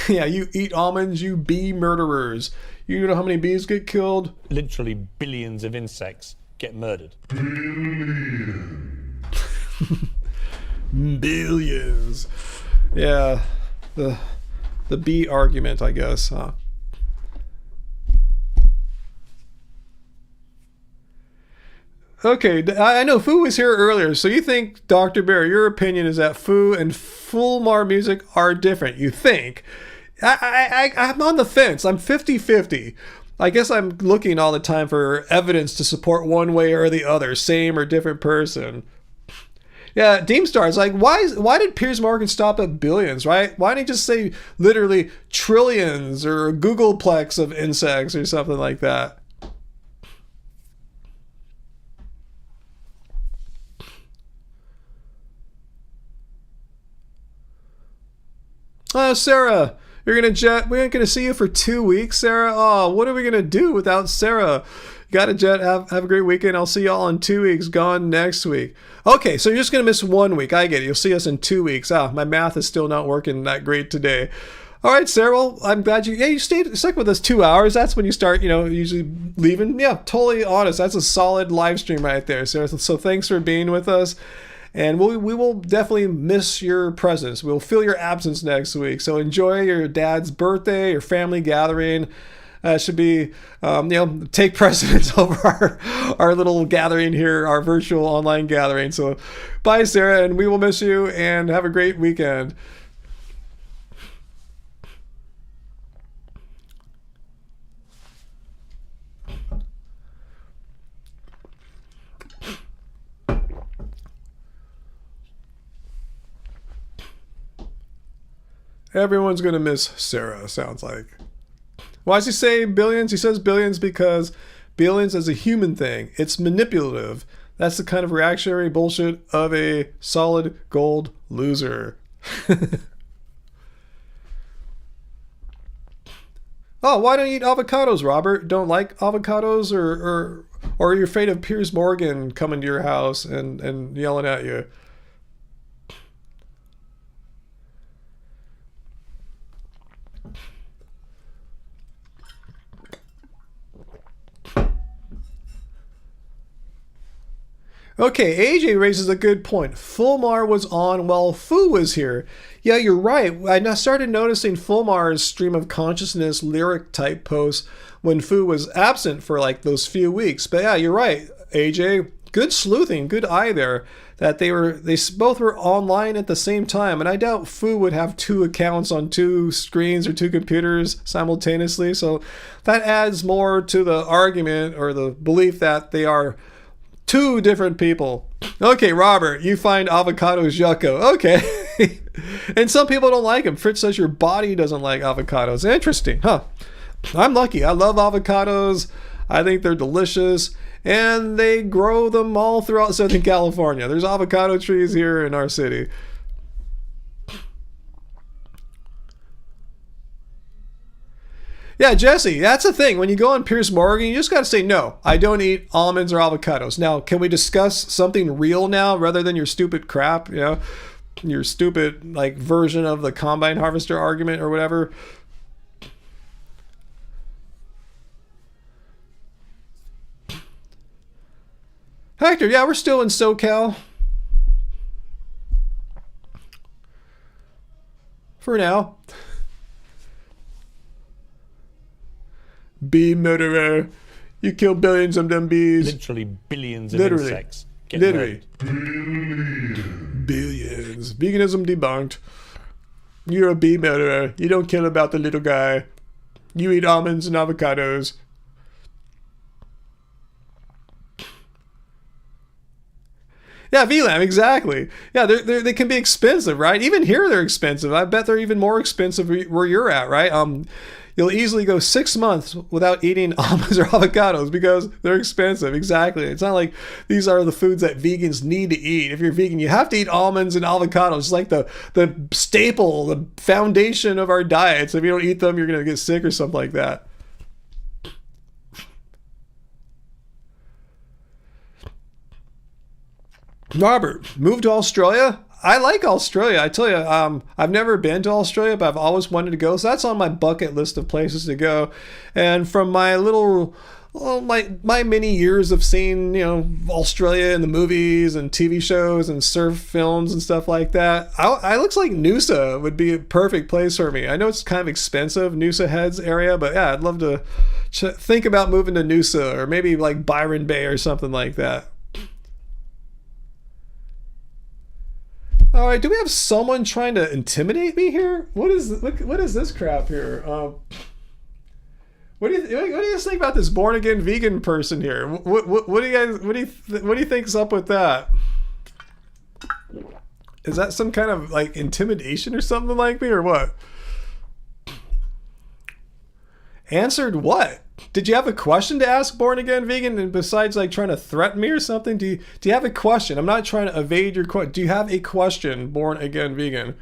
Yeah, you eat almonds, you bee murderers. You know how many bees get killed? Literally billions of insects get murdered. Billions. Yeah, the bee argument, I guess, huh? Okay, I know Fu was here earlier, so you think, Dr. Bear, your opinion is that Fu and Fulmar music are different. You think. I'm on the fence. I'm 50-50. I guess I'm looking all the time for evidence to support one way or the other, same or different person. Yeah, Deemstar's like, why did Piers Morgan stop at billions, right? Why didn't he just say literally trillions or a Googleplex of insects or something like that? Sarah, we're gonna see you for 2 weeks, Sarah. Oh, what are we gonna do without Sarah? Got a jet. Have a great weekend. I'll see y'all in 2 weeks. Gone next week. Okay, so you're just gonna miss 1 week. I get it. You'll see us in 2 weeks. My math is still not working that great today. All right, Sarah. Well, I'm glad you stuck with us 2 hours. That's when you start, usually leaving. Yeah, totally honest. That's a solid live stream right there, Sarah. So thanks for being with us. And we will definitely miss your presence. We'll feel your absence next week. So enjoy your dad's birthday, your family gathering. Should be, take precedence over our little gathering here, our virtual online gathering. So bye, Sarah, and we will miss you, and have a great weekend. Everyone's going to miss Sarah, sounds like. Why does he say billions? He says billions because billions is a human thing. It's manipulative. That's the kind of reactionary bullshit of a solid gold loser. Oh, why don't you eat avocados, Robert? Don't like avocados, or are you afraid of Piers Morgan coming to your house and yelling at you? Okay, AJ raises a good point. Fulmar was on while Fu was here. Yeah, you're right. I started noticing Fulmar's stream of consciousness lyric type posts when Fu was absent for like those few weeks. But yeah, you're right, AJ. Good sleuthing, good eye there. That they both were online at the same time, and I doubt Fu would have 2 accounts on 2 screens or 2 computers simultaneously. So that adds more to the argument or the belief that they are 2 different people. Okay, Robert, you find avocados yucko. Okay. And some people don't like them. Fritz says your body doesn't like avocados. Interesting, huh? I'm lucky. I love avocados. I think they're delicious. and they grow them all throughout Southern California. There's avocado trees here in our city. Yeah, Jesse, that's the thing. When you go on Piers Morgan, you just got to say, no, I don't eat almonds or avocados. Now, can we discuss something real now rather than your stupid crap, you know, your stupid like version of the combine harvester argument or whatever? Hector, yeah, we're still in SoCal. For now. Bee murderer. You kill billions of them bees. Literally billions of insects get Literally. murdered. Billions. Veganism debunked. You're a bee murderer. You don't care about the little guy. You eat almonds and avocados. Yeah, VLAM, exactly. Yeah, they can be expensive, right? Even here they're expensive. I bet they're even more expensive where you're at, right? You'll easily go 6 months without eating almonds or avocados because they're expensive. Exactly. It's not like these are the foods that vegans need to eat. If you're vegan, you have to eat almonds and avocados. It's like the staple, the foundation of our diets. If you don't eat them, you're going to get sick or something like that. Robert, moved to Australia? I like Australia. I tell you, I've never been to Australia, but I've always wanted to go. So that's on my bucket list of places to go. And from my little, well, my many years of seeing, you know, Australia in the movies and TV shows and surf films and stuff like that, I looks like Noosa would be a perfect place for me. I know it's kind of expensive, Noosa Heads area, but yeah, I'd love to think about moving to Noosa or maybe like Byron Bay or something like that. All right, do we have someone trying to intimidate me here? What is this crap here? What do you think about this born again vegan person here? What do you think's up with that? Is that some kind of like intimidation or something like me or what? Answered what? Did you have a question to ask born again vegan, and besides like trying to threaten me or something? Do you have a question? I'm not trying to evade your question. Do you have a question, born again vegan?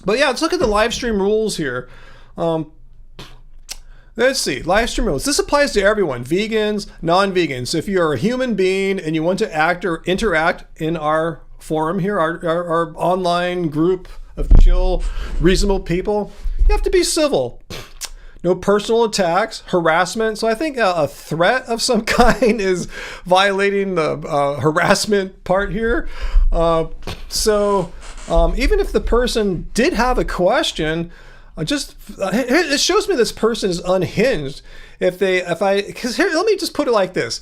But yeah, let's look at the Livestream rules here. Let's see, Livestream rules. This applies to everyone, vegans, non-vegans. If you're a human being and you want to act or interact in our forum here, our online group of chill, reasonable people, you have to be civil. No personal attacks, harassment. So I think a threat of some kind is violating the harassment part here. Even if the person did have a question, it shows me this person is unhinged. Because here, let me just put it like this.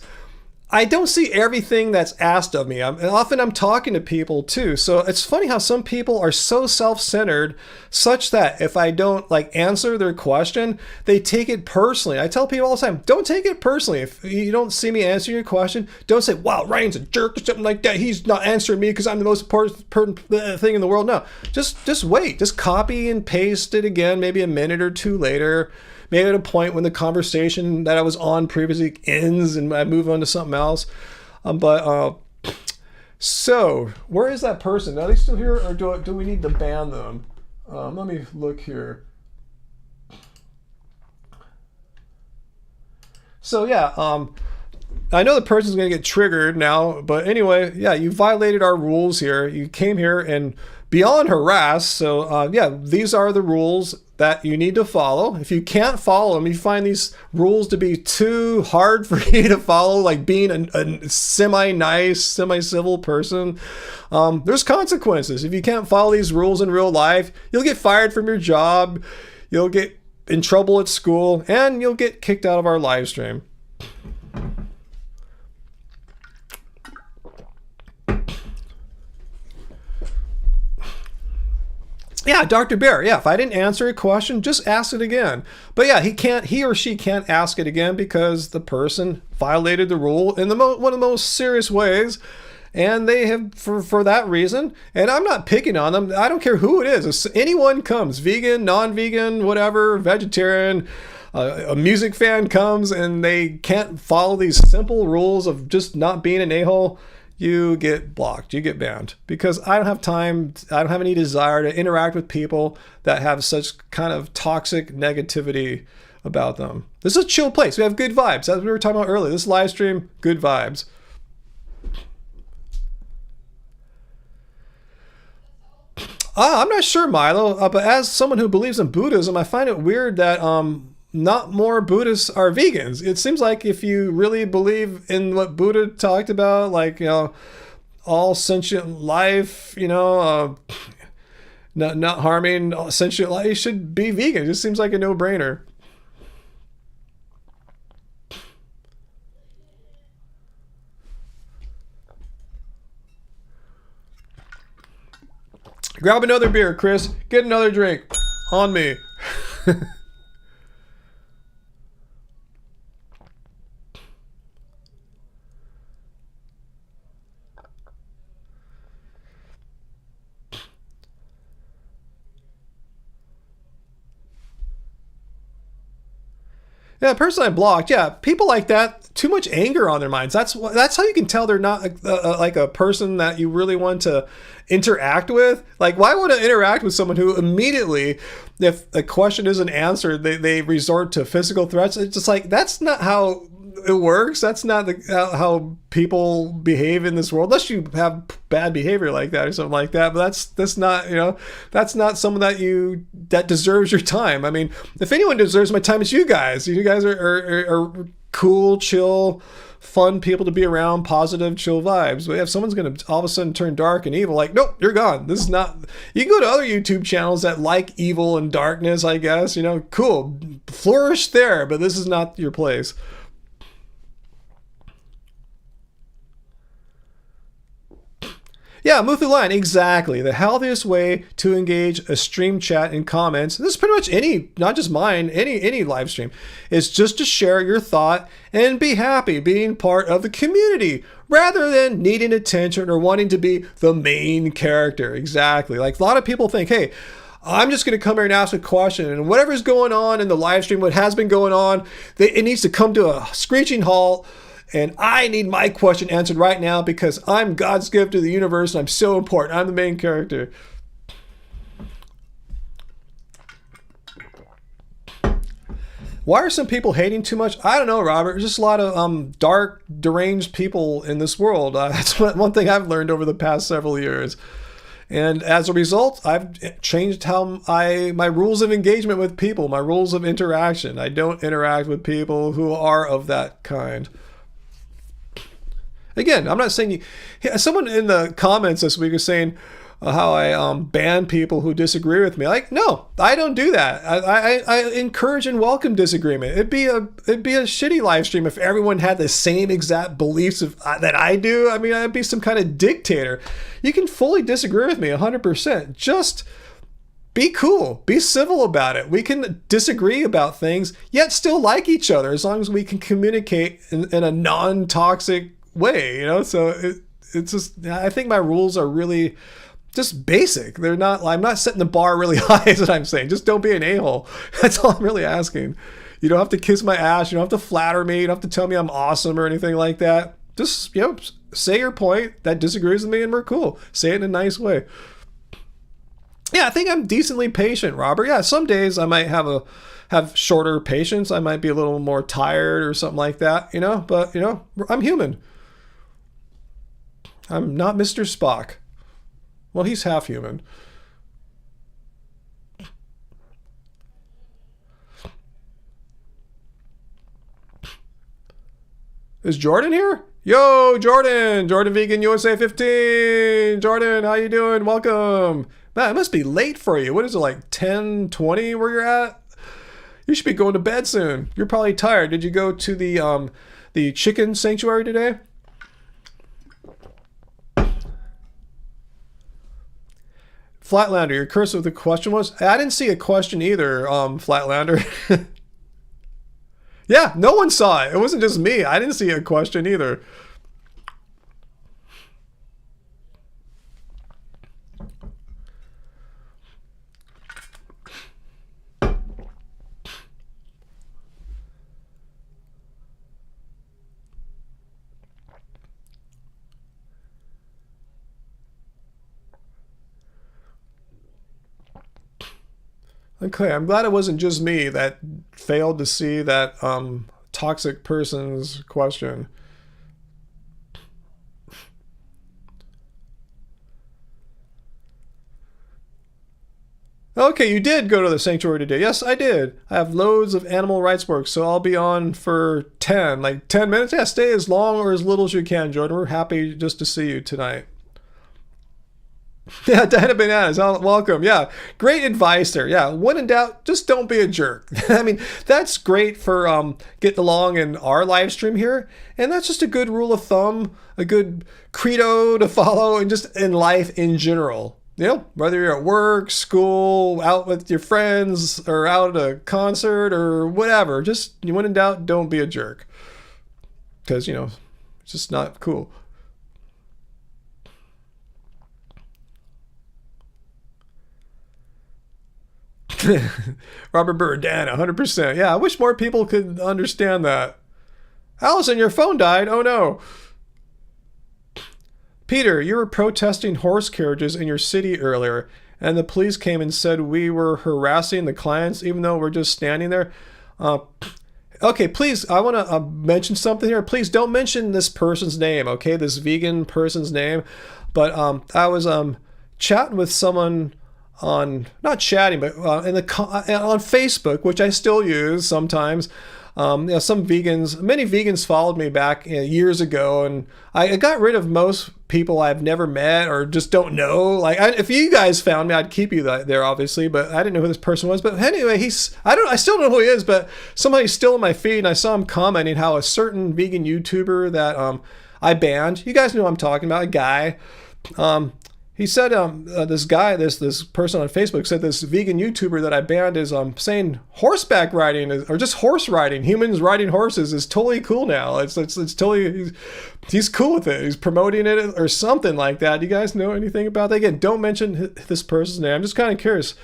I don't see everything that's asked of me. Often I'm talking to people too. So it's funny how some people are so self-centered such that if I don't like answer their question, they take it personally. I tell people all the time, don't take it personally. If you don't see me answering your question, don't say, wow, Ryan's a jerk or something like that. He's not answering me because I'm the most important thing in the world. No, just wait. Just copy and paste it again, maybe a minute or two later. Maybe at a point when the conversation that I was on previously ends and I move on to something else. So where is that person? Are they still here, or do we need to ban them? Let me look here. So yeah, I know the person's going to get triggered now, but anyway, yeah, you violated our rules here. You came here and beyond harass. So yeah, these are the rules that you need to follow. If you can't follow them, you find these rules to be too hard for you to follow, like being a semi-nice, semi-civil person, there's consequences. If you can't follow these rules in real life, you'll get fired from your job, you'll get in trouble at school, and you'll get kicked out of our live stream. Yeah, Dr. Bear. Yeah, if I didn't answer a question, just ask it again. But yeah, he or she can't ask it again because the person violated the rule in one of the most serious ways. And they have, for that reason, and I'm not picking on them. I don't care who it is. If anyone comes, vegan, non-vegan, whatever, vegetarian, a music fan comes and they can't follow these simple rules of just not being an a-hole, you get blocked, you get banned, because I don't have time, I don't have any desire to interact with people that have such kind of toxic negativity about them. This is a chill place. We have good vibes. As we were talking about earlier, this live stream, good vibes. I'm not sure, Milo, but as someone who believes in Buddhism, I find it weird that not more Buddhists are vegans. It seems like if you really believe in what Buddha talked about, like, all sentient life, not harming sentient life, you should be vegan. It just seems like a no-brainer. Grab another beer, Chris. Get another drink. On me. Yeah, person I blocked. Yeah, people like that, too much anger on their minds. That's how you can tell they're not like a person that you really want to interact with. Like, why would I interact with someone who immediately, if a question isn't answered, they resort to physical threats? It's just like, that's not how it works. That's not how people behave in this world, unless you have bad behavior like that or something like that. But that's not, that's not someone that deserves your time. I mean, if anyone deserves my time, it's you guys. You guys are cool, chill, fun people to be around, positive, chill vibes. But if someone's going to all of a sudden turn dark and evil, like, nope, you're gone. This is not. You can go to other YouTube channels that like evil and darkness, I guess. Cool, flourish there, but this is not your place. Yeah, Muthu Line, exactly. The healthiest way to engage a stream chat and comments, this is pretty much any, not just mine, any live stream, is just to share your thought and be happy being part of the community rather than needing attention or wanting to be the main character. Exactly. Like, a lot of people think, hey, I'm just going to come here and ask a question, and whatever's going on in the live stream, what has been going on, it needs to come to a screeching halt. And I need my question answered right now because I'm God's gift to the universe and I'm so important. I'm the main character. Why are some people hating too much? I don't know, Robert. There's just a lot of dark, deranged people in this world. That's one thing I've learned over the past several years. And as a result, I've changed my rules of engagement with people, my rules of interaction. I don't interact with people who are of that kind. Again, I'm not saying someone in the comments this week is saying how I ban people who disagree with me. Like, no, I don't do that. I encourage and welcome disagreement. It'd be a shitty live stream if everyone had the same exact beliefs that I do. I mean, I'd be some kind of dictator. You can fully disagree with me 100%. Just be cool. Be civil about it. We can disagree about things, yet still like each other as long as we can communicate in a non-toxic way, so it's just, I think my rules are really just basic. I'm not setting the bar really high, is what I'm saying. Just don't be an a-hole. That's all I'm really asking. You don't have to kiss my ass, you don't have to flatter me, you don't have to tell me I'm awesome or anything like that. Just say your point that disagrees with me and we're cool. Say it in a nice way. Yeah, I think I'm decently patient, Robert. Yeah, some days I might have shorter patience. I might be a little more tired or something like that, but I'm human. I'm not Mr. Spock. Well, he's half human. Is Jordan here? Yo, Jordan! Jordan Vegan USA 15! Jordan, how you doing? Welcome! Man, it must be late for you. What is it, like 10:20 where you're at? You should be going to bed soon. You're probably tired. Did you go to the chicken sanctuary today? Flatlander, your curse with the question was? I didn't see a question either, Flatlander. Yeah, no one saw it. It wasn't just me. I didn't see a question either. Okay, I'm glad it wasn't just me that failed to see that toxic person's question. Okay, you did go to the sanctuary today. Yes, I did. I have loads of animal rights work, so I'll be on for 10 minutes. Yeah, stay as long or as little as you can, Jordan. We're happy just to see you tonight. Yeah, Diana Bananas, welcome. Yeah, great advice there. Yeah, when in doubt, just don't be a jerk. I mean, that's great for getting along in our live stream here, and that's just a good rule of thumb, a good credo to follow, and just in life in general. You know, whether you're at work, school, out with your friends, or out at a concert, or whatever, just when in doubt, don't be a jerk. Because, you know, it's just not cool. Robert Bird, Dan, 100%. Yeah, I wish more people could understand that. Allison, your phone died. Oh no. Peter, you were protesting horse carriages in your city earlier, and the police came and said we were harassing the clients even though we're just standing there. Okay, please, I want to mention something here. Please don't mention this person's name, okay? This vegan person's name. But I was chatting with someone on, not chatting, but on Facebook, which I still use sometimes. You know, many vegans followed me back years ago, and I got rid of most people I've never met or just don't know. Like, if you guys found me, I'd keep you there, obviously, but I didn't know who this person was. But anyway, I still don't know who he is, but somebody's still in my feed, and I saw him commenting how a certain vegan YouTuber that I banned, you guys know what I'm talking about, a guy, he said, this person on Facebook said this vegan YouTuber that I banned is saying horseback riding or just horse riding, humans riding horses is totally cool now. It's totally, he's cool with it. He's promoting it or something like that. Do you guys know anything about that? Again, don't mention this person's name. I'm just kind of curious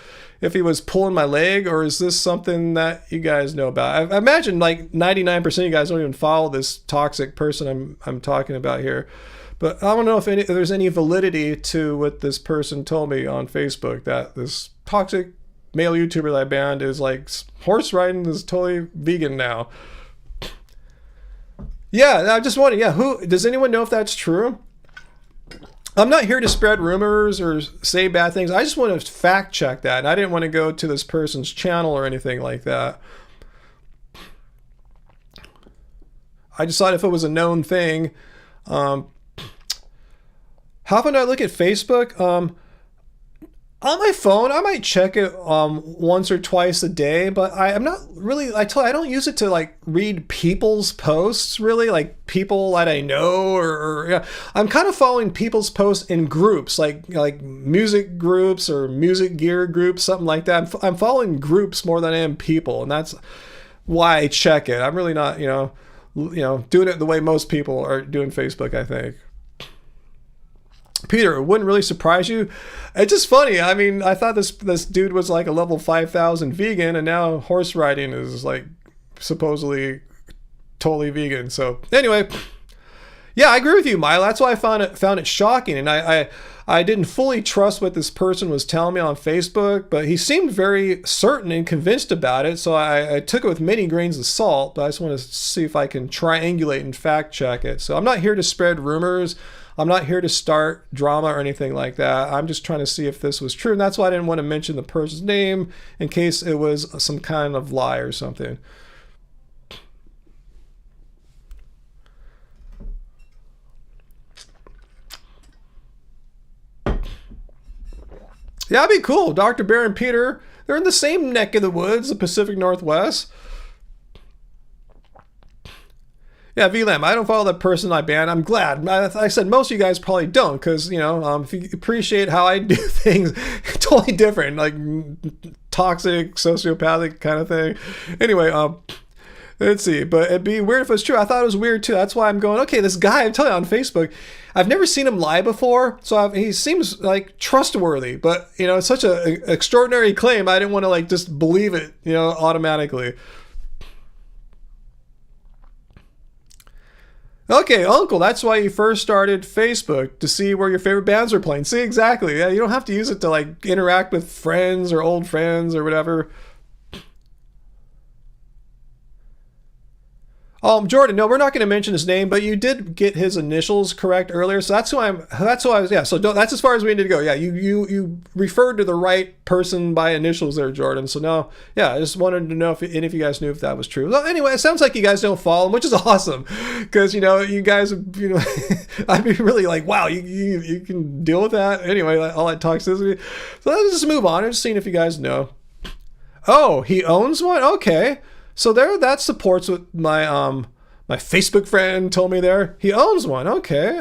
if he was pulling my leg, or is this something that you guys know about? I imagine like 99% of you guys don't even follow this toxic person I'm talking about here. But I don't know if there's any validity to what this person told me on Facebook, that this toxic male YouTuber that I banned is like horse riding is totally vegan now. Yeah, I just wondering, who does anyone know if that's true? I'm not here to spread rumors or say bad things. I just want to fact check that, and I didn't want to go to this person's channel or anything like that. I just thought if it was a known thing. How often do I look at Facebook? On my phone, I might check it once or twice a day, but I'm not really, I don't use it to like read people's posts, really, like people that I know, or yeah. I'm kind of following people's posts in groups, like music groups or music gear groups, something like that. I'm following groups more than I am people, and that's why I check it. I'm really not, doing it the way most people are doing Facebook, I think. Peter, it wouldn't really surprise you. It's just funny. I mean, I thought this dude was like a level 5,000 vegan, and now horse riding is like supposedly totally vegan. So anyway, yeah, I agree with you, Milo. That's why I found it shocking, and I didn't fully trust what this person was telling me on Facebook, but he seemed very certain and convinced about it. So I took it with many grains of salt, but I just want to see if I can triangulate and fact check it. So I'm not here to spread rumors. I'm not here to start drama or anything like that. I'm just trying to see if this was true. And that's why I didn't want to mention the person's name in case it was some kind of lie or something. Yeah, that'd be cool. Dr. Bear and Peter, they're in the same neck of the woods, the Pacific Northwest. Yeah, VLAM, I don't follow that person I banned. I'm glad. I said most of you guys probably don't, because, if you appreciate how I do things, totally different, like toxic, sociopathic kind of thing. Anyway, let's see. But it'd be weird if it was true. I thought it was weird too. That's why I'm going, okay, this guy, I'm telling you on Facebook, I've never seen him lie before, so he seems like trustworthy. But, it's such an extraordinary claim, I didn't want to like just believe it, automatically. Okay, Uncle, that's why you first started Facebook, to see where your favorite bands are playing. See, exactly. Yeah, you don't have to use it to like interact with friends or old friends or whatever. Jordan, no, we're not going to mention his name, but you did get his initials correct earlier, so that's who I was. Yeah, so that's as far as we need to go. Yeah, you referred to the right person by initials there, Jordan. So no, yeah, I just wanted to know if any of you guys knew if that was true. Well, anyway, it sounds like you guys don't follow him, which is awesome, because you guys, I'd be really like, wow, you can deal with that anyway, like, all that toxicity. So let's just move on. I'm just seeing if you guys know. Oh, he owns one. Okay. So there, that supports what my my Facebook friend told me there. He owns one. Okay.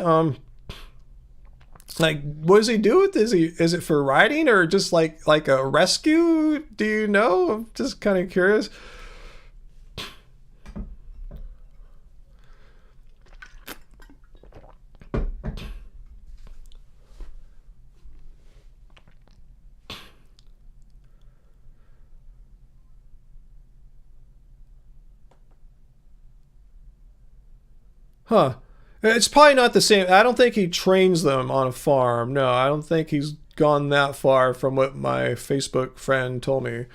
Like, what does he do with this? Is it for riding or just like a rescue? Do you know? I'm just kind of curious. Huh. It's probably not the same. I don't think he trains them on a farm. No, I don't think he's gone that far from what my Facebook friend told me.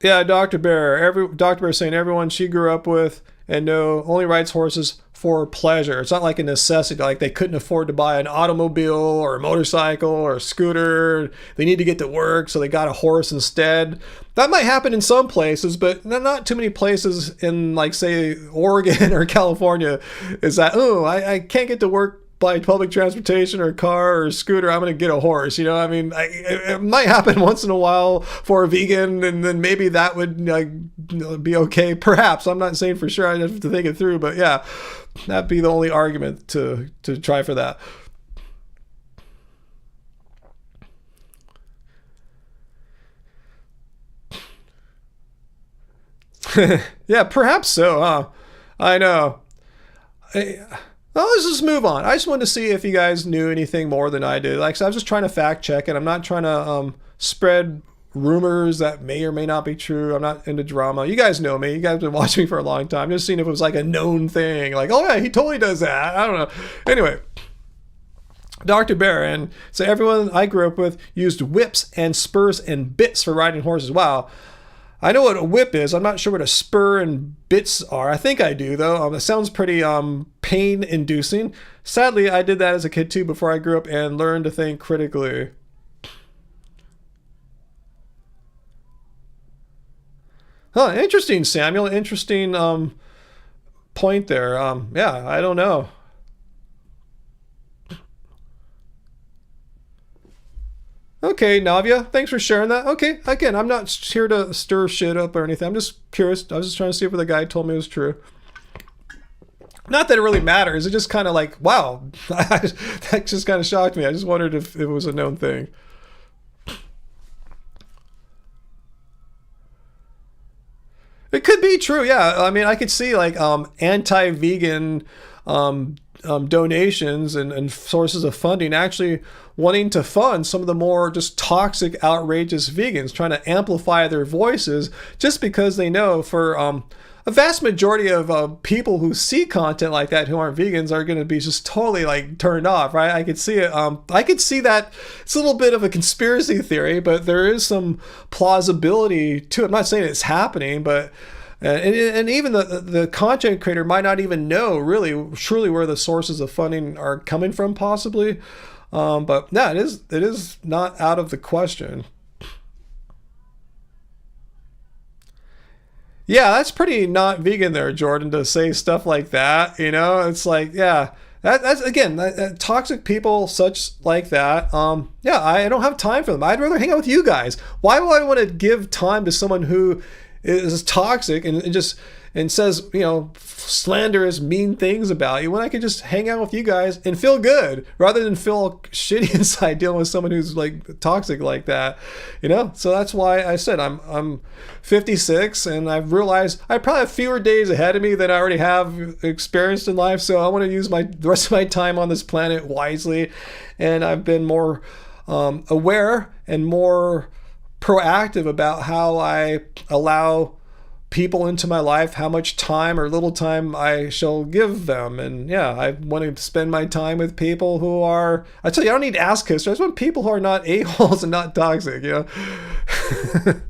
Yeah, Dr. Bear. Dr. Bear saying everyone she grew up with and know only rides horses for pleasure. It's not like a necessity. Like they couldn't afford to buy an automobile or a motorcycle or a scooter. They need to get to work, so they got a horse instead. That might happen in some places, but not too many places in, like, say, Oregon or California is that, oh, I can't get to work by public transportation or car or scooter, I'm going to get a horse. I mean, it might happen once in a while for a vegan, and then maybe that would be okay. Perhaps. I'm not saying for sure. I have to think it through, but yeah, that'd be the only argument to try for that. Yeah, perhaps so, huh? I know. Well, let's just move on. I just wanted to see if you guys knew anything more than I did. Like, so I was just trying to fact check it. I'm not trying to spread rumors that may or may not be true. I'm not into drama. You guys know me. You guys have been watching me for a long time. Just seeing if it was like a known thing. Like, oh yeah, he totally does that. I don't know. Anyway, Dr. Bear, and so everyone I grew up with used whips and spurs and bits for riding horses. Wow. I know what a whip is. I'm not sure what a spur and bits are. I think I do, though. It sounds pretty pain-inducing. Sadly, I did that as a kid, too, before I grew up and learned to think critically. Huh, interesting, Samuel. Interesting point there. Yeah, I don't know. Okay, Navia, thanks for sharing that. Okay, again, I'm not here to stir shit up or anything. I'm just curious. I was just trying to see if the guy told me was true. Not that it really matters. It just kind of like, wow, that just kind of shocked me. I just wondered if it was a known thing. It could be true, yeah. I mean, I could see like anti-vegan donations and sources of funding actually wanting to fund some of the more just toxic, outrageous vegans, trying to amplify their voices just because they know for a vast majority of people who see content like that who aren't vegans are going to be just totally like turned off, right? I could see it. I could see that it's a little bit of a conspiracy theory, but there is some plausibility to it. I'm not saying it's happening, but and even the content creator might not even know really truly where the sources of funding are coming from, possibly. But yeah, it is not out of the question. Yeah, that's pretty not vegan there, Jordan, to say stuff like that. It's like, yeah, that's again, toxic people such like that. Yeah, I don't have time for them. I'd rather hang out with you guys. Why would I want to give time to someone who is toxic and just says, slanderous, mean things about you when I could just hang out with you guys and feel good rather than feel shitty inside dealing with someone who's like toxic like that, So that's why I said I'm 56 and I've realized I probably have fewer days ahead of me than I already have experienced in life. So I want to use the rest of my time on this planet wisely, and I've been more aware and more proactive about how I allow people into my life, how much time or little time I shall give them. And yeah, I want to spend my time with people who are, I tell you, I don't need ass kissers. I just want people who are not a-holes and not toxic, you know?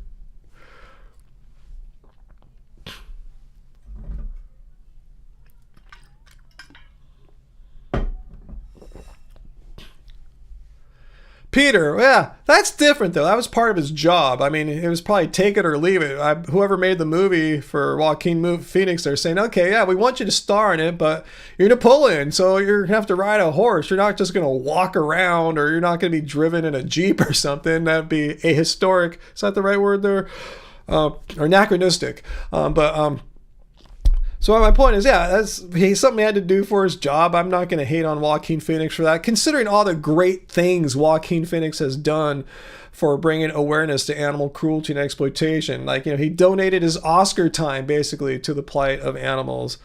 Peter, yeah, that's different though. That was part of his job. I mean, it was probably take it or leave it. Whoever made the movie for Joaquin Phoenix, they're saying, okay, yeah, we want you to star in it, but you're Napoleon, so you're gonna have to ride a horse. You're not just gonna walk around, or you're not gonna be driven in a Jeep or something. That'd be ahistoric. Is that the right word there? Or anachronistic. So my point is, yeah, that's something he had to do for his job. I'm not going to hate on Joaquin Phoenix for that, considering all the great things Joaquin Phoenix has done for bringing awareness to animal cruelty and exploitation. Like, you know, he donated his Oscar time basically to the plight of animals.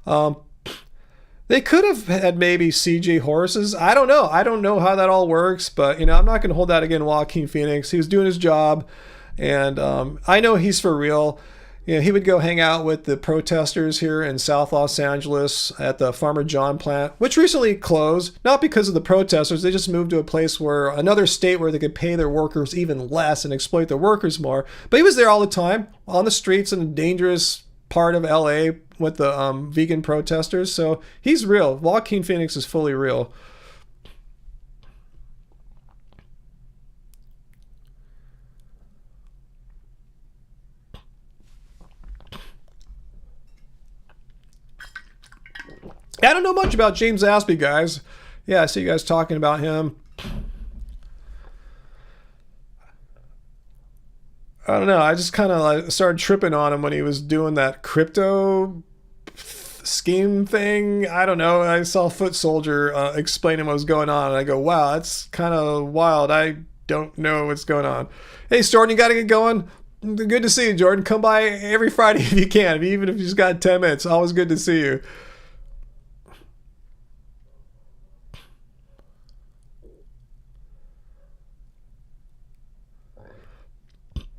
They could have had maybe CG horses. I don't know. I don't know how that all works, but, you know, I'm not going to hold that against Joaquin Phoenix. He was doing his job, and I know he's for real. You know, he would go hang out with the protesters here in South Los Angeles at the Farmer John plant, which recently closed, not because of the protesters. They just moved to a place where, another state where they could pay their workers even less and exploit their workers more. But he was there all the time, on the streets in a dangerous part of LA with the vegan protesters. So he's real. Joaquin Phoenix is fully real. I don't know much about James Aspey, guys. Yeah, I see you guys talking about him. I don't know. I just kind of like started tripping on him when he was doing that crypto scheme thing. I don't know. I saw Foot Soldier explaining what was going on, and I go, wow, that's kind of wild. I don't know what's going on. Hey, Jordan, you got to get going. Good to see you, Jordan. Come by every Friday if you can, even if you just got 10 minutes. Always good to see you.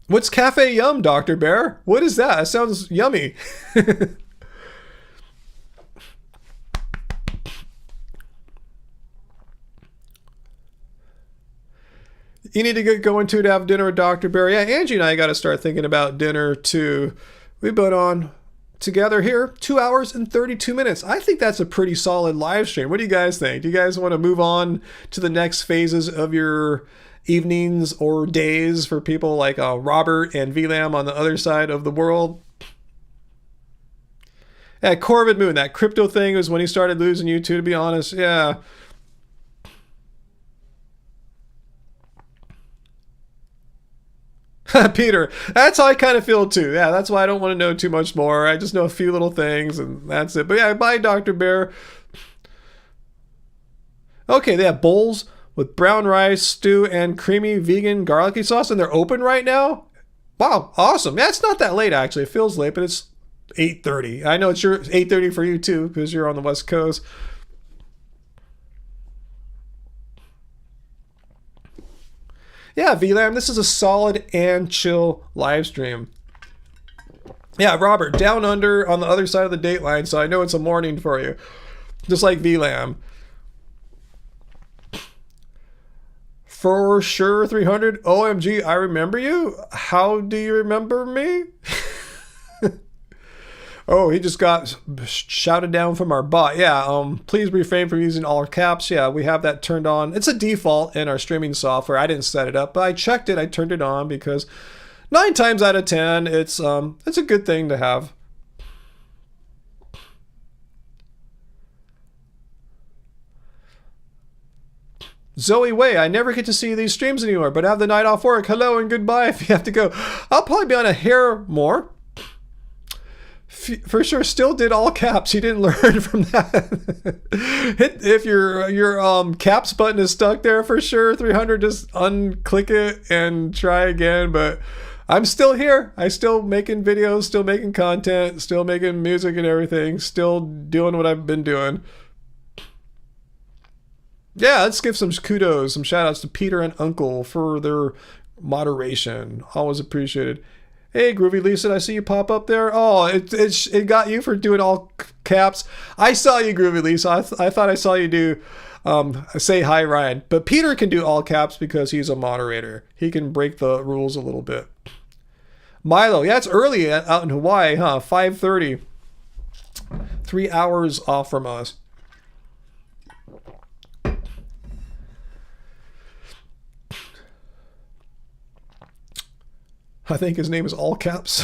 What's Cafe Yum, Dr. Bear? What is that? That sounds yummy. You need to get going to have dinner with Dr. Bear. Yeah, Angie and I got to start thinking about dinner too. We've been on together here 2 hours and 32 minutes. I think that's a pretty solid live stream. What do you guys think? Do you guys want to move on to the next phases of your evenings or days for people like Robert and VLAM on the other side of the world? Yeah, Corvid Moon, that crypto thing was when he started losing you too, to be honest. Yeah. Peter, that's how I kind of feel too. Yeah, that's why I don't want to know too much more. I just know a few little things and that's it. But yeah, bye, Dr. Bear. Okay, they have bowls with brown rice, stew, and creamy vegan garlicky sauce, and they're open right now? Wow, awesome. Yeah, it's not that late, actually. It feels late, but it's 8:30. I know it's 8:30 for you, too, because you're on the West Coast. Yeah, VLAM, this is a solid and chill live stream. Yeah, Robert, down under on the other side of the date line, so I know it's a morning for you. Just like VLAM. For sure, 300. OMG, I remember you? How do you remember me? Oh, he just got shouted down from our bot. Yeah, please refrain from using all caps. Yeah, we have that turned on. It's a default in our streaming software. I didn't set it up, but I checked it. I turned it on because 9 times out of 10, it's a good thing to have. Zoe Way, I never get to see these streams anymore, but have the night off work. Hello and goodbye if you have to go. I'll probably be on a hair more. For sure, still did all caps. You didn't learn from that. If your caps button is stuck there, for sure, 300, just unclick it and try again. But I'm still here. I still making videos, still making content, still making music and everything, still doing what I've been doing. Yeah, let's give some kudos, some shout outs to Peter and Uncle for their moderation. Always appreciated. Hey, Groovy Lisa, I see you pop up there. Oh, it got you for doing all caps. I saw you, Groovy Lisa. I thought I saw you do say hi, Ryan. But Peter can do all caps because he's a moderator. He can break the rules a little bit. Milo, yeah, it's early out in Hawaii, huh? 5:30. 3 hours off from us. I think his name is all caps.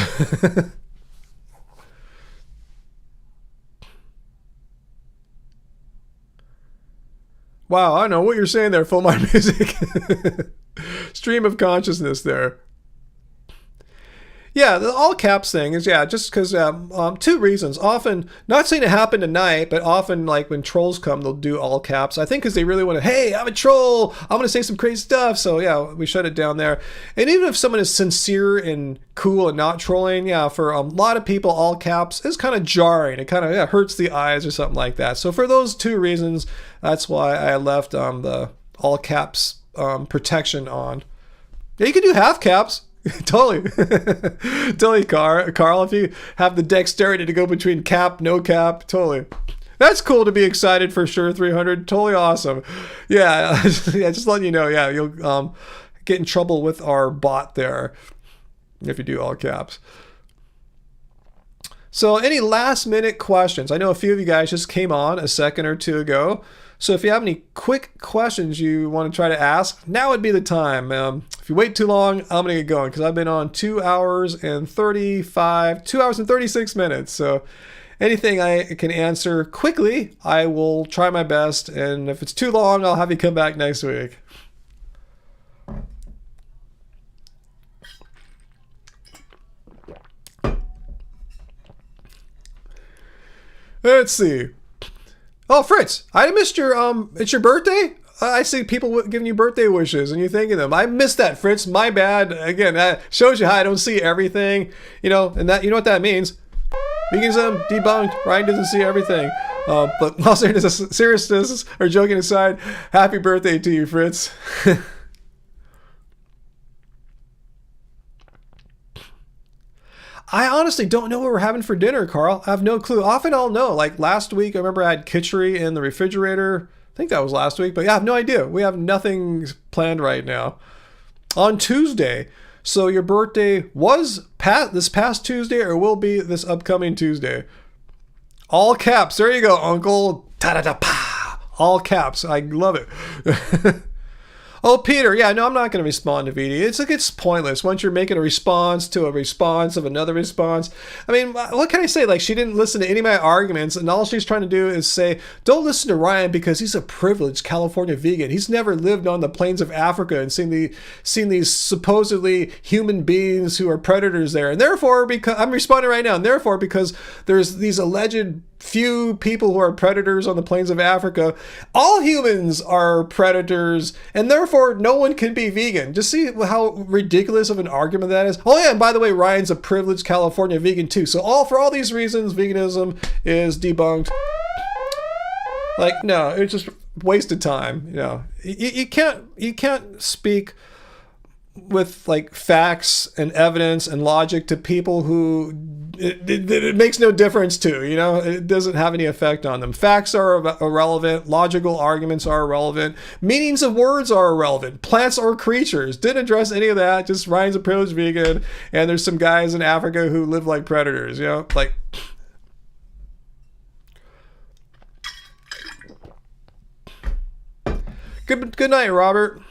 Wow, I don't know what you're saying there, Full Mind Music. Stream of consciousness there. Yeah, the all caps thing is, yeah, just because two reasons. Often, not saying it happened tonight, but often, like when trolls come, they'll do all caps. I think because they really want to, hey, I'm a troll, I'm going to say some crazy stuff. So, yeah, we shut it down there. And even if someone is sincere and cool and not trolling, yeah, for a lot of people, all caps is kind of jarring. It kind of hurts the eyes or something like that. So, for those two reasons, that's why I left the all caps protection on. Yeah, you can do half caps. Totally. Totally, Carl. If you have the dexterity to go between cap, no cap, totally. That's cool to be excited for sure, 300. Totally awesome. Yeah, yeah, just letting you know, yeah, you'll get in trouble with our bot there if you do all caps. So any last minute questions? I know a few of you guys just came on a second or two ago. So if you have any quick questions you want to try to ask, now would be the time. If you wait too long, I'm going to get going because I've been on 2 hours and 36 minutes. So anything I can answer quickly, I will try my best. And if it's too long, I'll have you come back next week. Let's see. Oh, Fritz, I missed your, it's your birthday? I see people giving you birthday wishes and you thanking them. I missed that, Fritz. My bad. Again, that shows you how I don't see everything, you know, and that, you know what that means. Veganism, debunked. Ryan doesn't see everything. But all seriousness or joking aside, happy birthday to you, Fritz. I honestly don't know what we're having for dinner, Carl. I have no clue. Often I'll know. Like last week, I remember I had kitchery in the refrigerator. I think that was last week, but yeah, I have no idea. We have nothing planned right now. On Tuesday, so your birthday was this past Tuesday or will be this upcoming Tuesday. All caps. There you go, Uncle. Ta-da-da-pa. All caps. I love it. Oh, Peter, yeah, no, I'm not going to respond to VD. It's pointless. Once you're making a response to a response of another response. I mean, what can I say? Like, she didn't listen to any of my arguments, and all she's trying to do is say, don't listen to Ryan because he's a privileged California vegan. He's never lived on the plains of Africa and seen these supposedly human beings who are predators there. And therefore, because I'm responding right now, and therefore, because there's these alleged few people who are predators on the plains of Africa, all humans are predators, and therefore no one can be vegan. Just see how ridiculous of an argument that is. Oh yeah, and by the way, Ryan's a privileged California vegan too. So for all these reasons, veganism is debunked. Like, no, it's just wasted time. You know, you can't speak with like facts and evidence and logic to people who it makes no difference to, you know, it doesn't have any effect on them. Facts are irrelevant. Logical arguments are irrelevant. Meanings of words are irrelevant. Plants or creatures. Didn't address any of that. Just Ryan's a privileged vegan and there's some guys in Africa who live like predators, you know, like. Good night, Robert.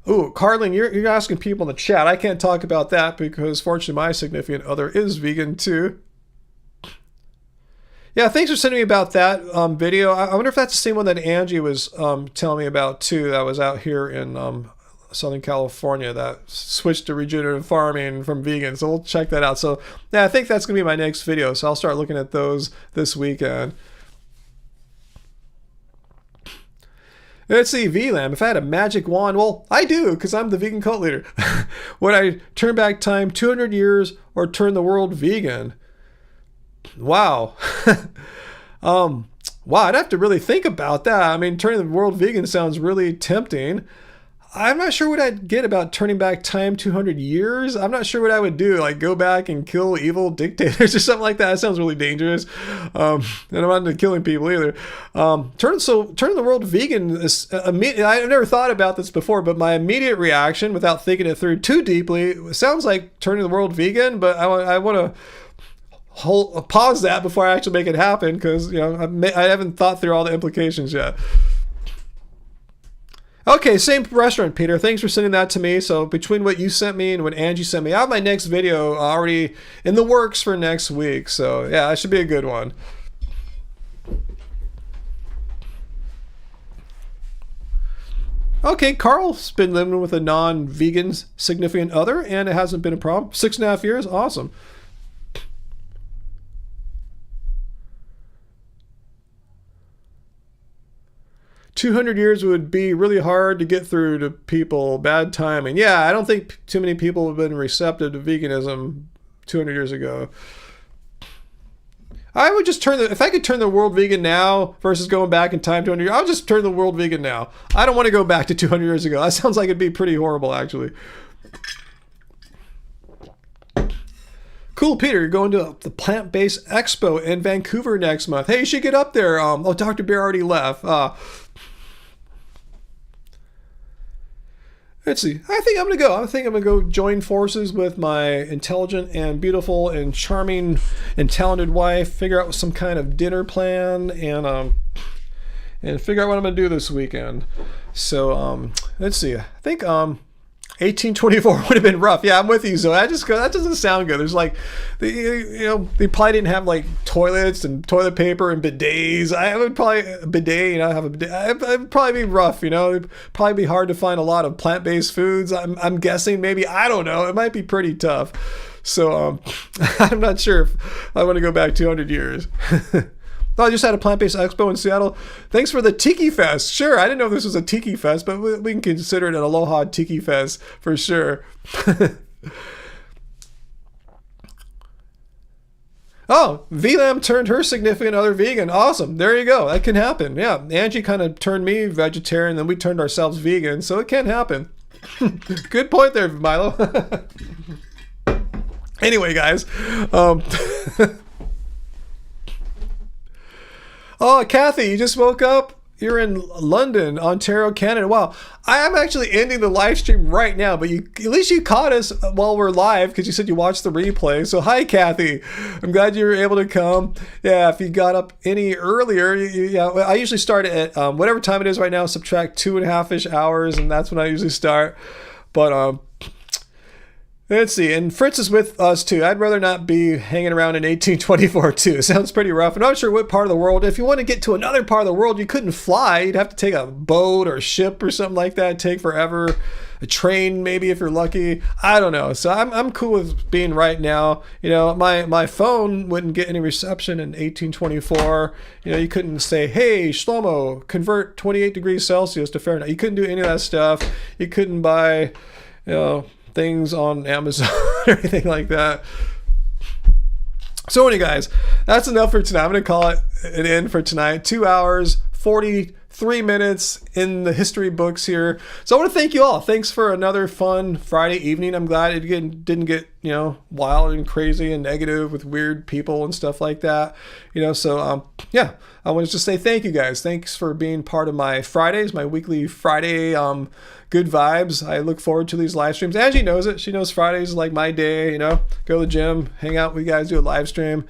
Ooh, Carlin, you're asking people in the chat. I can't talk about that because fortunately my significant other is vegan too. Yeah, thanks for sending me about that video. I wonder if that's the same one that Angie was telling me about too. That was out here in Southern California that switched to regenerative farming from vegan. So we'll check that out. So yeah, I think that's going to be my next video. So I'll start looking at those this weekend. Let's see, VLAM. If I had a magic wand, well, I do, because I'm the vegan cult leader. Would I turn back time 200 years or turn the world vegan? Wow. Wow, I'd have to really think about that. I mean, turning the world vegan sounds really tempting. I'm not sure what I'd get about turning back time 200 years. I'm not sure what I would do, like go back and kill evil dictators or something like that. That sounds really dangerous. And I'm not into killing people either. Turning the world vegan is I've never thought about this before, but my immediate reaction, without thinking it through too deeply, sounds like turning the world vegan. But I want to pause that before I actually make it happen, because I haven't thought through all the implications yet. Okay, same restaurant, Peter. Thanks for sending that to me. So between what you sent me and what Angie sent me, I have my next video already in the works for next week. So yeah, that should be a good one. Okay, Carl's been living with a non-vegan significant other, and it hasn't been a problem. 6.5 years, awesome. 200 years would be really hard to get through to people. Bad timing. Yeah, I don't think too many people have been receptive to veganism 200 years ago. I would just if I could turn the world vegan now versus going back in time 200 years, I'll just turn the world vegan now. I don't want to go back to 200 years ago. That sounds like it'd be pretty horrible, actually. Cool, Peter, you're going to the Plant-Based Expo in Vancouver next month. Hey, you should get up there. Oh, Dr. Bear already left. Let's see. I think I'm going to go. I think I'm going to go join forces with my intelligent and beautiful and charming and talented wife, figure out some kind of dinner plan, and figure out what I'm going to do this weekend. So, let's see. I think 1824 would have been rough. Yeah, I'm with you. So that doesn't sound good. There's like, they probably didn't have like toilets and toilet paper and bidets. I would probably have a bidet. It'd probably be rough. It'd probably be hard to find a lot of plant-based foods. I'm guessing, maybe, I don't know. It might be pretty tough. So I'm not sure if I want to go back 200 years. Oh, I just had a plant-based expo in Seattle. Thanks for the Tiki Fest. Sure, I didn't know this was a Tiki Fest, but we can consider it an Aloha Tiki Fest for sure. Oh, VLAM turned her significant other vegan. Awesome. There you go. That can happen. Yeah, Angie kind of turned me vegetarian, then we turned ourselves vegan, so it can happen. Good point there, Milo. Anyway, guys. Oh, Kathy, you just woke up? You're in London, Ontario, Canada. Wow. I am actually ending the live stream right now, but at least you caught us while we're live, because you said you watched the replay. So hi, Kathy. I'm glad you were able to come. Yeah, if you got up any earlier, I usually start at whatever time it is right now, subtract 2.5-ish hours, and that's when I usually start. But let's see, and Fritz is with us too. I'd rather not be hanging around in 1824 too. Sounds pretty rough. I'm not sure what part of the world. If you want to get to another part of the world, you couldn't fly. You'd have to take a boat or a ship or something like that. It'd take forever. A train, maybe, if you're lucky. I don't know. So I'm cool with being right now. My phone wouldn't get any reception in 1824. You couldn't say, hey, Shlomo, convert 28 degrees Celsius to Fahrenheit. You couldn't do any of that stuff. You couldn't buy, things on Amazon or anything like that. So anyway, guys, that's enough for tonight. I'm going to call it an end for tonight. 2 hours, 43 minutes in the history books here. So I want to thank you all. Thanks for another fun Friday evening. I'm glad it didn't get, wild and crazy and negative with weird people and stuff like that. Yeah, I want to just say thank you, guys. Thanks for being part of my Fridays, my weekly Friday good vibes. I look forward to these live streams. Angie knows it. She knows Fridays is like my day, go to the gym, hang out with you guys, do a live stream.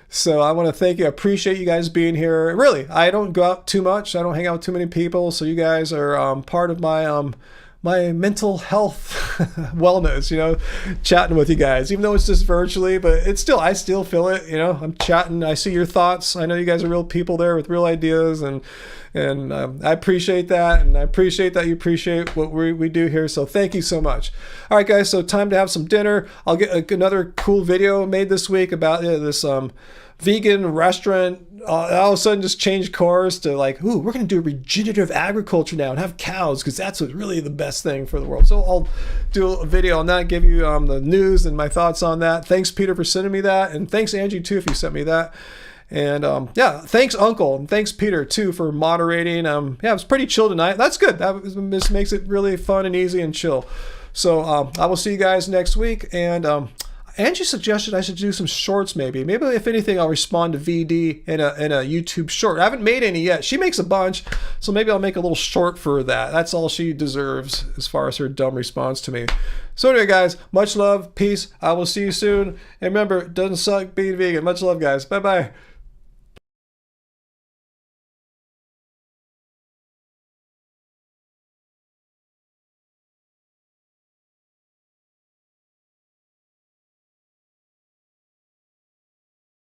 So I want to thank you. I appreciate you guys being here. Really, I don't go out too much. I don't hang out with too many people. So you guys are part of my my mental health wellness, chatting with you guys, even though it's just virtually, but I still feel it, I'm chatting. I see your thoughts. I know you guys are real people there with real ideas, and I appreciate that. And I appreciate that you appreciate what we do here. So thank you so much. All right, guys. So time to have some dinner. I'll get another cool video made this week about this vegan restaurant. All of a sudden just changed course to like, ooh, we're going to do regenerative agriculture now and have cows, because that's what's really the best thing for the world. So I'll do a video on that, give you the news and my thoughts on that. Thanks, Peter, for sending me that. And thanks, Angie, too, if you sent me that. And yeah, thanks Uncle, and thanks Peter too for moderating. Yeah, it was pretty chill tonight. That's good. This makes it really fun and easy and chill. So I will see you guys next week. And Angie suggested I should do some shorts maybe. Maybe if anything, I'll respond to VD in a YouTube short. I haven't made any yet. She makes a bunch, so maybe I'll make a little short for that. That's all she deserves as far as her dumb response to me. So anyway, guys, much love, peace. I will see you soon. And remember, it doesn't suck being vegan. Much love, guys. Bye-bye.